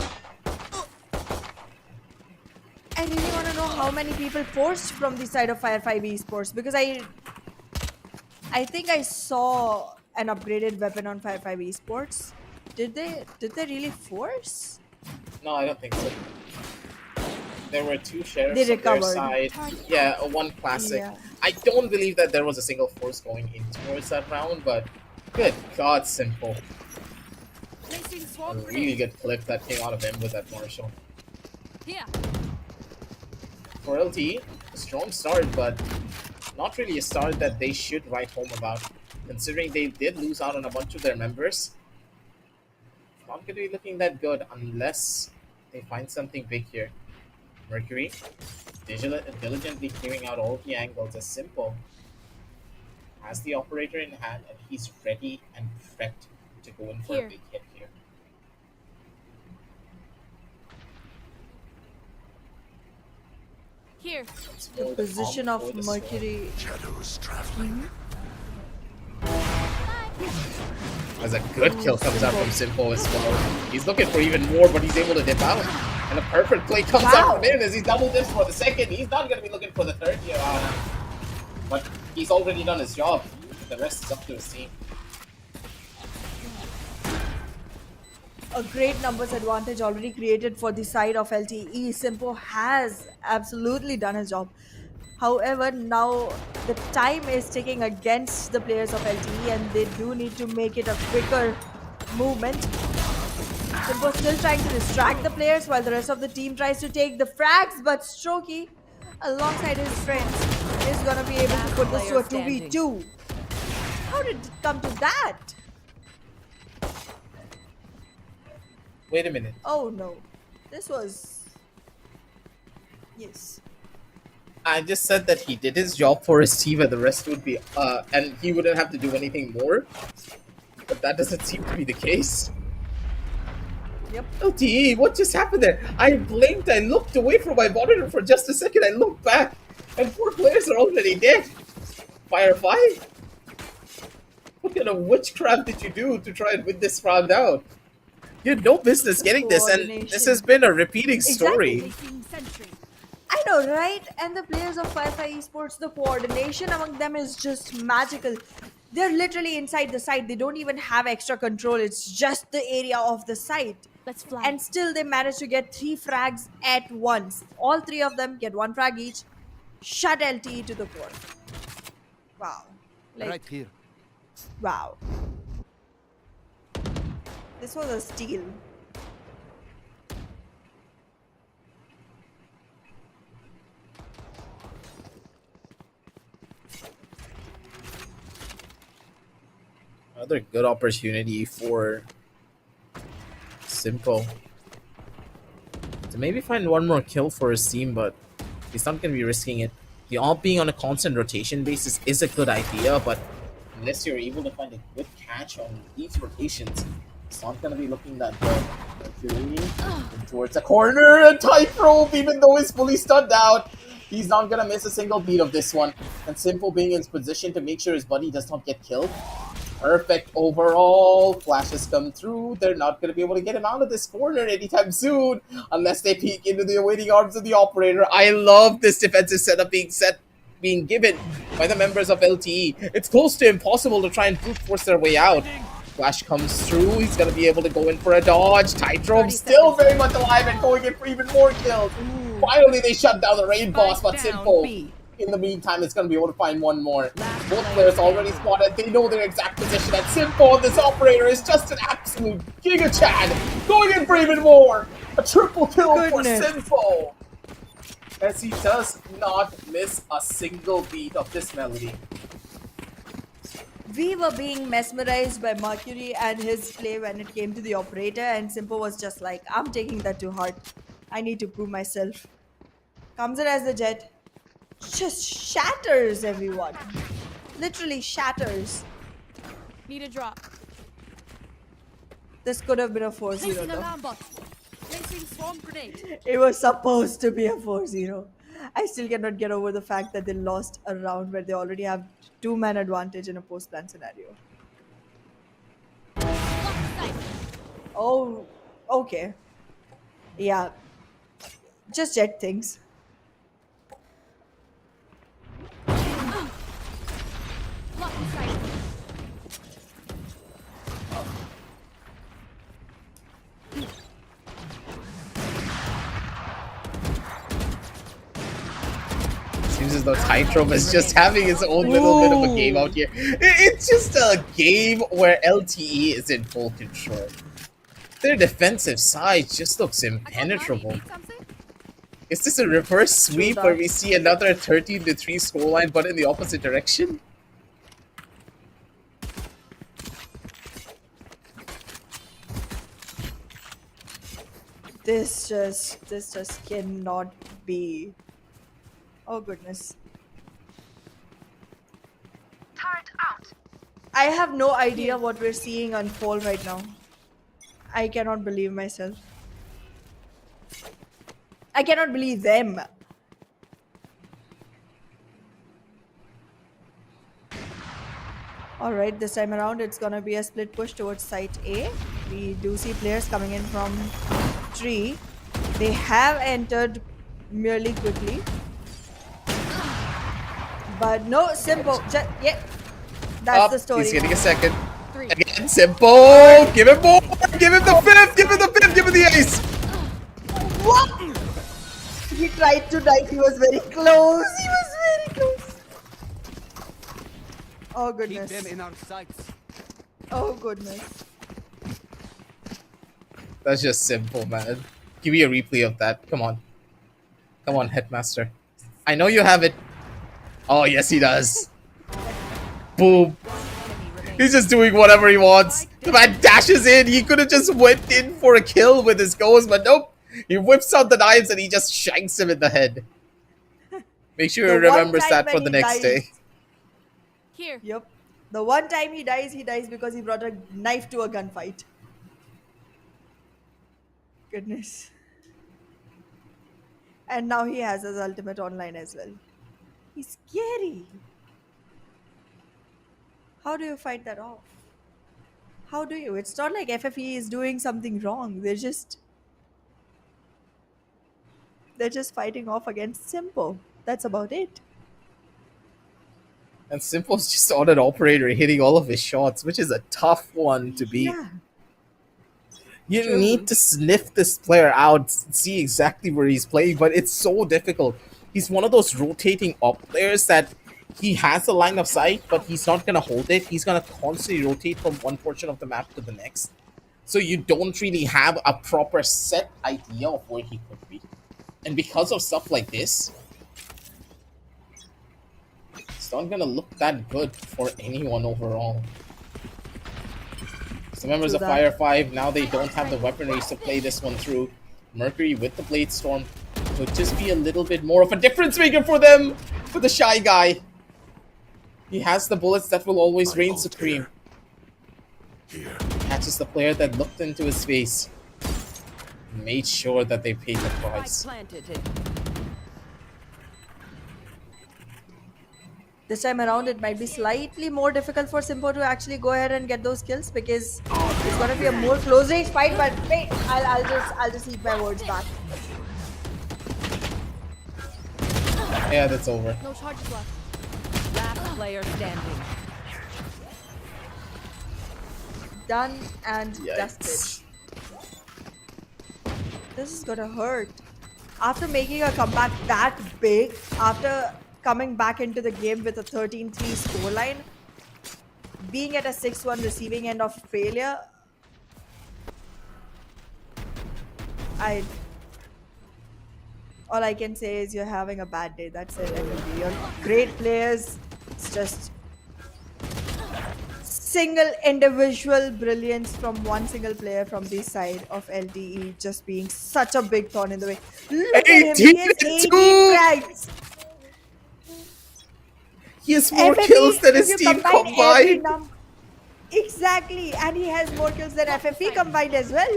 I really want to know how many people forced from the side of Fire5 Esports because I think I saw an upgraded weapon on Fire5 Esports. Did they really force? No, I don't think so. There were two sheriffs They on their recovered. side. Yeah, one classic. Yeah. I don't believe that there was a single force going in towards that round, but good God, simple. Placing A swamp really grenade. good clip that came out of him with that Marshall. Here. For LT, a strong start, but not really a start that they should write home about, considering they did lose out on a bunch of their members. Not going to be looking that good unless they find something big here. Mercury, diligently clearing out all the angles as Simple has the operator in hand, and he's ready and prepped to go in for a Here. big hit here. Here. The position of Mercury. Shadows traveling. As a good kill comes out from Simple as well. He's looking for even more, but he's able to dip out. And a perfect play comes out from him as he double dips for the second. He's not going to be looking for the third here, but he's already done his job. The rest is up to his team. A great numbers advantage already created for the side of LTE. Simpo has absolutely done his job. However, now the time is ticking against the players of LTE and they do need to make it a quicker movement. Simpo still trying to distract the players while the rest of the team tries to take the frags, but Strokey, alongside his friends, is going to be able to put this to a 2v2. How did it come to that? Wait a minute. Oh no, this was... Yes. I just said that he did his job for his team and the rest would be, and he wouldn't have to do anything more. But that doesn't seem to be the case. Yep. LTE, what just happened there? I blinked, I looked away from my monitor for just a second, I looked back, and 4 players are already dead. Fire5? What kind of witchcraft did you do to try and win this round out? You had no business getting this, and this has been a repeating story. Exactly. I know, right? And the players of Fire5 Esports, the coordination among them is just magical. They're literally inside the site. They don't even have extra control. It's just the area of the site. Let's fly. And still they manage to get 3 frags at once. All 3 of them get 1 frag each. Shut LTE to the core. Wow. Like, Right here. wow. This was a steal. Another good opportunity for Simple to maybe find one more kill for his team, but he's not going to be risking it. The AWP being on a constant rotation basis is a good idea, but unless you're able to find a good catch on these rotations, it's not going to be looking that good. Towards the corner, and tightrope, even though he's fully stunned out. He's not going to miss a single beat of this one. And Simple being in position to make sure his buddy does not get killed. Perfect overall. Flashes come through. They're not going to be able to get him out of this corner anytime soon unless they peek into the awaiting arms of the operator. I love this defensive setup being given by the members of LTE. It's close to impossible to try and brute force their way out. Flash comes through. He's going to be able to go in for a dodge. Tightrope still very much alive and going in for even more kills. Finally, they shut down the raid boss, but Simple. In the meantime, it's going to be able to find one more. Both players already spotted. They know their exact position. And Simple, this operator, is just an absolute Giga Chad. Going in for even more. A triple kill for Simple. As he does not miss a single beat of this melody. We were being mesmerized by Mercury and his play when it came to the operator, and Simpo was just like, I'm taking that to heart. I need to prove myself. Comes in as the jet, just shatters everyone. Literally shatters. Need a drop. This could have been a 4-0 Placing though. alarm bot. Placing swarm grenade. It was supposed to be a 4-0. I still cannot get over the fact that they lost a round where they already have 2-man advantage in a post-plan scenario. Oh, okay. Yeah, just jet things. Blocking sight. Seems as though Titrom is just having his own little bit of a game out here. It's just a game where LTE is in full control. Their defensive side just looks impenetrable. Need something? Is this a reverse sweep where we see another 13-3 scoreline but in the opposite direction? This just cannot be. Oh goodness. I have no idea what we're seeing unfold right now. I cannot believe myself. I cannot believe them. Alright, this time around it's gonna be a split push towards site A. We do see players coming in from tree. They have entered merely quickly. But no, Simple. Yeah, that's the story. He's getting a second. Again, Simple. Give him more. Give him the fifth. Give him the fifth. Give him the ace. What? He tried to die. He was very close. He was very close. Oh Keep goodness. them in our sights. Oh goodness. That's just simple, man. Give me a replay of that. Come on. Come on, Headmaster. I know you have it. Oh, yes, he does. Boom. He's just doing whatever he wants. The man dashes in. He could have just went in for a kill with his goes, but nope. He whips out the knives and he just shanks him in the head. Make sure he The one remembers time that for when the he next dies- day. Here. Yep. The one time he dies because he brought a knife to a gunfight. Goodness. And now he has his ultimate online as well. He's scary. How do you fight that off? How do you? It's not like FFE is doing something wrong. They're just fighting off against Simple. That's about it. And Simple's just on an operator hitting all of his shots, which is a tough one to beat. Yeah. You True. need to sniff this player out, see exactly where he's playing, but it's so difficult. He's one of those rotating up players that he has a line of sight, but he's not going to hold it. He's going to constantly rotate from one portion of the map to the next. So you don't really have a proper set idea of where he could be. And because of stuff like this, it's not going to look that good for anyone overall. So members of True that. Fire5, now they don't have the weaponry to play this one through. Mercury with the Blade Storm would just be a little bit more of a difference maker for them, for the shy guy. He has the bullets that will always reign supreme. Here. Catches the player that looked into his face. Made sure that they paid the I price. planted it. This time around, it might be slightly more difficult for Simpo to actually go ahead and get those kills because it's gonna be a more close range fight. But wait, I'll just eat my words back. Yeah, that's over. No charges left. Last player standing. Done and Yikes. dusted. This is gonna hurt. After making a comeback that big, after coming back into the game with a 13-3 scoreline, being at a 6-1 receiving end of failure, all I can say is you're having a bad day. That's it. FMD. You're great players. It's just single individual brilliance from one single player from the side of LTE just being such a big thorn in the way. Look at him, 18 he has and 18 2! frags. He has more kills FFE, than if his you team combine every combined. number, exactly, and he has more kills than FFE combined as well.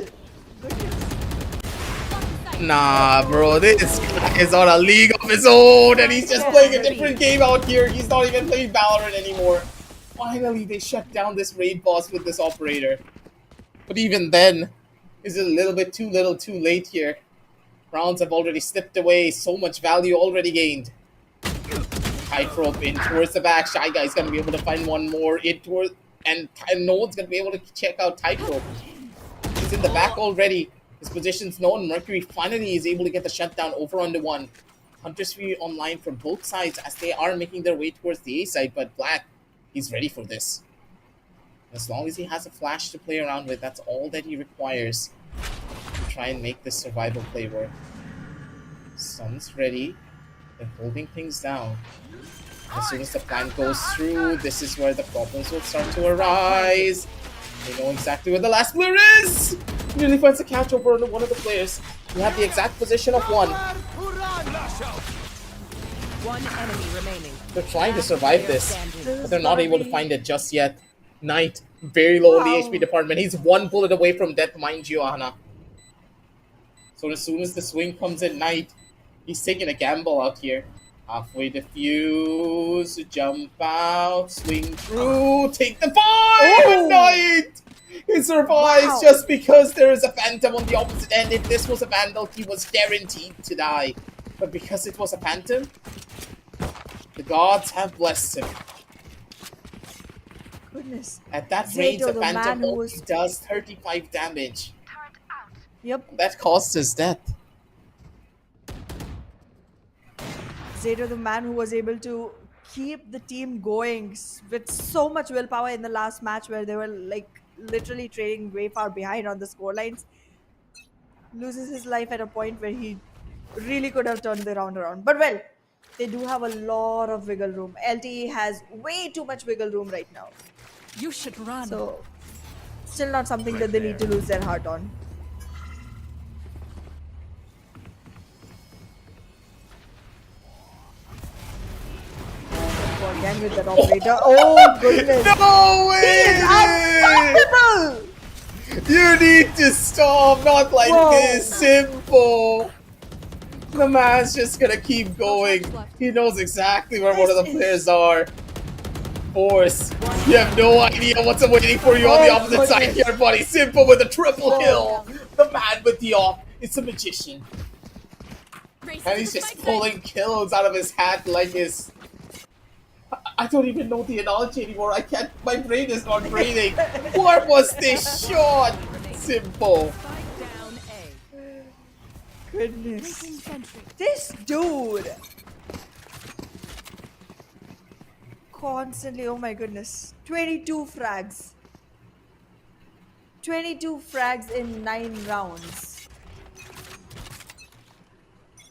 Goodness. Nah, bro, this guy is on a league of his own, and he's just playing a different game out here. He's not even playing Valorant anymore. Finally, they shut down this raid boss with this operator. But even then, it's a little bit too little too late here. Rounds have already slipped away, so much value already gained. Tightrope in towards the back. Shy Guy's gonna be able to find one more in towards, and no one's gonna be able to check out Tightrope. He's in the back already. His position's known. Mercury finally is able to get the shutdown over onto one. Hunter's Fury online from both sides as they are making their way towards the A side, but Black, he's ready for this. As long as he has a flash to play around with, that's all that he requires to try and make this survival play work. Sun's ready. They're holding things down. As soon as the plan goes through, this is where the problems will start to arise. They know exactly where the last player is! Nearly finds a catch over on one of the players. We have the exact position of one. One enemy remaining. They're trying to survive this, Standing. but they're not able to find it just yet. Knight, very low in the HP department. He's one bullet away from death, mind you, Ahana. So as soon as the swing comes in, Knight, he's taking a gamble out here. Halfway defuse, jump out, swing through, take the fight! Oh! Knight! He survives Wow. just because there is a Phantom on the opposite end. If this was a Vandal, he was guaranteed to die. But because it was a Phantom, the gods have blessed him. Goodness. At that Zato, range, the the man Phantom who only was- does 35 damage. Yep. That cost his death. Zato, the man who was able to keep the team going with so much willpower in the last match where they were like literally trailing way far behind on the score lines, loses his life at a point where he really could have turned the round around. But well, they do have a lot of wiggle room. LTE has way too much wiggle room right now. You should run. So, still not something that they need to lose their heart on. Again with that operator. Oh goodness! No He is way! unstoppable! You need to stop, not like Whoa. this, Simple. The man's just gonna keep going. He knows exactly where one of the This is- players are. Force, you have no idea what's waiting for you on the Oh, opposite side goodness. here, buddy. Simple with a triple Oh. kill. The man with the op. It's a magician. And he's just pulling kills out of his hat like his... I don't even know the analogy anymore. I can't... My brain is not breathing. What was this shot? Simple. Spike down A. Goodness. This dude. Constantly, oh my goodness. 22 frags. 22 frags in 9 rounds.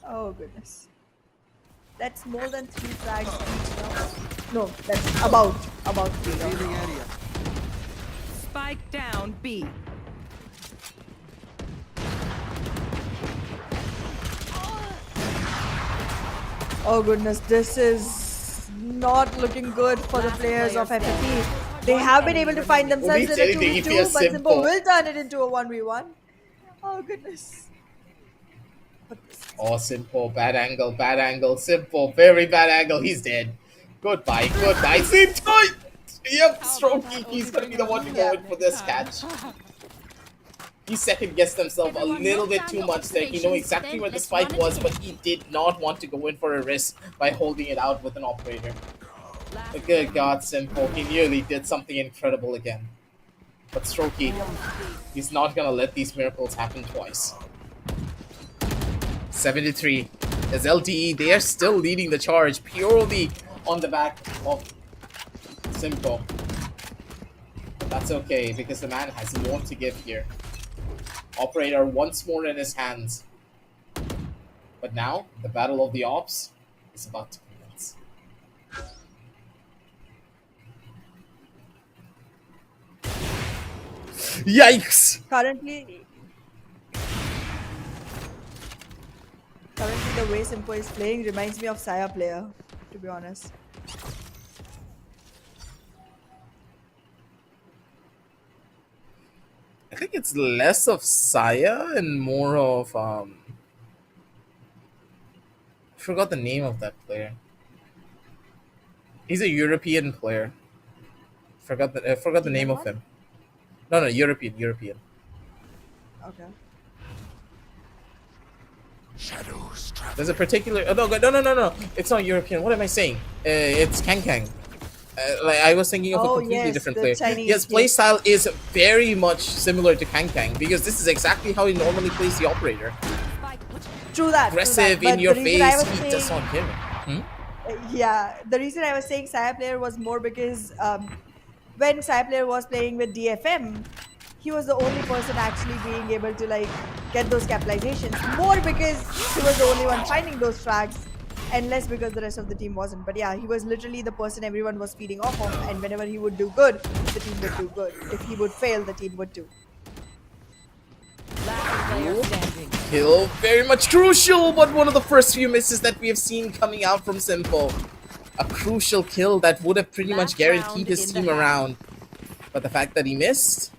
Oh goodness. That's more than 3 frags each round. No, that's about 3 rounds. Spike down B. Oh goodness, this is not looking good for the players of FFE. They have been able to find themselves in Who a needs anything if 2v2, you're but Simple? Simple will turn it into a 1v1. Oh goodness. But Oh, Simple. Bad angle. Simple. Very bad angle. He's dead. Goodbye. Sleep tight! Yep, Strokey. He's gonna be the one to go in for this catch. He second-guessed himself a little bit too much there. He knew exactly where this fight was, but he did not want to go in for a risk by holding it out with an operator. But good God, Simple. He nearly did something incredible again. But Strokey, he's not gonna let these miracles happen twice. 73 as LTE, they are still leading the charge purely on the back of Simple. But that's okay because the man has more to give here. Operator once more in his hands. But now, the battle of the ops is about to commence. Yikes! Currently, the way Simpo is playing reminds me of Saya player, to be honest. I think it's less of Saya and more of I forgot the name of that player. He's a European player. I forgot the name Indian of one? him. No, European. Okay. Shadows travel. There's a particular. Oh, no. It's not European. What am I saying? It's Kang Kang. Like I was thinking of a Oh, completely yes, different the player. Chinese, Yes, yes. playstyle is very much similar to Kang Kang because this is exactly how he normally plays the operator. True that. Aggressive, But in your the reason I face, was he does saying, not give it. yeah, the reason I was saying Saya player was more because when Saya player was playing with DFM, he was the only person actually being able to like get those capitalizations. More because he was the only one finding those frags, and less because the rest of the team wasn't. But yeah, he was literally the person everyone was feeding off of, and whenever he would do good, the team would do good. If he would fail, the team would too. Last player standing. Kill very much crucial, but one of the first few misses that we have seen coming out from Simple. A crucial kill that would have pretty much Last guaranteed round his in team the half. around. But the fact that he missed,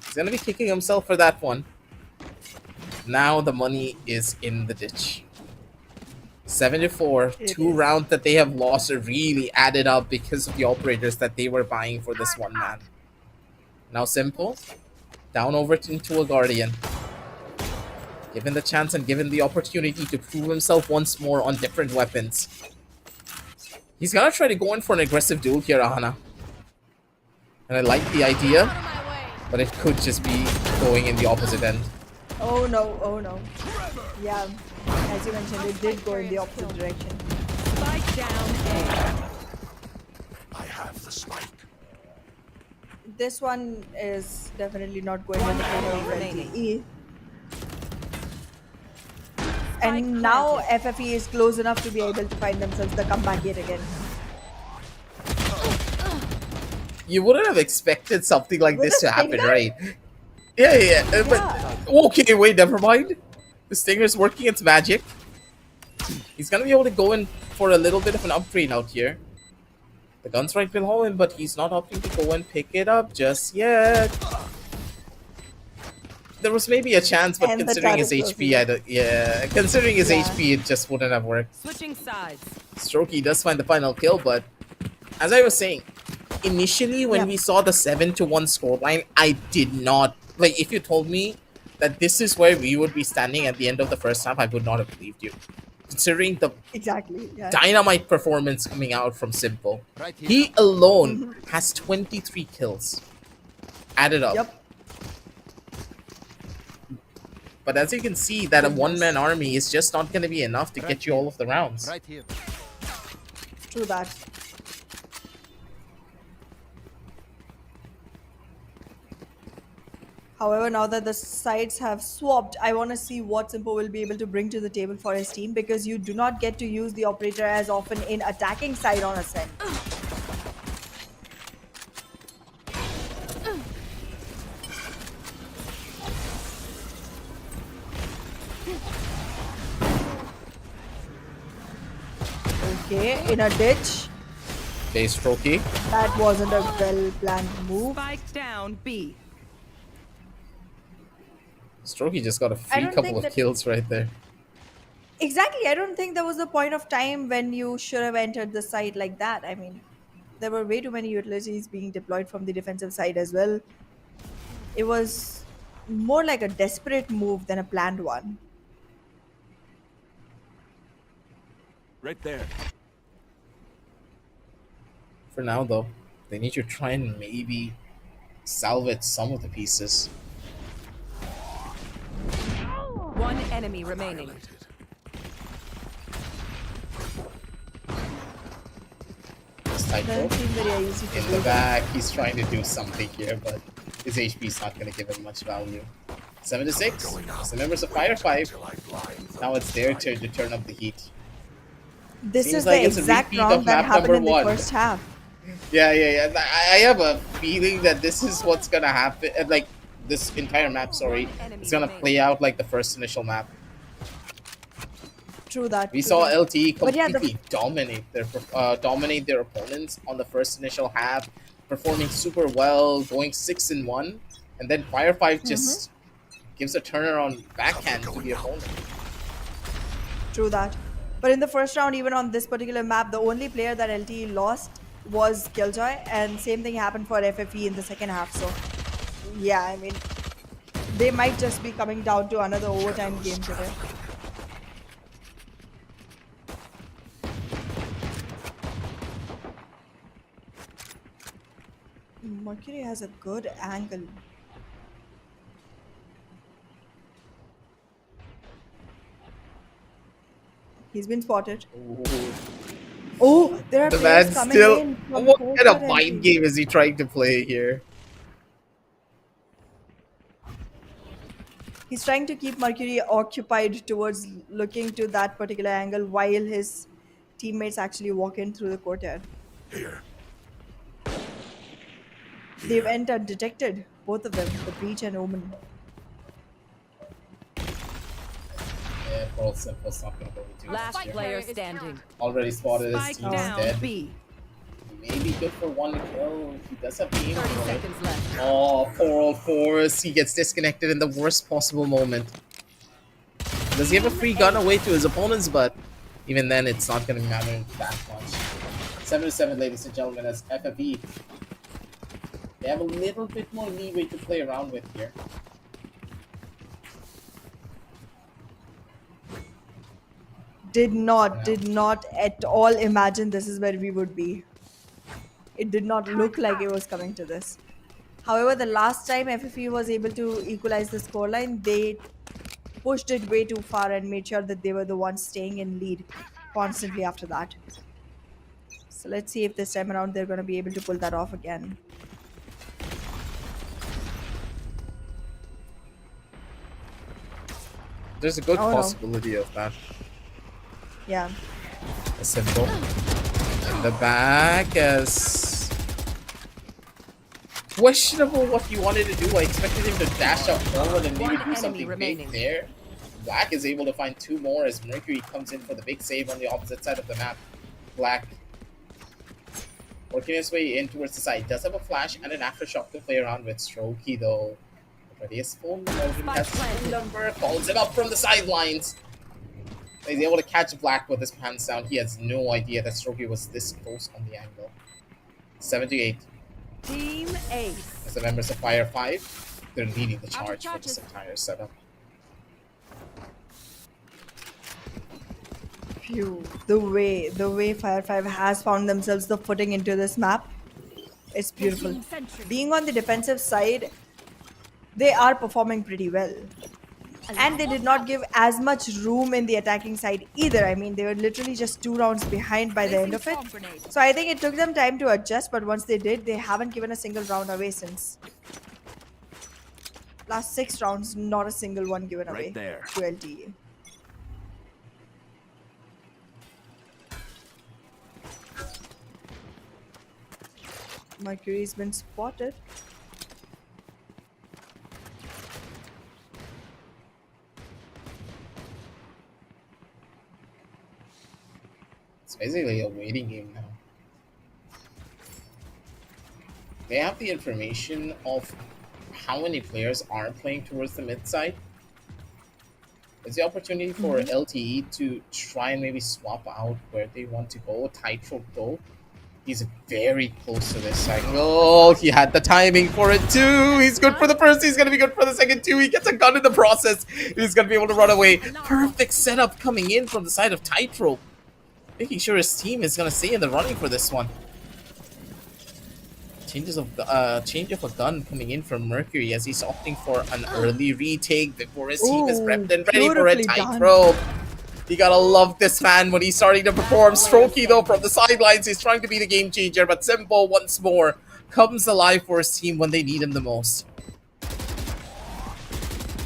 he's gonna be kicking himself for that one. Now the money is in the ditch. 74, It two is. rounds that they have lost are really added up because of the operators that they were buying for this one man. Now Simple, down over into a Guardian. Given the chance and given the opportunity to prove himself once more on different weapons. He's gonna try to go in for an aggressive duel here, Ahana. And I like the idea, but it could just be going in the opposite end. Oh no, oh no. Yeah, as you mentioned, it did go in the opposite direction. Spike down A. I have the spike. This one is definitely not going in the favor of remaining. LTE. And now FFE is close enough to be able to find themselves the comeback yet again. You wouldn't have expected something like With this a to happen, stinger? right? Yeah. But okay, wait, never mind. The Stinger's working its magic. He's gonna be able to go in for a little bit of an upgrade out here. The gun's right below him, but he's not opting to go and pick it up just yet. There was maybe a chance, but And the considering his turret HP, considering his Yeah. HP, it just wouldn't have worked. Switching sides. Strokey does find the final kill, but as I was saying, initially when Yeah. we saw the 7-1 scoreline, I did not like. If you told me that this is where we would be standing at the end of the first half, I would not have believed you. Considering the Exactly. Yeah. dynamite performance coming out from Simple, Right here. he alone has 23 kills added up. Yep. But as you can see, that a one-man army is just not going to be enough to get you all of the rounds. Right here. True that. However, now that the sides have swapped, I want to see what Simpo will be able to bring to the table for his team, because you do not get to use the operator as often in attacking side on Ascent. Okay, in a ditch. Okay, Strokey. That wasn't a well-planned move. Spike down B. Strokey just got a I free don't couple think of that- kills right there. Exactly. I don't think there was a point of time when you should have entered the side like that. I mean, there were way too many utilities being deployed from the defensive side as well. It was more like a desperate move than a planned one. Right there. For now, though, they need to try and maybe salvage some of the pieces. One enemy remaining. This tight Doesn't rope seem very easy to in do the that. back. He's trying to do something here, but his HP is not going to give him much value. 7-6. It's the members of Fire5. Till I blind them. Now it's their turn to turn up the heat. This Seems is like the it's a exact repeat of round that map happened number in the one. first half. Yeah. I have a feeling that this is what's gonna happen. Like this entire map, sorry, it's gonna play out like the first initial map. True that. We true saw that. LTE But yeah, the completely dominate their opponents on the first initial half, performing super well, going 6-1, and then Fire5 just gives a turnaround backhand to the opponent. True that. But in the first round, even on this particular map, the only player that LTE lost was Killjoy, and same thing happened for FFE in the second half. So, yeah, I mean, they might just be coming down to another overtime game today. Mercury has a good angle. He's been spotted. Ooh. Oh, there are The players man coming still. in from What court kind of for mind LTE. game is he trying to play here? He's trying to keep Mercury occupied towards looking to that particular angle while his teammates actually walk in through the courtyard. Here. They went undetected, both of them, the Breach and Omen. Yeah, Pearl Simple's not gonna go with too Last much here. player standing. Already spotted his Spike team's down dead. B. Maybe good for one kill. He does have aim 30 for it. seconds left. Oh, 404. He gets disconnected in the worst possible moment. Does he have a free gun away to his opponents? But even then, it's not going to matter that much. 7-7, ladies and gentlemen, as FFE. They have a little bit more leeway to play around with here. Did not at all imagine this is where we would be. It did not look like it was coming to this. However, the last time FFE was able to equalize the scoreline, they pushed it way too far and made sure that they were the ones staying in lead constantly after that. So let's see if this time around they're going to be able to pull that off again. There's a good Oh, no. possibility of that. Yeah. A symbol. In the back as... Questionable what he wanted to do. I expected him to dash up forward and maybe One do enemy something remaining. big there. Black is able to find two more as Mercury comes in for the big save on the opposite side of the map. Black working his way in towards the side. Does have a flash and an aftershock to play around with. Strokey though. Already his phone has his phone number. Calls him up from the sidelines. He's able to catch Black with his pants down. He has no idea that Strokey was this close on the angle. 7-8. Team Ace. As the members of Fire5, they're leading the charge for this entire setup. Phew. The way Fire5 has found themselves the footing into this map, it's beautiful. Being on the defensive side, they are performing pretty well. And they did not give as much room in the attacking side either. I mean, they were literally just 2 rounds behind by the end of it. So I think it took them time to adjust, but once they did, they haven't given a single round away since. Last 6 rounds, not a single one given away Right there. to LTE. Mercury's been spotted. It's basically a waiting game now. They have the information of how many players are playing towards the mid side. There's the opportunity for LTE to try and maybe swap out where they want to go. Tightrope though. He's very close to this side. Oh, he had the timing for it too. He's good for the first. He's going to be good for the second too. He gets a gun in the process. He's going to be able to run away. Perfect setup coming in from the side of Tightrope. Making sure his team is going to stay in the running for this one. Change of a gun coming in from Mercury as he's opting for an early retake before his team is Ooh, prepped and ready for a beautifully done. Tightrope. You gotta love this man when he's starting to perform. Strokey though from the sidelines, he's trying to be the game changer, but Simple once more comes alive for his team when they need him the most.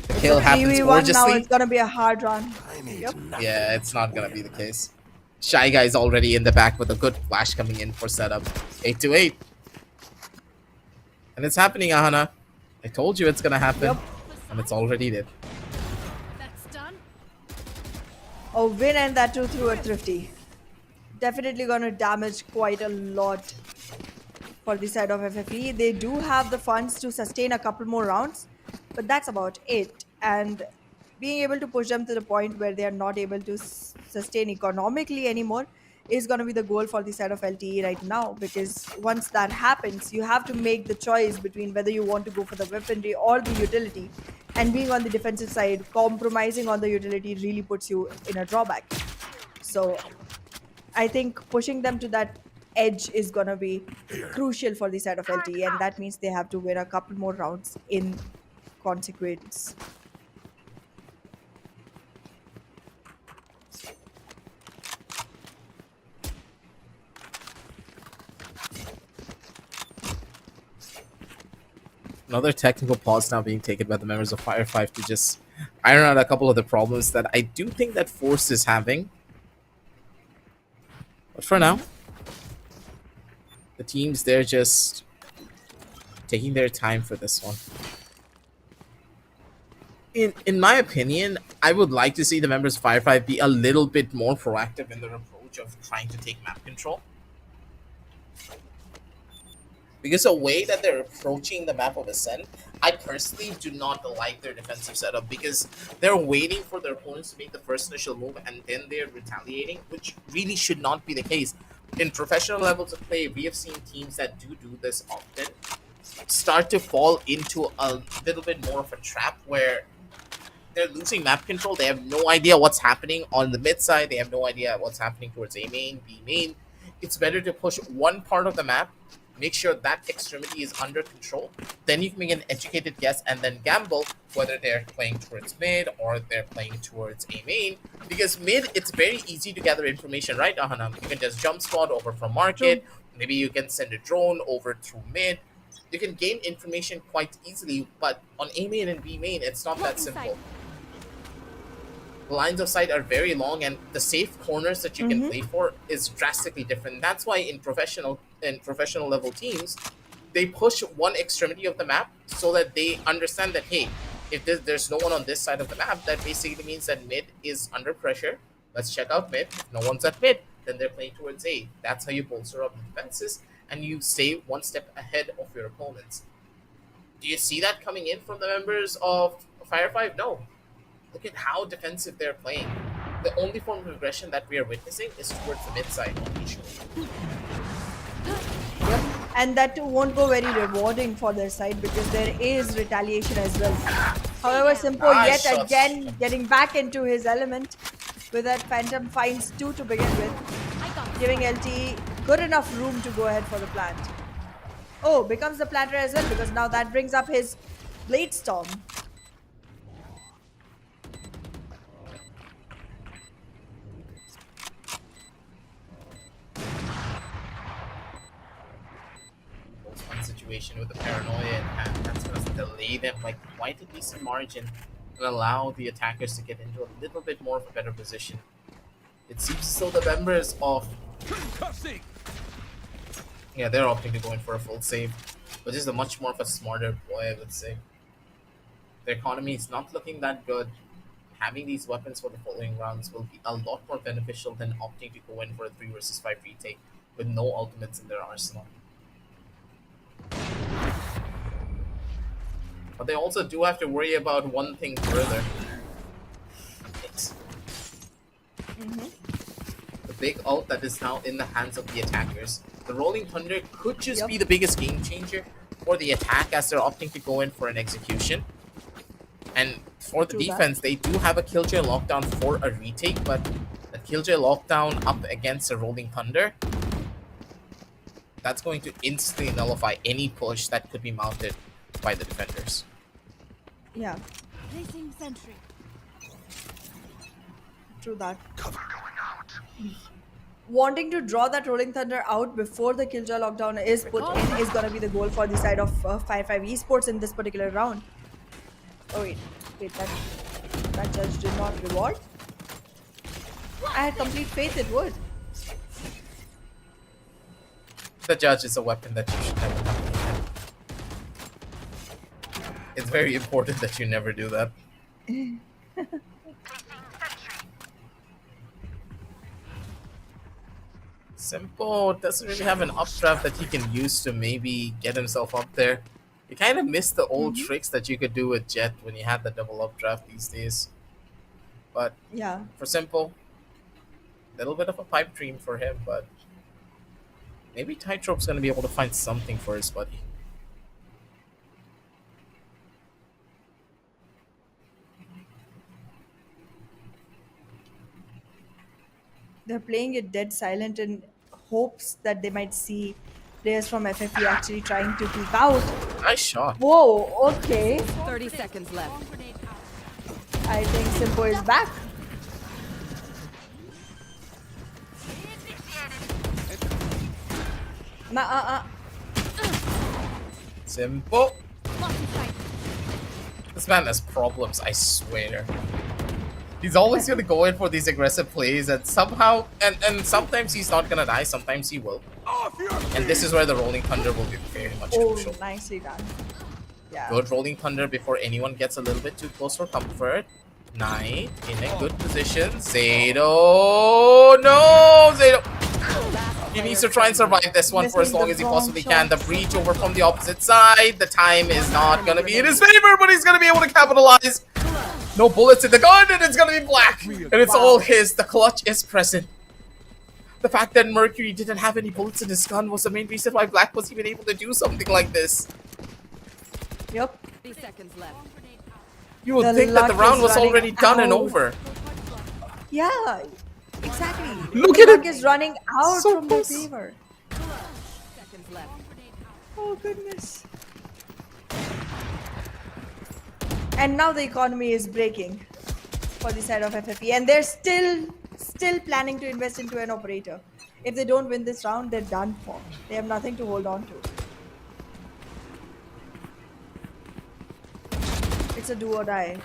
The kill happens 3v1 now, gorgeously. it's gonna be a hard run. I need Yep. nothing. Yeah, it's not gonna be the case. Shy Guy's already in the back with a good flash coming in for setup. 8 to 8. And it's happening, Ahana. I told you it's gonna happen. Yep. And it's already did. That's done. A win and that too through a thrifty. Definitely gonna damage quite a lot for the side of FFE. They do have the funds to sustain a couple more rounds, but that's about it. And being able to push them to the point where they are not able to sustain economically anymore is going to be the goal for the side of LTE right now, because once that happens, you have to make the choice between whether you want to go for the weaponry or the utility. And being on the defensive side, compromising on the utility really puts you in a drawback. So I think pushing them to that edge is going to be crucial for the side of LTE, and that means they have to win a couple more rounds in consequence. Another technical pause now being taken by the members of Fire5 to just iron out a couple of the problems that I do think that Force is having. But for now, the teams, they're just taking their time for this one. In my opinion, I would like to see the members of Fire5 be a little bit more proactive in their approach of trying to take map control. Because the way that they're approaching the map of Ascent, I personally do not like their defensive setup, because they're waiting for their opponents to make the first initial move and then they're retaliating, which really should not be the case. In professional levels of play, we have seen teams that do this often start to fall into a little bit more of a trap where they're losing map control. They have no idea what's happening on the mid side. They have no idea what's happening towards A main, B main. It's better to push one part of the map, make sure that extremity is under control. Then you can make an educated guess and then gamble whether they're playing towards mid or they're playing towards A main. Because mid, it's very easy to gather information, right, Ahana? You can just jump spot over from market. Maybe you can send a drone over through mid. You can gain information quite easily, but on A main and B main, it's not that simple. The lines of sight are very long, and the safe corners that you can play for is drastically different. That's why in professional level teams, they push one extremity of the map so that they understand that, hey, if there's no one on this side of the map, that basically means that mid is under pressure. Let's check out mid. If no one's at mid, then they're playing towards A. That's how you bolster up the defenses, and you stay one step ahead of your opponents. Do you see that coming in from the members of Fire5? No. Look at how defensive they're playing. The only form of aggression that we are witnessing is towards the mid side usually. Yep. And that too won't go very rewarding for their side, because there is retaliation as well. However, Simpo Nice yet shots. again getting back into his element with that Phantom finds 2 to begin with, giving LT good enough room to go ahead for the plant. Oh, becomes the planter as well, because now that brings up his Blade Storm. One situation with the paranoia in hand, that's going to delay them by quite a decent margin and allow the attackers to get into a little bit more of a better position. It seems as though the members of they're opting to go in for a full save, which is a much more of a smarter play, I would say. The economy is not looking that good. Having these weapons for the following rounds will be a lot more beneficial than opting to go in for a 3 versus 5 retake with no ultimates in their arsenal. But they also do have to worry about one thing further. It's the big ult that is now in the hands of the attackers. The Rolling Thunder could just be the biggest game changer for the attack, as they're opting to go in for an execution. And for the defense, they do have a Killjoy lockdown for a retake, but the Killjoy lockdown up against a Rolling Thunder, that's going to instantly nullify any push that could be mounted by the defenders. Yeah, Placing sentry. true that. Cover going out. Wanting to draw that Rolling Thunder out before the Killjoy lockdown is put in is going to be the goal for the side of Fire5 Esports in this particular round. Oh wait, that judge did not reward. I had complete faith it would. The judge is a weapon that you should never have in your hand. It's very important that you never do that. Simple doesn't really have an updraft that he can use to maybe get himself up there. You kind of miss the old tricks that you could do with Jet when you had the double updraft these days. But Yeah. for Simple, a little bit of a pipe dream for him, but maybe Tightrope's going to be able to find something for his buddy. They're playing it dead silent in hopes that they might see players from FFE actually trying to peek out. Nice shot. Whoa, okay. 30 seconds left. I think Simpo is back. Simple. This man has problems, I swear. He's always gonna go in for these aggressive plays and somehow and sometimes he's not gonna die, sometimes he will. And this is where the Rolling Thunder will be very much Oh, crucial. nicely done. Yeah. Good Rolling Thunder before anyone gets a little bit too close for comfort. Knight in a good position. Zato! No! Zato! He needs to try and survive this one for as long as he possibly can. The breach over from the opposite side. The time is not gonna be in his favor, but he's gonna be able to capitalize. No bullets in the gun, and it's gonna be black. And it's all his. The clutch is present. The fact that Mercury didn't have any bullets in his gun was the main reason why Black was even able to do something like this. Yep. 30 seconds left. You would The think that the luck round is was already running done and out. over. Yeah, exactly. Look The at luck it. is running out So from their close. favor. Seconds left. Oh goodness. And now the economy is breaking for the side of FFE, and they're still planning to invest into an operator. If they don't win this round, they're done for. They have nothing to hold on to. It's a do or die.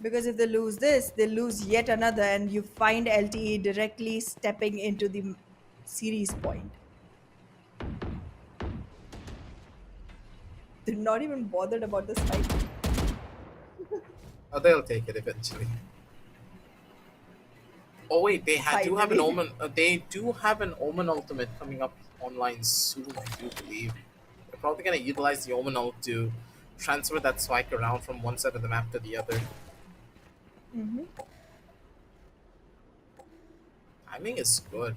Because if they lose this, they lose yet another, and you find LTE directly stepping into the series point. They're not even bothered about this fight. Oh, they'll take it eventually. Oh wait, they do have an Finally. Omen. They do have an Omen ultimate coming up online soon. I do believe they're probably gonna utilize the Omen ult to transfer that spike around from one side of the map to the other. Timing is good.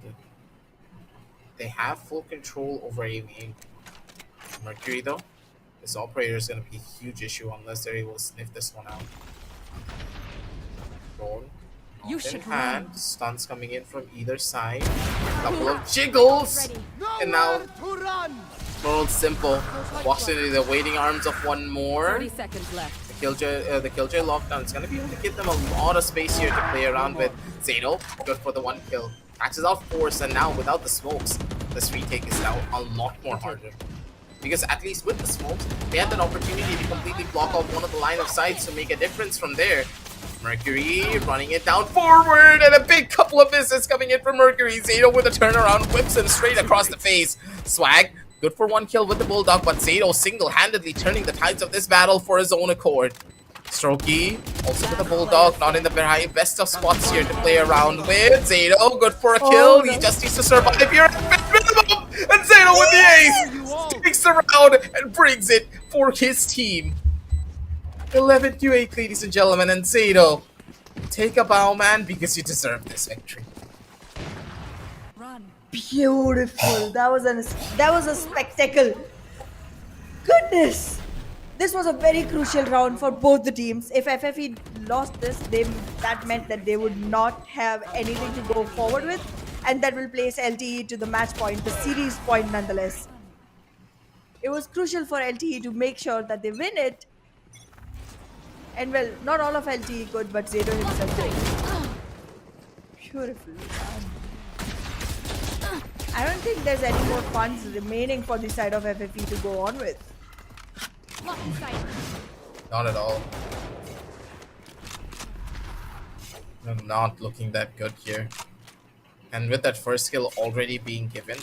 They have full control over aiming. Mercury though, this operator is gonna be a huge issue unless they're able to sniff this one out. Drone. You In should hand, stuns coming in from either side. Couple of jiggles, and now World Simple walks into the waiting arms of one more. 30 seconds left. The Killjoy lockdown is gonna be able to give them a lot of space here to play around with. Zato, good for the one kill. Catches out Force, and now without the smokes, this retake is now a lot more harder. Because at least with the smokes, they had an opportunity to completely block off one of the line of sights to make a difference from there. Mercury running it down forward, and a big couple of misses coming in from Mercury. Zato with a turnaround whips him straight across the face. Swag, good for one kill with the Bulldog, but Zato single-handedly turning the tides of this battle for his own accord. Strokey, also with the Bulldog, not in the very best of spots here to play around with. Zato, good for a kill. He just needs to survive here at minimum. And Zato with the ace takes the round and brings it for his team. 11-8, ladies and gentlemen, and Zato, take a bow, man, because you deserve this victory. Run. Beautiful. That was a spectacle. Goodness. This was a very crucial round for both the teams. If FFE lost this, that meant that they would not have anything to go forward with, and that will place LTE to the match point, the series point nonetheless. It was crucial for LTE to make sure that they win it. And well, not all of LTE could, but Zato himself did. Beautiful. I don't think there's any more funds remaining for the side of FFE to go on with. Not at all. They're not looking that good here. And with that first kill already being given,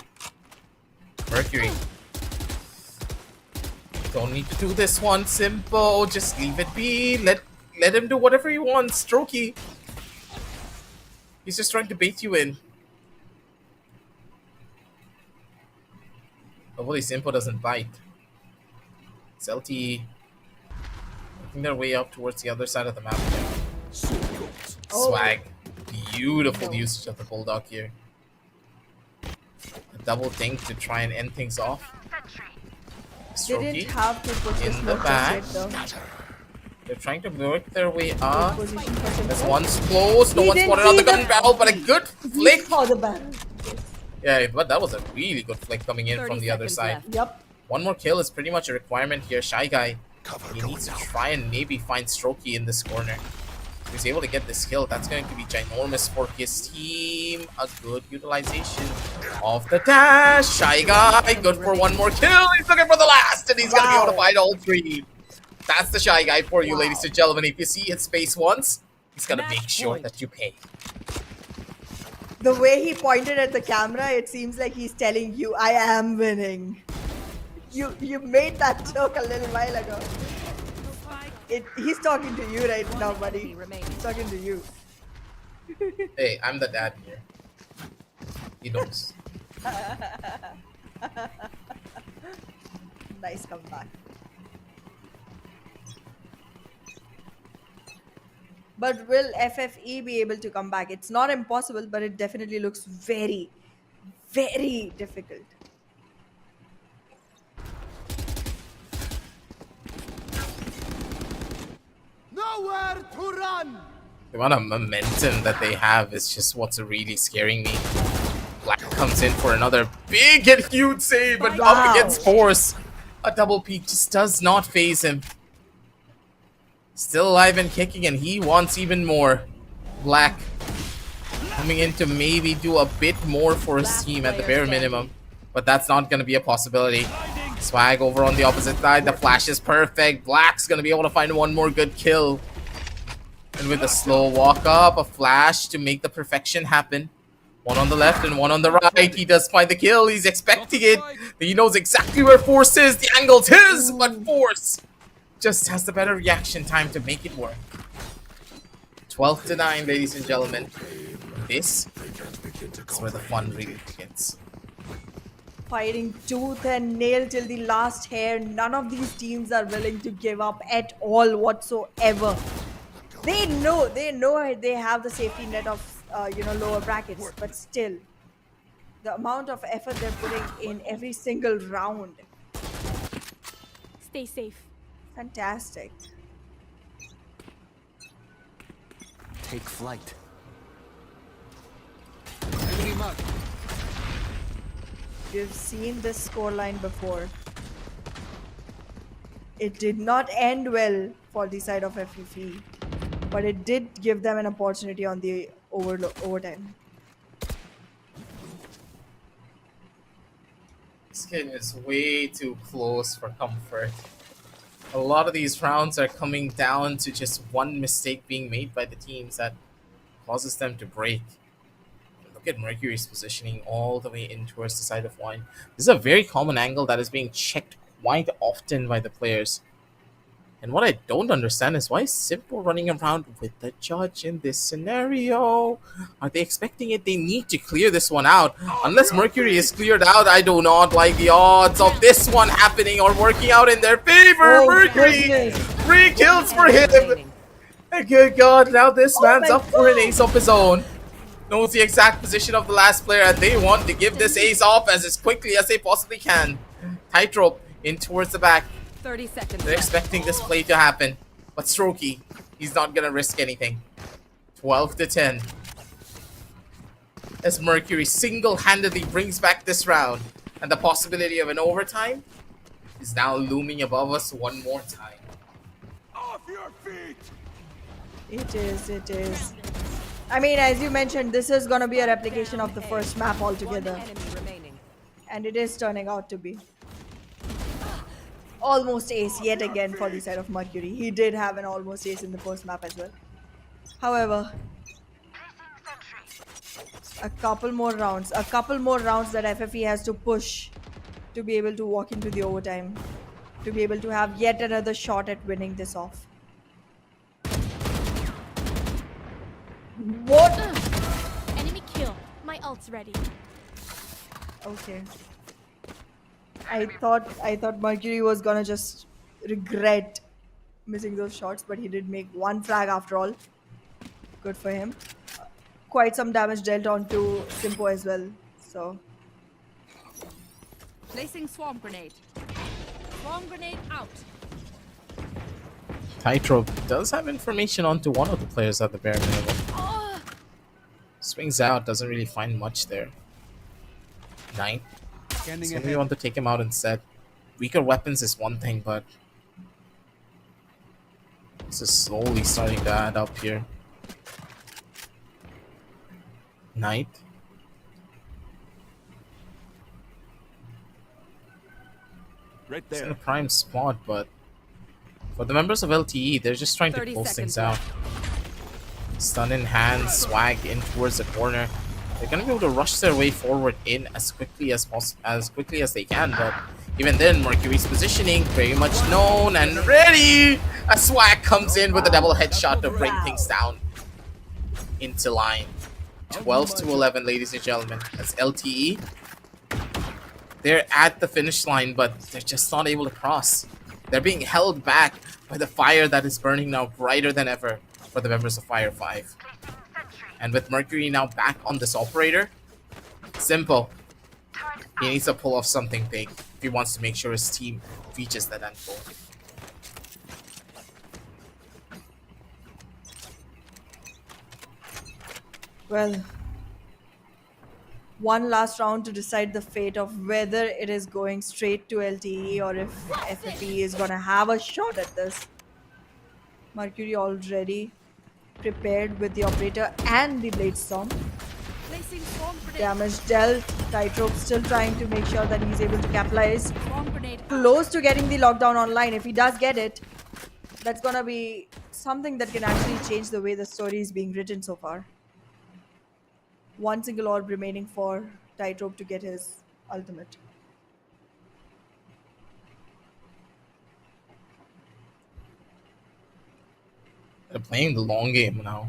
Mercury don't need to do this one. Simple. Just leave it be. Let him do whatever he wants. Strokey. He's just trying to bait you in. Hopefully Simpo doesn't bite. Celti making their way up towards the other side of the map here. Swag. Beautiful usage of the Bulldog here. A double dink to try and end things off. They didn't have to put in this the smoke back. just yet, though. They're trying to work their way up. Position for Simple. There's one's close. No He one didn't spotted on the see the- gun barrel, but a good He flick. saw the barrel. Yeah, but that was a really good flick coming in 30 from the other seconds side. left. Yep. One more kill is pretty much a requirement here. Shy Guy, Cover he going needs to out. try and maybe find Strokey in this corner. If he's able to get this kill, that's going to be ginormous for his team. A good utilization of the dash. Shy Guy, good for one more kill. He's looking for the last, and he's going to be able to Wow. find all three. That's the Shy Guy for you, Wow. ladies and gentlemen. If you see his face once, he's going to Match make sure point. that you pay. The way he pointed at the camera, it seems like he's telling you, I am winning. You made that joke a little while ago. He's talking to you right now, buddy. He's talking to you. Hey, I'm the dad here. He knows. Nice comeback. But will FFE be able to come back? It's not impossible, but it definitely looks very, very difficult. Nowhere to run! The amount of momentum that they have is just what's really scaring me. Black comes in for another big and huge save, but Wow. up against Force. A double peak just does not phase him. Still alive and kicking, and he wants even more. Black coming in to maybe do a bit more for his Last team at the player bare minimum. But that's not going to be a possibility. Swag over on the opposite side. The flash is perfect. Black's going to be able to find one more good kill. And with a slow walk up, a flash to make the perfection happen. One on the left and one on the right. He does find the kill. He's expecting it. He knows exactly where Force is. The angle's his, but Force just has the better reaction time to make it work. 12-9, ladies and gentlemen. This is where the fun really begins. Fighting tooth and nail till the last hair. None of these teams are willing to give up at all whatsoever. They know they have the safety net of lower brackets, but still, the amount of effort they're putting in every single round, Stay safe. fantastic. Take flight. Enemy marked. We've seen this scoreline before. It did not end well for the side of FFE, but it did give them an opportunity on the overtime. This game is way too close for comfort. A lot of these rounds are coming down to just one mistake being made by the teams that causes them to break. Look at Mercury's positioning all the way in towards the side of Wine. This is a very common angle that is being checked quite often by the players. And what I don't understand is why is Simple running around with the judge in this scenario? Are they expecting it? They need to clear this one out. Unless Mercury is cleared out, I do not like the odds of this one happening or working out in their favor. Oh, Mercury, goodness. 3 kills for him. Remaining. And good God, now this man's my up for an ace of his own. Knows the exact position of the last player, and they want to give this ace off as quickly as they possibly can. Tightrope in towards the back. 30 seconds They're left. expecting this play to happen. But Strokey, he's not going to risk anything. 12-10. As Mercury single-handedly brings back this round. And the possibility of an overtime is now looming above us one more time. Off your feet! It is. I mean, as you mentioned, this is gonna be a replication of the first map One altogether, enemy remaining. and it is turning out to be. Almost ace yet again for the side of Mercury. He did have an almost ace in the first map as well. However, A couple more rounds. A couple more rounds that FFE has to push to be able to walk into the overtime. To be able to have yet another shot at winning this off. What? Enemy kill. My ult's ready. Okay. I thought Mercury was gonna just regret missing those shots, but he did make one frag after all. Good for him. Quite some damage dealt onto Simpo as well. So Placing swarm grenade. Swarm grenade out. Tightrope does have information onto one of the players at the bare minimum. Swings out, doesn't really find much there. 9. Scanning So we ahead. want to take him out instead. Weaker weapons is one thing, but this is slowly starting to add up here. Knight. Right It's in there. a prime spot, but for the members of LTE, they're just trying to 30 close things seconds out. Stun in hand, swag in towards the corner. They're gonna be able to rush their way forward in as quickly as quickly as they can, but even then, Mercury's positioning very much known and ready. A swag comes in with a double headshot to bring things down into line. 12 to 11, ladies and gentlemen. That's LTE. They're at the finish line, but they're just not able to cross. They're being held back by the fire that is burning now brighter than ever for the members of Fire5. And with Mercury now back on this operator, simple. He needs to pull off something big if he wants to make sure his team reaches that end goal. well, one last round to decide the fate of whether it is going straight to LTE or if FFE is gonna have a shot at this. Mercury already prepared with the operator and the blade storm. Placing swarm grenade. Damage dealt. Tightrope still trying to make sure that he's able to capitalize. Swarm grenade out. Close to getting the lockdown online. If he does get it, that's gonna be something that can actually change the way the story is being written so far. One single orb remaining for Tightrope to get his ultimate. They're playing the long game now.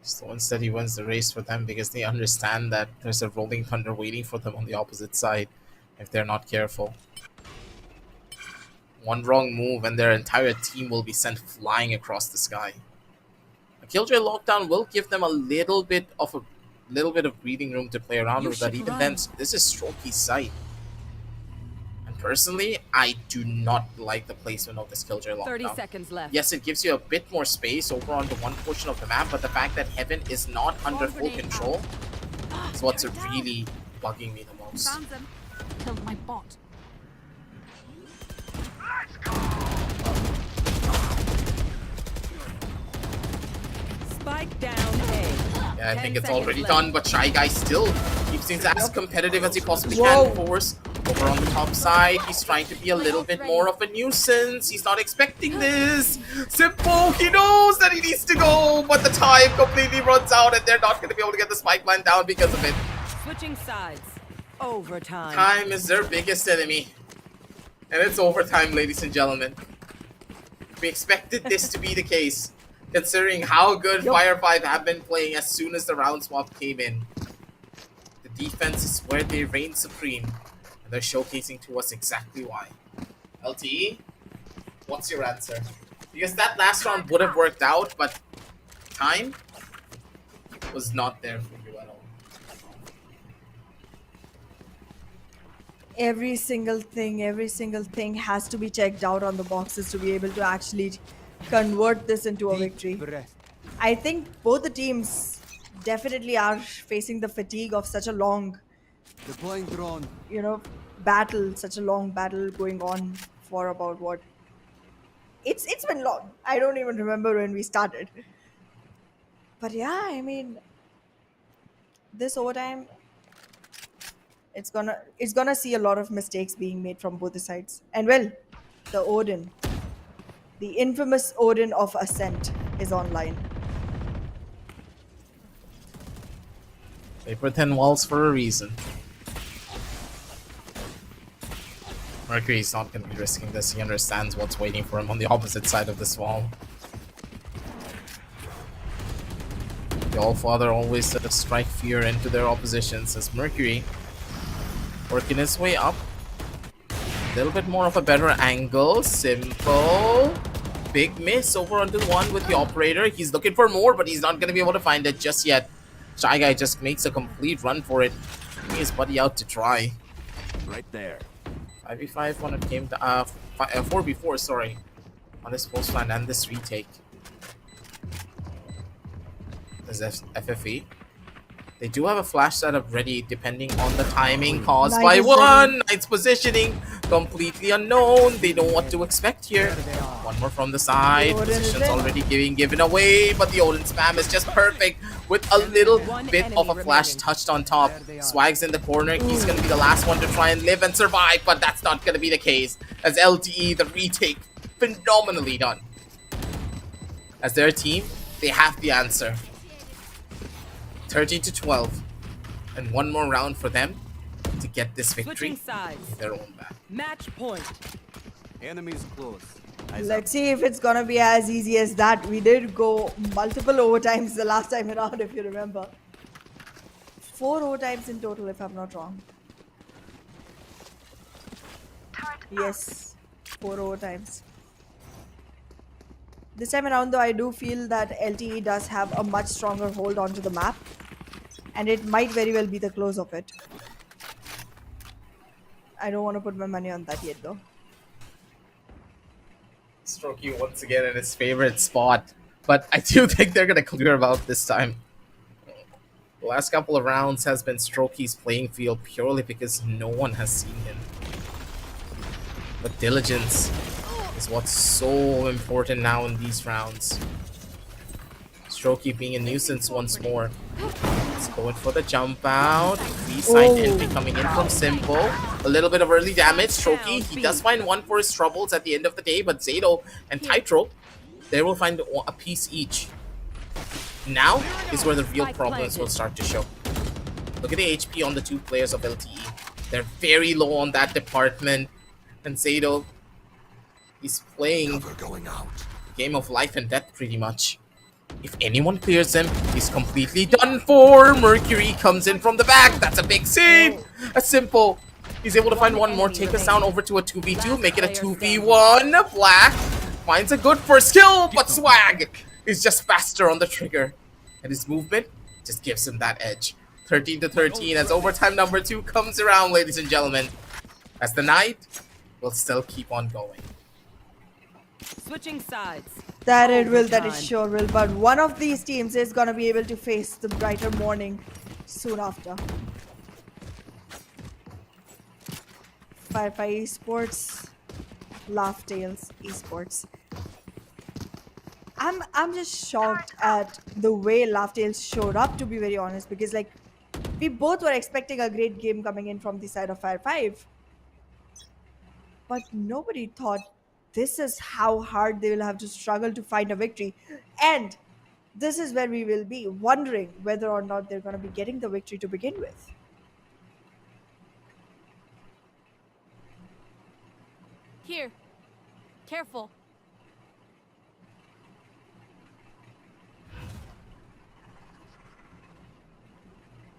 So instead he wins the race for them because they understand that there's a rolling thunder waiting for them on the opposite side if they're not careful. One wrong move and their entire team will be sent flying across the sky. A Killjoy lockdown will give them a little bit of breathing room to play around You with, but should even run. then, this is Strokey's site. And personally, I do not like the placement of this Killjoy lockdown. 30 seconds left. Yes, it gives you a bit more space over onto one portion of the map, but the fact that Heaven is not under full grenade control is what's really bugging me the most. Found them. Killed my bot. Spike down A. Yeah, I 10 think it's seconds already left. done, but Shy Guy still keeps things as competitive as he possibly Whoa. can. Force over on the top side. He's trying to be a little bit more of a nuisance. He's not expecting this. Simple, he knows that he needs to go, but the time completely runs out and they're not going to be able to get the spike line down because of it. Switching sides. Overtime. Time is their biggest enemy. And it's overtime, ladies and gentlemen. We expected this to be the case, considering how good Fire5 have been playing as soon as the round swap came in. The defense is where they reign supreme, and they're showcasing to us exactly why. LTE, what's your answer? Because that last round would have worked out, but time was not there for you at all. Every single thing has to be checked out on the boxes to be able to actually convert this into a victory. Breath. I think both the teams definitely are facing the fatigue of such a long, Deploying drone. battle, such a long battle going on for about what? It's been long. I don't even remember when we started. But yeah, I mean, this overtime, it's gonna see a lot of mistakes being made from both the sides. And well, the Odin, the infamous Odin of Ascent is online. Paper thin walls for a reason. Mercury's not going to be risking this. He understands what's waiting for him on the opposite side of this wall. The Allfather always strike fear into their oppositions as Mercury working his way up. A little bit more of a better angle. Simple. Big miss over onto the one with the operator. He's looking for more, but he's not going to be able to find it just yet. Shy Guy just makes a complete run for it. He his buddy out to try. Right there. 5v5 when it came to 4v4, sorry, on this post line and this retake. There's FFE. They do have a flash setup ready depending on the timing caused by one. Knight's positioning completely unknown. They know what to expect here. One more from the side. Position's already given away, but the Odin spam is just perfect with a little bit of a flash touched on top. Swag's in the corner. He's going to be the last one to try and live and survive, but that's not going to be the case as LTE, the retake, phenomenally done. As their team, they have the answer. 13-12, and one more round for them to get this victory. Switching sides. In their own back. Match point. Enemies close. Eyes Let's see if it's gonna be as easy as that. We did go multiple overtimes the last time around, if you remember. 4 overtimes in total, if I'm not wrong. Yes, 4 overtimes. This time around, though, I do feel that LTE does have a much stronger hold onto the map, and it might very well be the close of it. I don't want to put my money on that yet, though. Strokey once again in his favorite spot, but I do think they're going to clear him out this time. The last couple of rounds has been Strokey's playing field purely because no one has seen him. But diligence is what's so important now in these rounds. Strokey being a nuisance once more. He's going for the jump out. Free-side entry coming in from Simple. A little bit of early damage. Strokey, he does find one for his troubles at the end of the day, but Zato and Tytro, they will find a piece each. Now is where the real problems will start to show. Look at the HP on the two players of LTE. They're very low on that department. And Zato, he's playing a game of life and death pretty much. If anyone clears him, he's completely done for. Mercury comes in from the back. That's a big save. A Simple. He's able to find one more. Take us down over to a 2v2. Make it a 2v1. Black finds a good first kill, but Swag is just faster on the trigger. And his movement just gives him that edge. 13-13 as overtime number 2 comes around, ladies and gentlemen. As the night will still keep on going. Switching sides. That it will, that it sure will. But one of these teams is gonna be able to face the brighter morning soon after. Fire5 Esports, Laugh Tales Esports. I'm just shocked at the way Laugh Tales showed up, to be very honest, because like we both were expecting a great game coming in from the side of Fire5, but nobody thought this is how hard they will have to struggle to find a victory. And this is where we will be wondering whether or not they're going to be getting the victory to begin with. Here. Careful.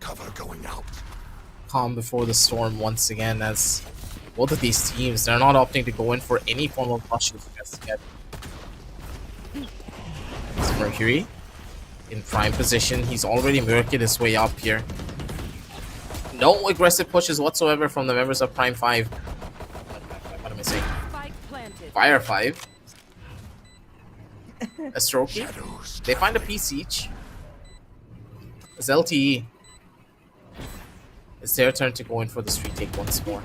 Cover going out. Calm before the storm once again as both of these teams, they're not opting to go in for any form of rushes just yet. It's Mercury in prime position. He's already working his way up here. No aggressive pushes whatsoever from the members of Prime 5. What am I saying? Fire 5. A Strokey. They find a piece each. It's LTE. It's their turn to go in for this retake once more.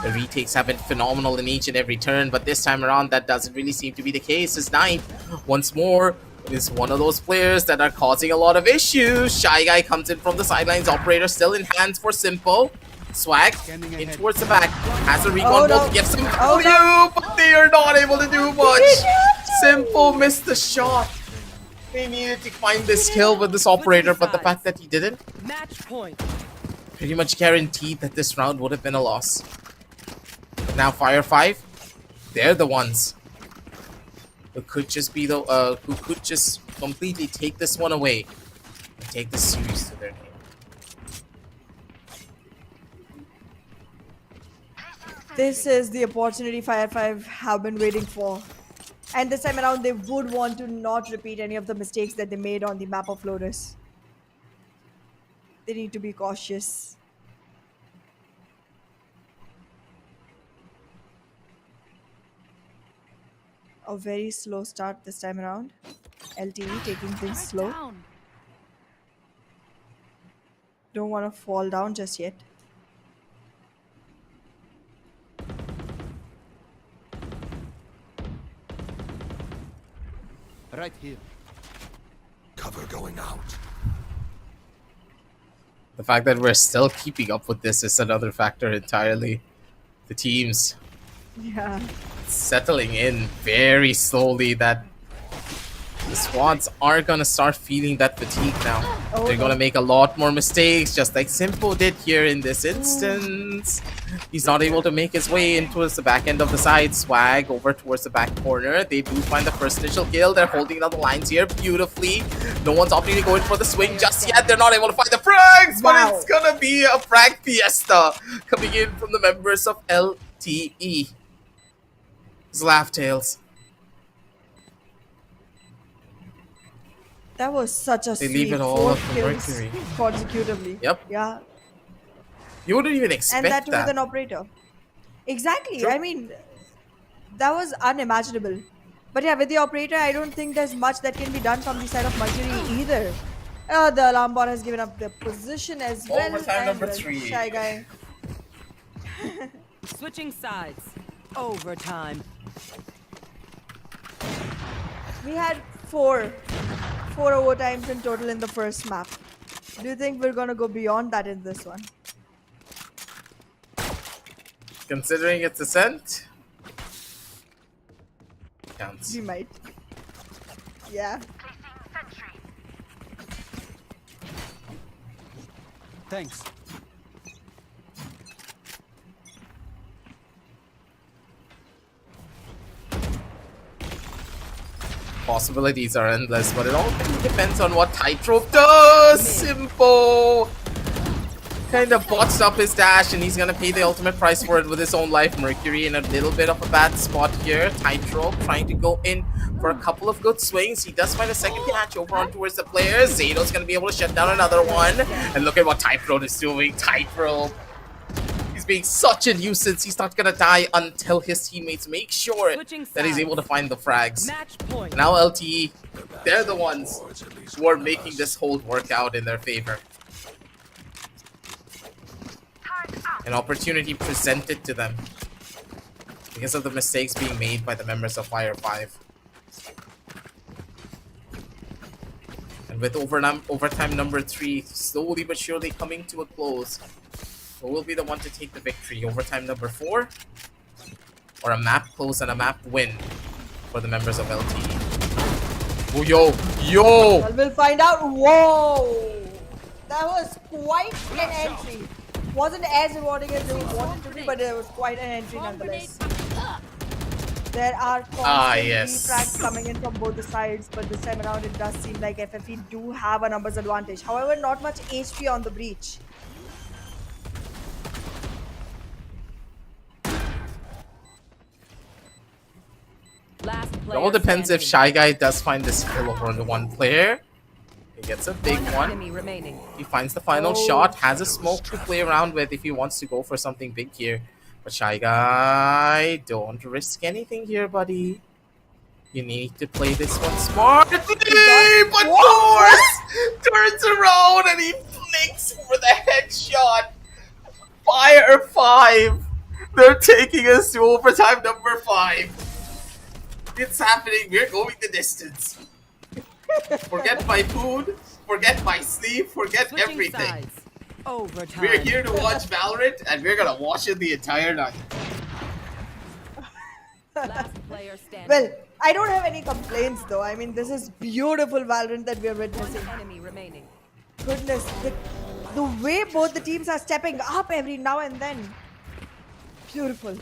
The retakes have been phenomenal in each and every turn, but this time around that doesn't really seem to be the case. As Knight, once more, is one of those players that are causing a lot of issues. Shy Guy comes in from the sidelines. Operator still in hands for Simple. Swag in towards the back. Has a recon bolt to get some value, but they are not able to do much. Simple missed the shot. They needed to find this kill with this operator, but the fact that he didn't Match point. pretty much guaranteed that this round would have been a loss. Now Fire5, they're the ones who could just be the who could just completely take this one away and take this series to their name. This is the opportunity Fire5 have been waiting for. And this time around, they would want to not repeat any of the mistakes that they made on the map of Lotus. They need to be cautious. A very slow start this time around. LTE taking things slow. Down. Don't want to fall down just yet. Right here. Cover going out. The fact that we're still keeping up with this is another factor entirely. The teams Yeah. settling in very slowly, that the squads are gonna start feeling that fatigue now. Oh, They're gonna make a lot more mistakes, just like Simpo did here in this instance. He's not able to make his way in towards the back end of the side. Swag over towards the back corner. They do find the first initial kill. They're holding down the lines here beautifully. No one's opting to go in for the swing just yet. They're not able to find the frags, but Wow. it's gonna be a frag fiesta coming in from the members of LTE. Laugh Tails. That was such a They sweet leave it all 4 up to kills Mercury. consecutively. Yep. Yeah. You wouldn't even expect And that too that. with an operator. Exactly. True. I mean, that was unimaginable. But yeah, with the operator, I don't think there's much that can be done from the side of Mercury either. The alarm bot has given up the position as well. Overtime and, number well, 3. Shy Guy. Switching sides. Overtime. We had four overtimes in total in the first map. Do you think we're gonna go beyond that in this one? Considering its ascent, counts. We might. Yeah. Thanks. Possibilities are endless, but it all kind of depends on what Tightrope does. Simple. Kind of botched up his dash, and he's gonna pay the ultimate price for it with his own life. Mercury in a little bit of a bad spot here. Tightrope trying to go in for a couple of good swings. He does find a second catch over on towards the players. Zato's gonna be able to shut down another one. And look at what Tightrope is doing. Tightrope. He's being such a nuisance. He's not gonna die until his teammates make sure Switching that he's sides. able to find the frags. Match point. Now LTE, they're the ones who are making this whole workout in their favor. An opportunity presented to them because of the mistakes being made by the members of Fire5. And with overtime number 3 slowly but surely coming to a close, who will be the one to take the victory? Overtime number 4? Or a map close and a map win for the members of LTE? Oh, yo! Well, we'll find out. Whoa! That was quite an entry. Wasn't as rewarding as they wanted to be, but it was quite an entry nonetheless. There are constant yes. refrags coming in from both the sides, but this time around it does seem like FFE do have a numbers advantage. However, not much HP on the breach. Last It player all depends if standing. Shy Guy does find this kill over on the one player. He gets a big one. Enemy remaining. He finds the final Oh. shot, has a smoke to play around with if he wants to go for something big here. But Shy Guy, don't risk anything here, buddy. You need to play this one smartly, but Force turns around and he flicks for the headshot. Fire5, they're taking us to overtime number 5. It's happening, we're going the distance. Forget my food, forget my sleep, forget Switching everything. sides. Overtime. We're here to watch Valorant, and we're gonna watch it the entire night. Last player standing. Well, I don't have any complaints though. I mean, this is beautiful Valorant that we are witnessing. One enemy remaining. Goodness, the way both the teams are stepping up every now and then. Beautiful.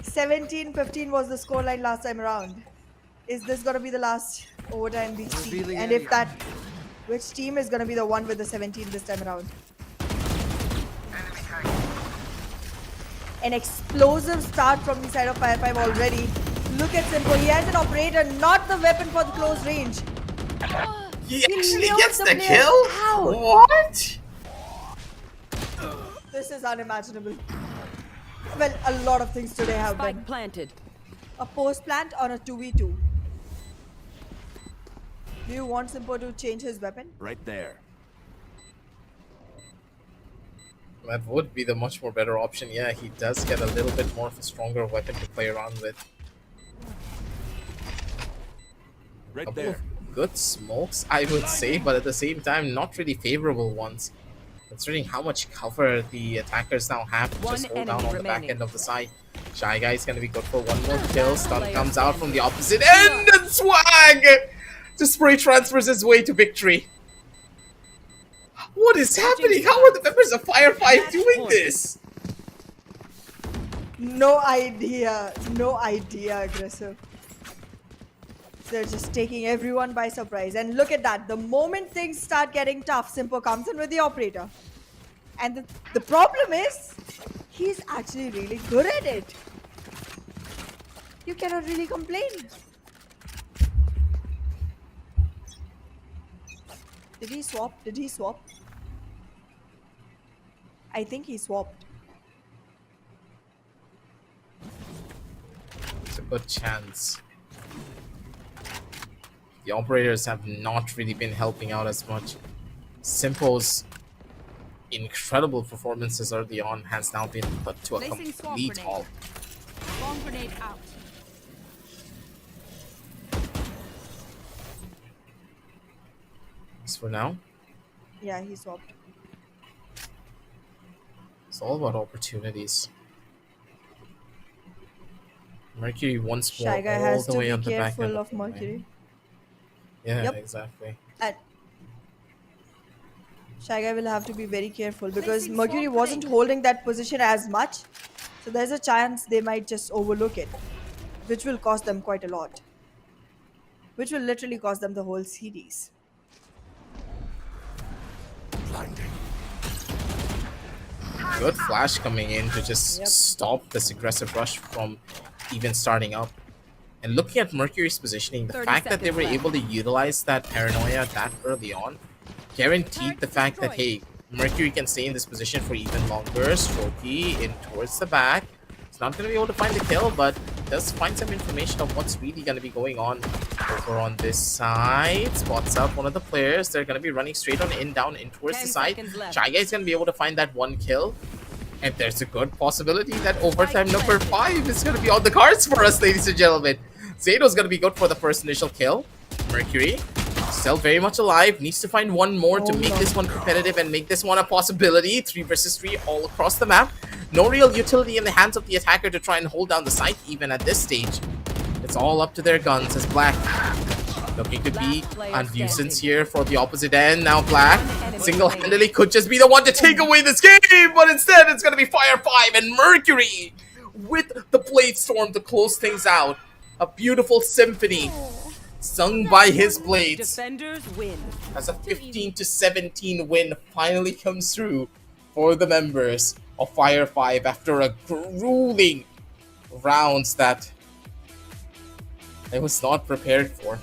17-15 was the scoreline last time around. Is this gonna be the last overtime we see? Revealing And if area. that, which team is gonna be the one with the 17 this time around? An explosive start from the side of Fire5 already. Look at Simple. He has an operator, not the weapon for the close range. He actually lured gets the the players kill? out. What? This is unimaginable. Well, a lot of things today have Spike been. planted. A post plant on a 2v2. Do you want Simpo to change his weapon? Right there. That would be the much more better option. Yeah, he does get a little bit more of a stronger weapon to play around with. Right Couple there. of good smokes, I would say, but at the same time, not really favorable ones. Considering how much cover the attackers now have to just One hold down enemy on the back remaining. end of the side. Shy Guy is going to be good for one more kill. Stun comes out from the opposite end, and Swag just spray transfers his way to victory. What is happening? How are the members of Fire5 doing this? No idea. No idea, aggressive. They're just taking everyone by surprise. And look at that. The moment things start getting tough, Simpo comes in with the operator. And the problem is, he's actually really good at it. You cannot really complain. Did he swap? Did he swap? I think he swapped. It's a good chance. The operators have not really been helping out as much. Simpo's incredible performances early on has now been put to a Placing swamp complete grenade. halt. Bomb grenade out. As for now, Yeah, he swapped. it's all about opportunities. Mercury once more Shy Guy all has the to way be on the back end careful of of Mercury. Yeah, Yep. exactly. And Shy Guy will have to be very careful because Placing Mercury swamp wasn't grenade. holding that position as much. So there's a chance they might just overlook it, which will cost them quite a lot. Which will literally cost them the whole series. Blinding. Good flash coming in to just Yep. stop this aggressive rush from even starting up. And looking at Mercury's positioning, the 30 fact that they seconds were left. able to utilize that paranoia that early on guaranteed the fact that, hey, Mercury can stay in this position for even longer. Strokey in towards the back. It's not going to be able to find the kill, but does find some information of what's really going to be going on over on this side. Spots up one of the players. They're going to be running straight on in, down, in towards 10 the side. seconds left. Shy Guy is going to be able to find that one kill. And there's a good possibility that overtime number 5 is going to be on the cards for us, ladies and gentlemen. Zato's going to be good for the first initial kill. Mercury, still very much alive. Needs to find one more to make this one competitive and make this one a possibility. 3 versus 3 all across the map. No real utility in the hands of the attacker to try and hold down the site even at this stage. It's all up to their guns as Black looking to be Last player a nuisance standing. here for the opposite end. Now Black enemy single-handedly could just be the one to take away this game, but instead it's going to be Fire5 and Mercury with the Blade Storm to close things out. A beautiful symphony sung by his blades Defenders win. as a 15-17 win finally comes through for the members of Fire5 after a grueling rounds that I was not prepared for.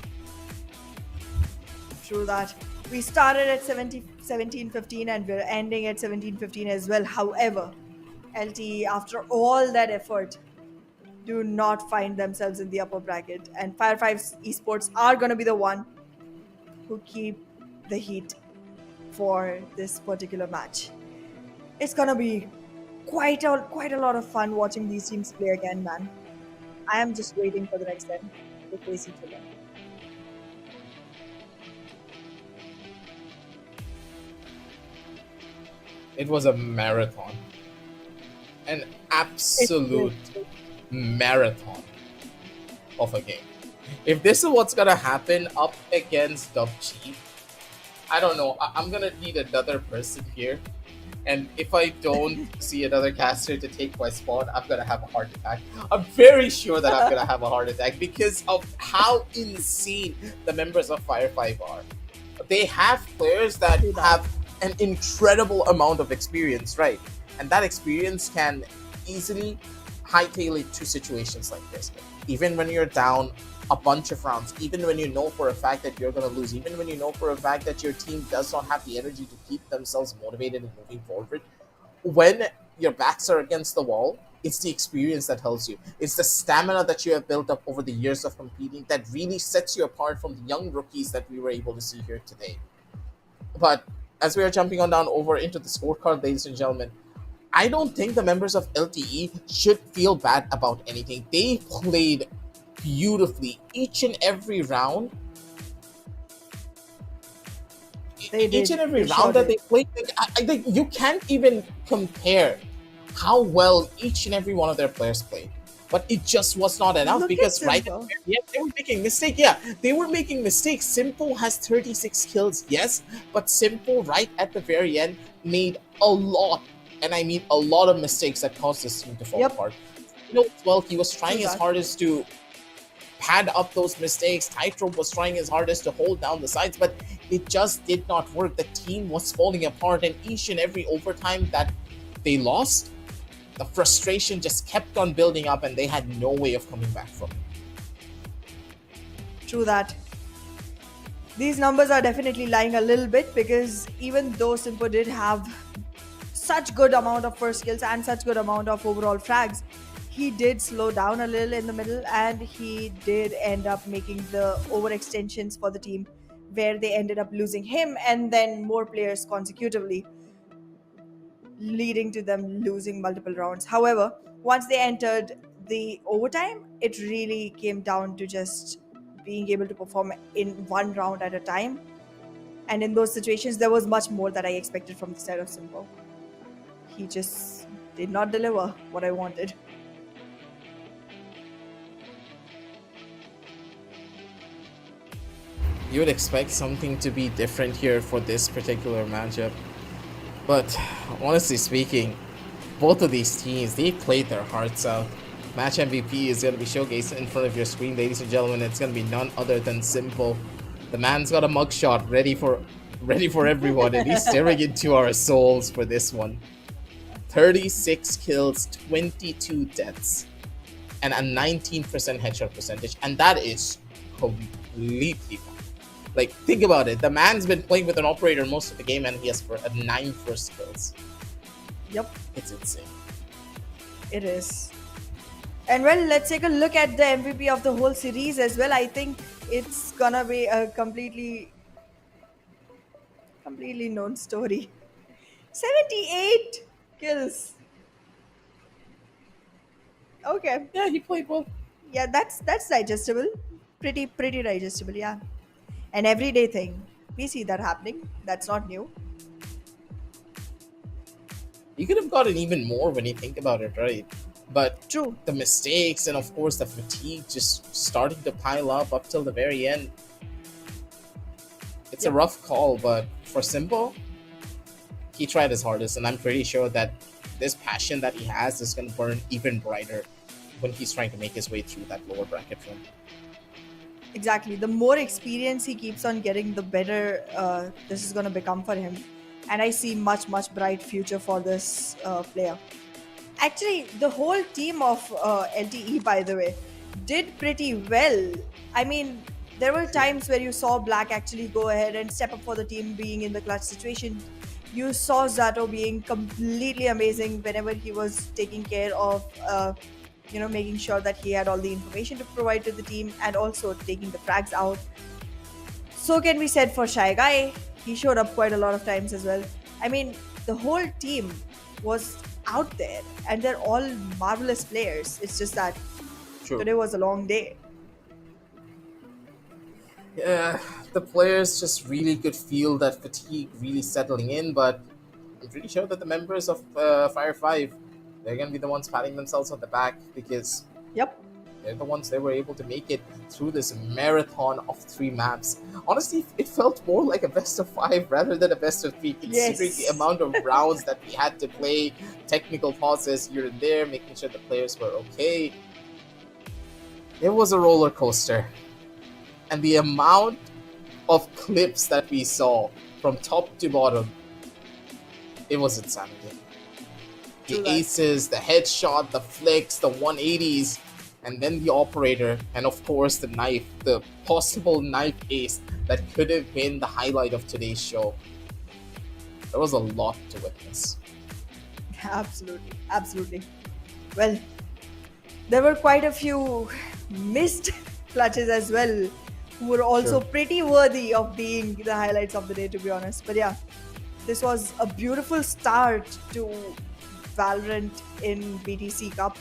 True that. We started at 17-15 and we're ending at 17-15 as well. However, LTE, after all that effort, do not find themselves in the upper bracket. And Fire5's Esports are going to be the one who keep the heat for this particular match. It's going to be quite a lot of fun watching these teams play again, man. I am just waiting for the next time to face each other. It was a marathon. And absolute marathon of a game. If this is what's gonna happen up against Dubchi, I don't know. I'm gonna need another person here, and if I don't see another caster to take my spot, I'm gonna have a heart attack. I'm very sure that I'm gonna have a heart attack because of how insane the members of Fire5 are. They have players that have an incredible amount of experience, right? And that experience can easily hightail it to situations like this. Even when you're down a bunch of rounds, even when you know for a fact that you're going to lose, even when you know for a fact that your team does not have the energy to keep themselves motivated and moving forward, when your backs are against the wall, it's the experience that helps you. It's the stamina that you have built up over the years of competing that really sets you apart from the young rookies that we were able to see here today. But as we are jumping on down over into the scorecard, ladies and gentlemen, I don't think the members of LTE should feel bad about anything. They played beautifully each and every round. They Each did. and every They round sure that did. they played, like, I think you can't even compare how well each and every one of their players played. But it just was not enough Look at because right at the Simple. very end, they were making mistakes. Yeah, they were making mistakes. Simple has 36 kills, yes, but Simple right at the very end made a lot, and I mean a lot of mistakes that caused this team to fall Yep. apart. You know, well, he was trying True his that. hardest to pad up those mistakes. Tightrope was trying his hardest to hold down the sides, but it just did not work. The team was falling apart, and each and every overtime that they lost, the frustration just kept on building up, and they had no way of coming back from it. True that. These numbers are definitely lying a little bit because even though Simpo did have such good amount of first kills and such good amount of overall frags, he did slow down a little in the middle and he did end up making the overextensions for the team where they ended up losing him and then more players consecutively, leading to them losing multiple rounds. However, once they entered the overtime, it really came down to just being able to perform in one round at a time. And in those situations, there was much more that I expected from the side of Simpo. He just did not deliver what I wanted. You would expect something to be different here for this particular matchup, but honestly speaking, both of these teams, they played their hearts out. Match MVP is going to be showcased in front of your screen, ladies and gentlemen. It's going to be none other than Simple. The man's got a mugshot ready for everyone, and he's staring into our souls for this one. 36 kills, 22 deaths, and a 19% headshot percentage, and that is completely fine. Like, think about it. The man's been playing with an operator most of the game, and he has for 9 first kills. Yep, It's insane. it is. And well, let's take a look at the MVP of the whole series as well. I think it's gonna be a completely known story. 78 kills. Okay. Yeah, he played well. Yeah, that's digestible. Pretty digestible, yeah. An everyday thing. We see that happening. That's not new. You could have gotten even more when you think about it, right? But True. the mistakes and of course the fatigue just starting to pile up till the very end. It's a rough call, but for Simple, he tried his hardest, and I'm pretty sure that this passion that he has is going to burn even brighter when he's trying to make his way through that lower bracket run. Exactly. The more experience he keeps on getting, the better this is going to become for him. And I see much bright future for this player. Actually, the whole team of LTE, by the way, did pretty well. I mean, there were times where you saw Black actually go ahead and step up for the team, being in the clutch situation. You saw Zato being completely amazing whenever he was taking care of, making sure that he had all the information to provide to the team and also taking the frags out. So can be said for Shy Guy. He showed up quite a lot of times as well. I mean, the whole team was out there and they're all marvelous players. It's just that True. today was a long day. Yeah, the players just really could feel that fatigue really settling in, but I'm pretty sure that the members of Fire5, They're gonna be the ones patting themselves on the back because Yep. they're the ones that were able to make it through this marathon of 3 maps. Honestly, it felt more like a best of 5 rather than a best of 3, considering the Yes. amount of rounds that we had to play, technical pauses here and there, making sure the players were okay. It was a roller coaster. And the amount of clips that we saw from top to bottom, it was insanity. The True that. aces, the headshot, the flicks, the 180s, and then the operator, and of course the knife, the possible knife ace that could have been the highlight of today's show. There was a lot to witness. Absolutely. Absolutely. Well, there were quite a few missed clutches as well, who were also Sure. pretty worthy of being the highlights of the day, to be honest. But yeah, this was a beautiful start to Valorant in BTC Cup.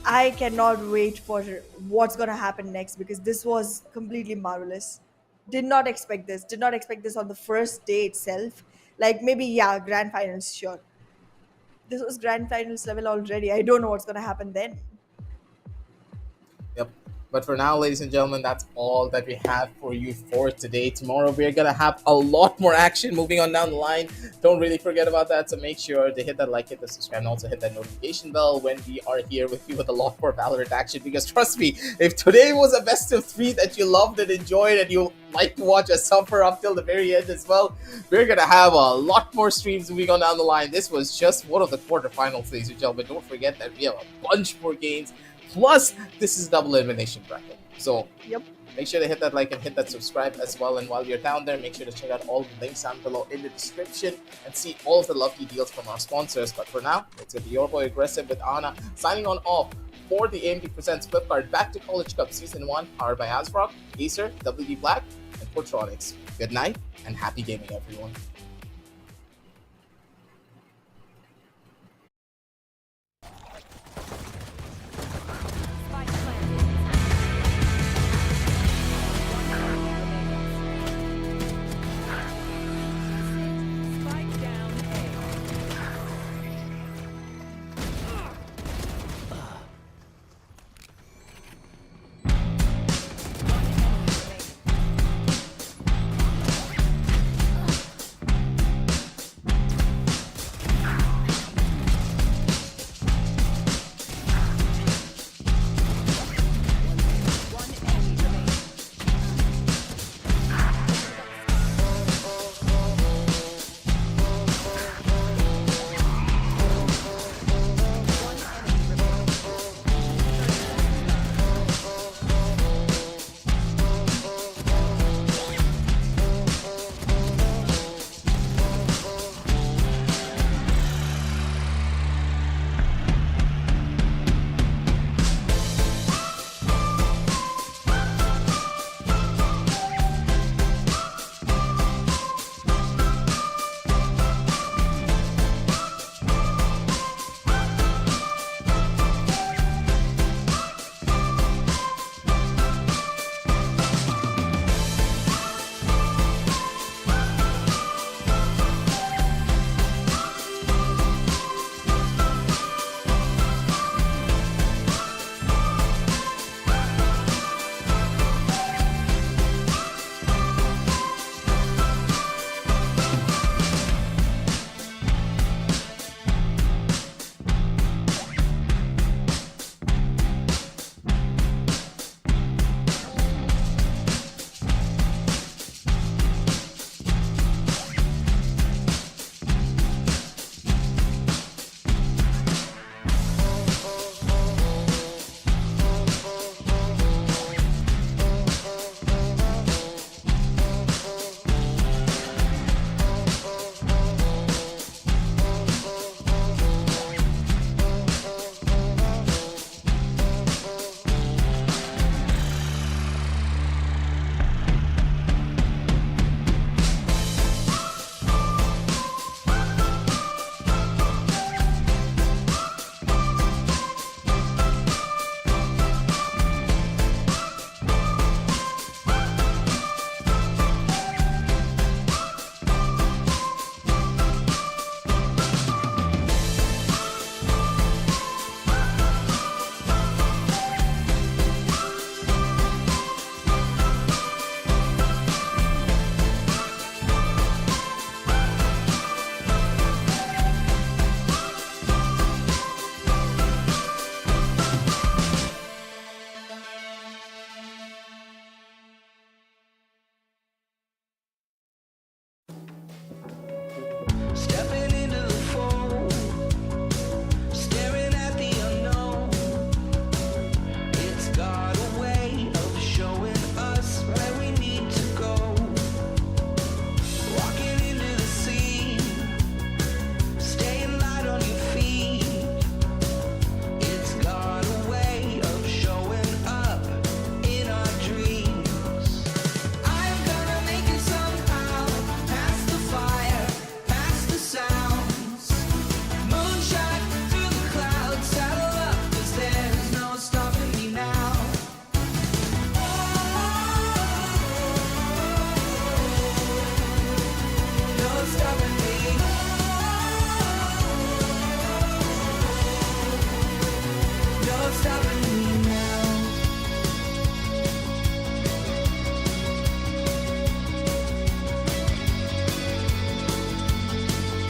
I cannot wait for what's gonna happen next because this was completely marvelous. Did not expect this. Did not expect this on the first day itself. Like maybe yeah, grand finals, sure. This was grand finals level already. I don't know what's gonna happen then. Yep. But for now, ladies and gentlemen, that's all that we have for you for today. Tomorrow, we're going to have a lot more action moving on down the line. Don't really forget about that. So make sure to hit that like, hit the subscribe, and also hit that notification bell when we are here with you with a lot more Valorant action. Because trust me, if today was a best of 3 that you loved and enjoyed and you like to watch us suffer up till the very end as well, we're going to have a lot more streams moving on down the line. This was just one of the quarterfinals, ladies and gentlemen. Don't forget that we have a bunch more games. Plus, this is double elimination bracket. So Yep. make sure to hit that like and hit that subscribe as well. And while you're down there, make sure to check out all the links down below in the description and see all of the lovely deals from our sponsors. But for now, it's going to be your boy Aggressive with Anna signing on off for the AMD Presents Flipkart Back to College Cup Season 1, powered by ASRock, Acer, WD Black, and Portronics. Good night and happy gaming, everyone.